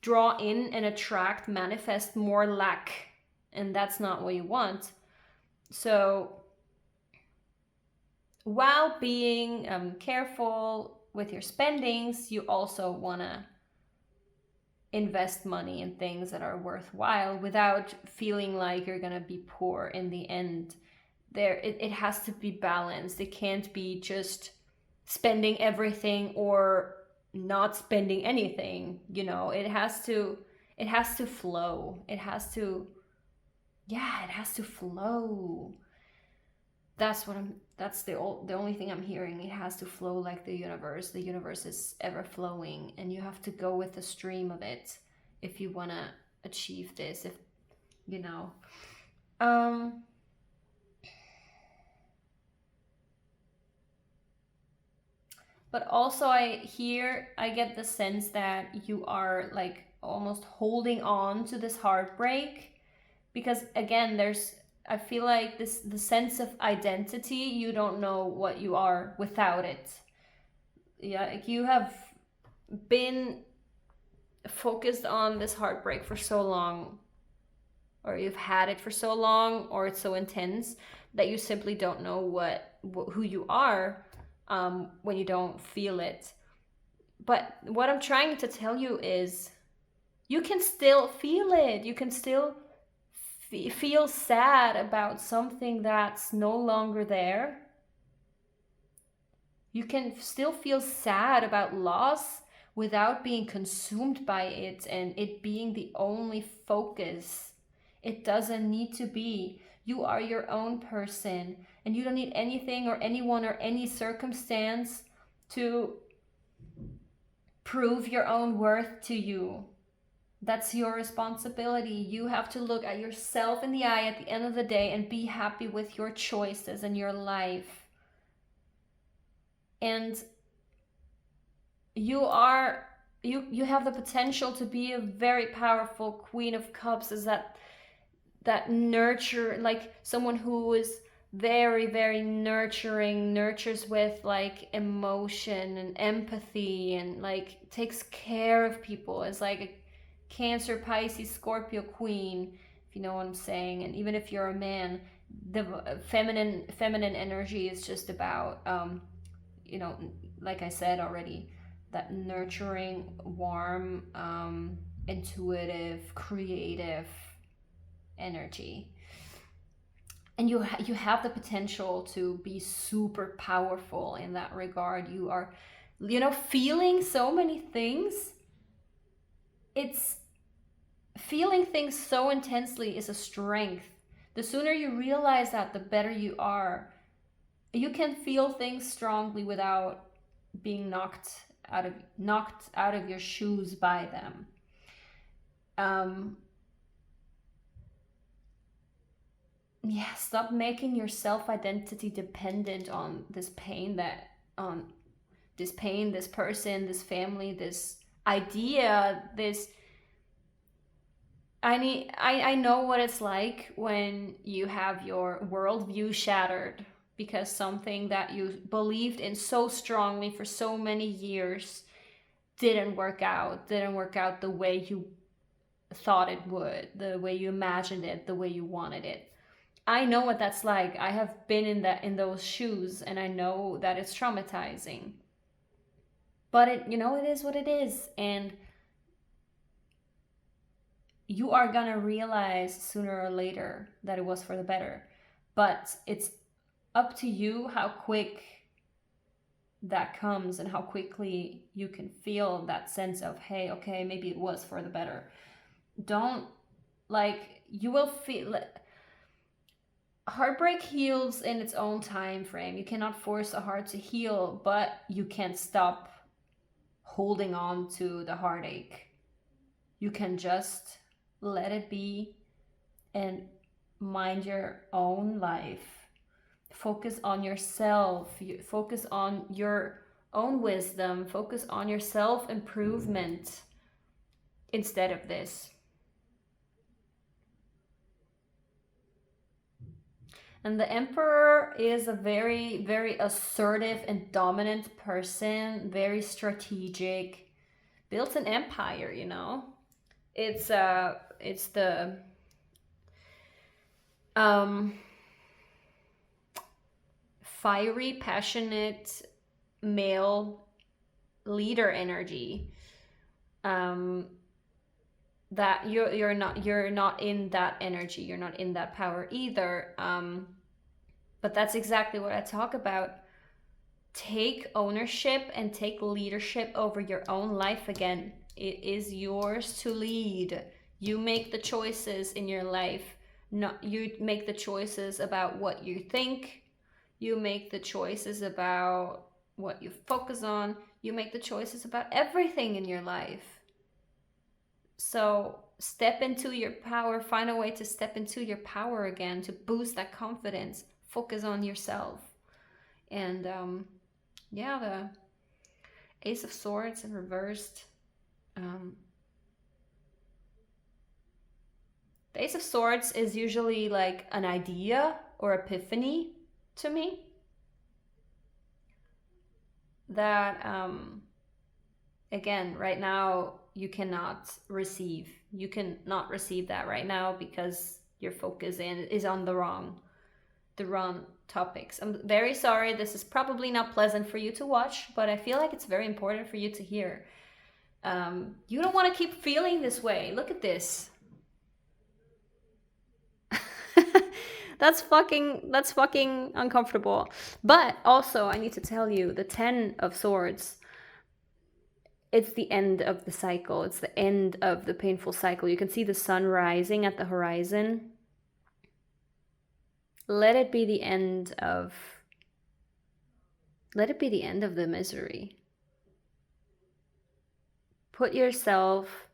draw in and attract, manifest more lack, and that's not what you want. So while being careful with your spendings, you also want to invest money in things that are worthwhile without feeling like you're gonna be poor in the end. It has to be balanced. It can't be just spending everything or not spending anything, you know. It has to flow. It has to flow. That's the only thing I'm hearing. It has to flow like the universe. The universe is ever flowing, and you have to go with the stream of it if you want to achieve this, if you know. But also I get the sense that you are like almost holding on to this heartbreak, because again, I feel like the sense of identity, you don't know what you are without it. Yeah, like you have been focused on this heartbreak for so long, or you've had it for so long, or it's so intense that you simply don't know who you are when you don't feel it. But what I'm trying to tell you is you can still feel it. You can still feel sad about something that's no longer there. You can still feel sad about loss without being consumed by it and it being the only focus. It doesn't need to be. You are your own person, and you don't need anything or anyone or any circumstance to prove your own worth to you. That's your responsibility. You have to look at yourself in the eye at the end of the day and be happy with your choices and your life. And you have the potential to be a very powerful Queen of Cups, is that nurture, like someone who is very, very nurturing, nurtures with like emotion and empathy, and like takes care of people, is like a Cancer, Pisces, Scorpio queen, if you know what I'm saying. And even if you're a man, the feminine energy is just about you know, like I said already, that nurturing, warm, intuitive, creative energy. And you have the potential to be super powerful in that regard. You are, you know, feeling so many things. It's feeling things so intensely is a strength. The sooner you realize that, the better you are. You can feel things strongly without being knocked out of your shoes by them. Yeah, stop making your self-identity dependent on this pain, this person, this family, this idea, this. I know what it's like when you have your worldview shattered because something that you believed in so strongly for so many years didn't work out the way you thought it would, the way you imagined it, the way you wanted it. I know what that's like. I have been in those shoes, and I know that it's traumatizing. But it is what it is, and you are gonna realize sooner or later that it was for the better. But it's up to you how quick that comes and how quickly you can feel that sense of, hey, okay, maybe it was for the better. Don't, like, you will feel, heartbreak heals in its own time frame. You cannot force a heart to heal, but you can't stop holding on to the heartache. You can just let it be and mind your own life. Focus on yourself. Focus on your own wisdom. Focus on your self-improvement instead of this. And the Emperor is a very, very assertive and dominant person, very strategic, built an empire, you know. It's the fiery, passionate male leader energy. That you're not in that energy, you're not in that power either. But that's exactly what I talk about. Take ownership and take leadership over your own life again. It is yours to lead. You make the choices in your life. Not you make the choices about what you think. You make the choices about what you focus on. You make the choices about everything in your life. So step into your power. Find a way to step into your power again, to boost that confidence. Focus on yourself. And yeah, the Ace of Swords in reversed. The Ace of Swords is usually like an idea or epiphany to me that again, right now you cannot receive. You cannot receive that right now because your focus is on the wrong topics. I'm very sorry. This is probably not pleasant for you to watch, but I feel like it's very important for you to hear. You don't want to keep feeling this way. Look at this. That's fucking uncomfortable. But also, I need to tell you, the 10 of Swords, it's the end of the cycle. It's the end of the painful cycle. You can see the sun rising at the horizon. Let it be the end of the misery. Put yourself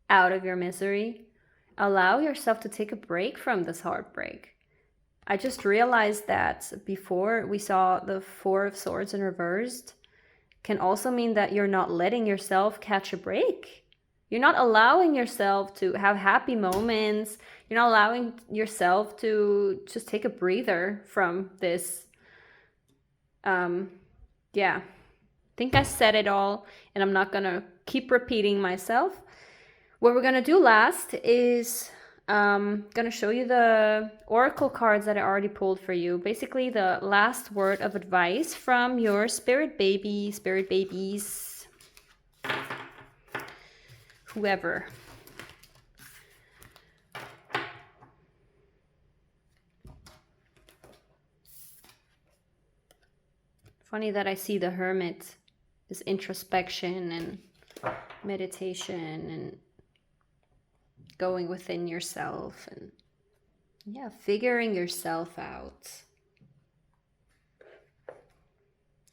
out of your misery. Allow yourself to take a break from this heartbreak. I just realized that before we saw the 4 of Swords in reversed can also mean that you're not letting yourself catch a break. You're not allowing yourself to have happy moments. You're not allowing yourself to just take a breather from this. Yeah, I think I said it all, and I'm not gonna keep repeating myself. What we're gonna do last is gonna show you the oracle cards that I already pulled for you. Basically, the last word of advice from your spirit babies, whoever. Funny that I see the Hermit, this introspection and meditation and going within yourself and yeah, figuring yourself out.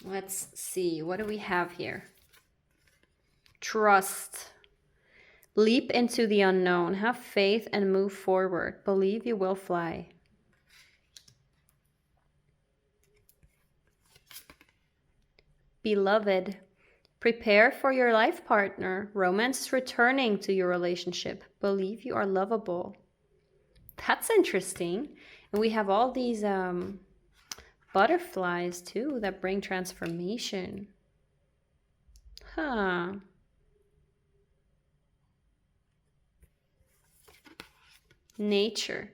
Let's see, what do we have here? Trust. Leap into the unknown. Have faith and move forward. Believe you will fly. Beloved. Prepare for your life partner. Romance is returning to your relationship. Believe you are lovable. That's interesting. And we have all these butterflies too that bring transformation. Huh. Nature.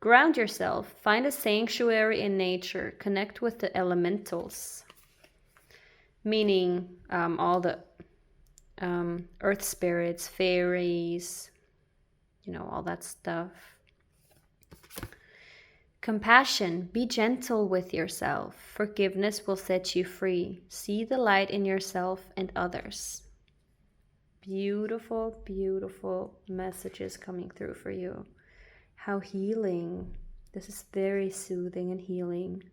Ground yourself. Find a sanctuary in nature. Connect with the elementals. Meaning all the earth spirits, fairies, you know, all that stuff. Compassion. Be gentle with yourself. Forgiveness will set you free. See the light in yourself and others. Beautiful, beautiful messages coming through for you. How healing. This is very soothing and healing.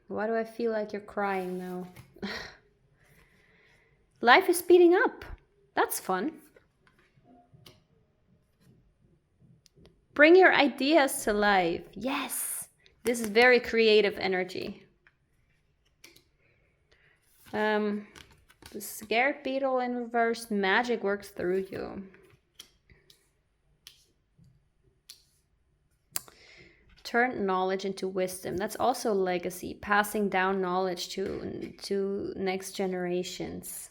Why do I feel like you're crying now? Life is speeding up. That's fun. Bring your ideas to life. Yes. This is very creative energy. The scared beetle in reverse. Magic works through you. Turn knowledge into wisdom. That's also legacy, passing down knowledge to next generations.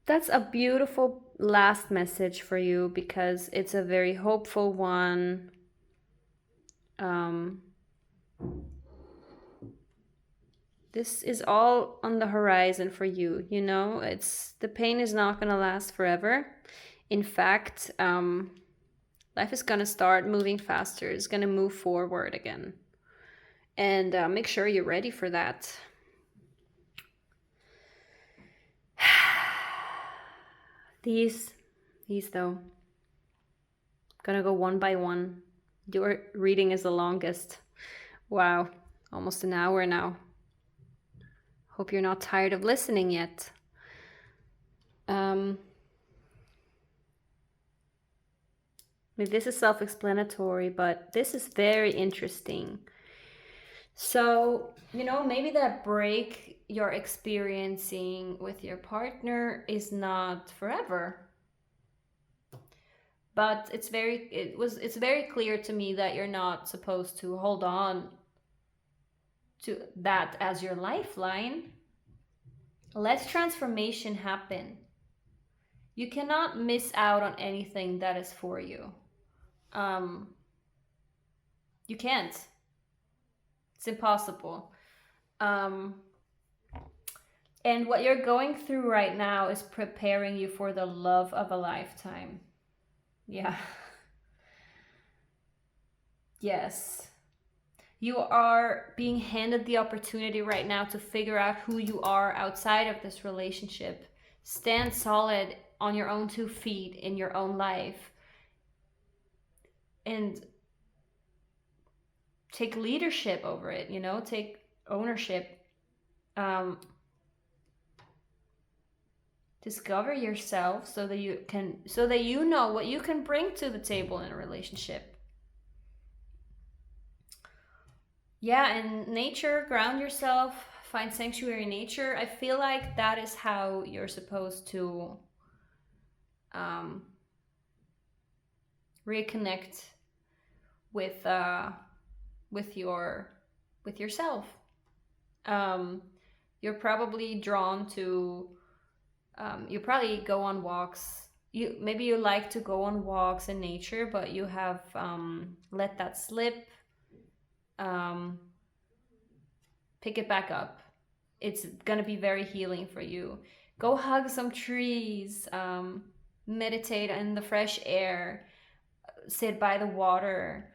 That's a beautiful last message for you because it's a very hopeful one. This is all on the horizon for you, you know? The pain is not going to last forever. In fact, life is going to start moving faster. It's going to move forward again. And make sure you're ready for that. These though. Gonna go one by one. Your reading is the longest. Wow, almost an hour now. Hope you're not tired of listening yet. Maybe this is self-explanatory, but this is very interesting. So, you know, maybe that break you're experiencing with your partner is not forever. But it's very clear to me that you're not supposed to hold on to that as your lifeline. Let transformation happen. You cannot miss out on anything that is for you. You can't. It's impossible. And what you're going through right now is preparing you for the love of a lifetime. Yeah. Yes. You are being handed the opportunity right now to figure out who you are outside of this relationship. Stand solid on your own 2 feet in your own life. And take leadership over it, you know, take ownership. Discover yourself so that you know what you can bring to the table in a relationship. Yeah, and nature, ground yourself, find sanctuary in nature. I feel like that is how you're supposed to reconnect with yourself. You're probably drawn to you probably go on walks. Maybe you like to go on walks in nature, but you have let that slip. Pick it back up. It's gonna be very healing for you. Go hug some trees. Meditate in the fresh air. Sit by the water.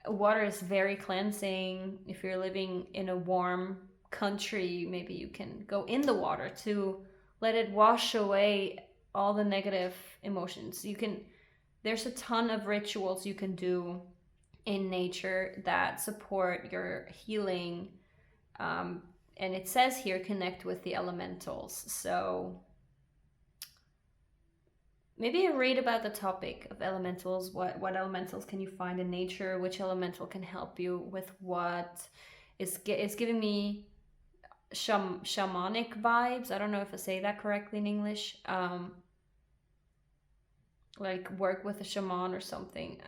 Water is very cleansing. If you're living in a warm country, maybe you can go in the water to let it wash away all the negative emotions. There's a ton of rituals you can do in nature that support your healing. And it says here, connect with the elementals. So maybe read about the topic of elementals. What elementals can you find in nature? Which elemental can help you with what? It's giving me shamanic vibes. I don't know if I say that correctly in English. Like work with a shaman or something.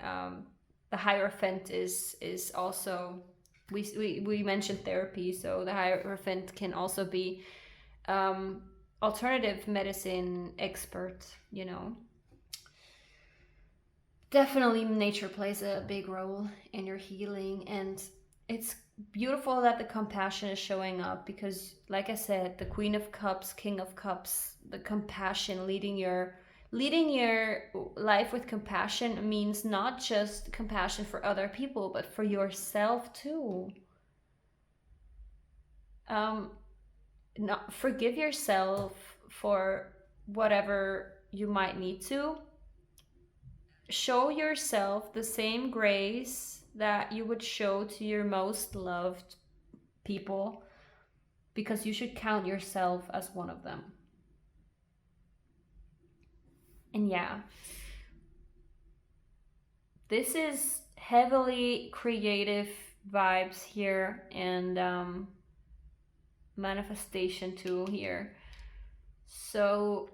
The Hierophant is also, we mentioned therapy, so the Hierophant can also be alternative medicine expert, you know. Definitely nature plays a big role in your healing, and it's beautiful that the compassion is showing up because, like I said, the Queen of Cups, King of Cups, the compassion, leading your life with compassion means not just compassion for other people, but for yourself too. Forgive yourself for whatever you might need to, show yourself the same grace that you would show to your most loved people, because you should count yourself as one of them. And yeah, this is heavily creative vibes here, and manifestation tool here. So,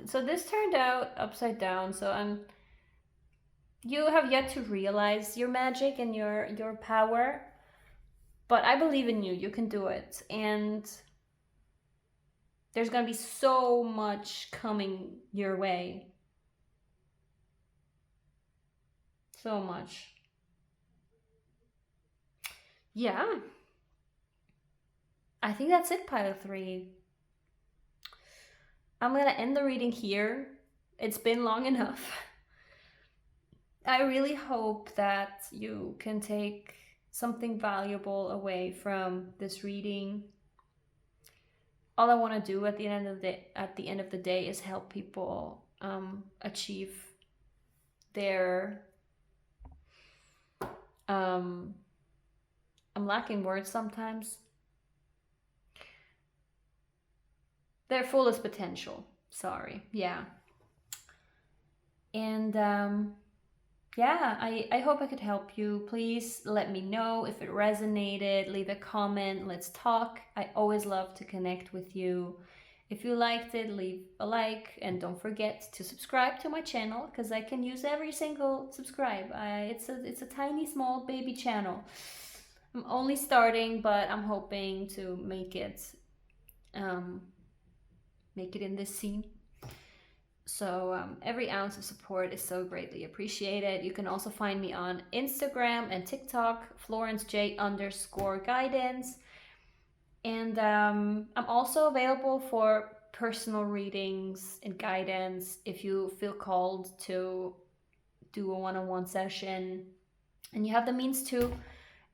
so this turned out upside down. So you have yet to realize your magic and your power, but I believe in you. You can do it, and there's gonna be so much coming your way. So much. Yeah. I think that's it, pile 3. I'm gonna end the reading here. It's been long enough. I really hope that you can take something valuable away from this reading. All I want to do at the end of the day is help people achieve their I'm lacking words sometimes. Their fullest potential. Sorry. Yeah. And yeah, I hope I could help you. Please let me know if it resonated. Leave a comment. Let's talk. I always love to connect with you. If you liked it, leave a like, and don't forget to subscribe to my channel, because I can use every single subscribe. It's a tiny small baby channel. I'm only starting, but I'm hoping to make it in this scene. So every ounce of support is so greatly appreciated. You can also find me on Instagram and TikTok, florencej_guidance. And I'm also available for personal readings and guidance if you feel called to do a one-on-one session and you have the means to.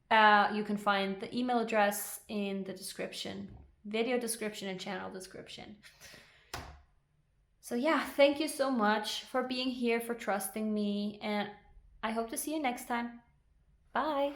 You can find the email address in the description, video description and channel description. So yeah, thank you so much for being here, for trusting me, and I hope to see you next time. Bye!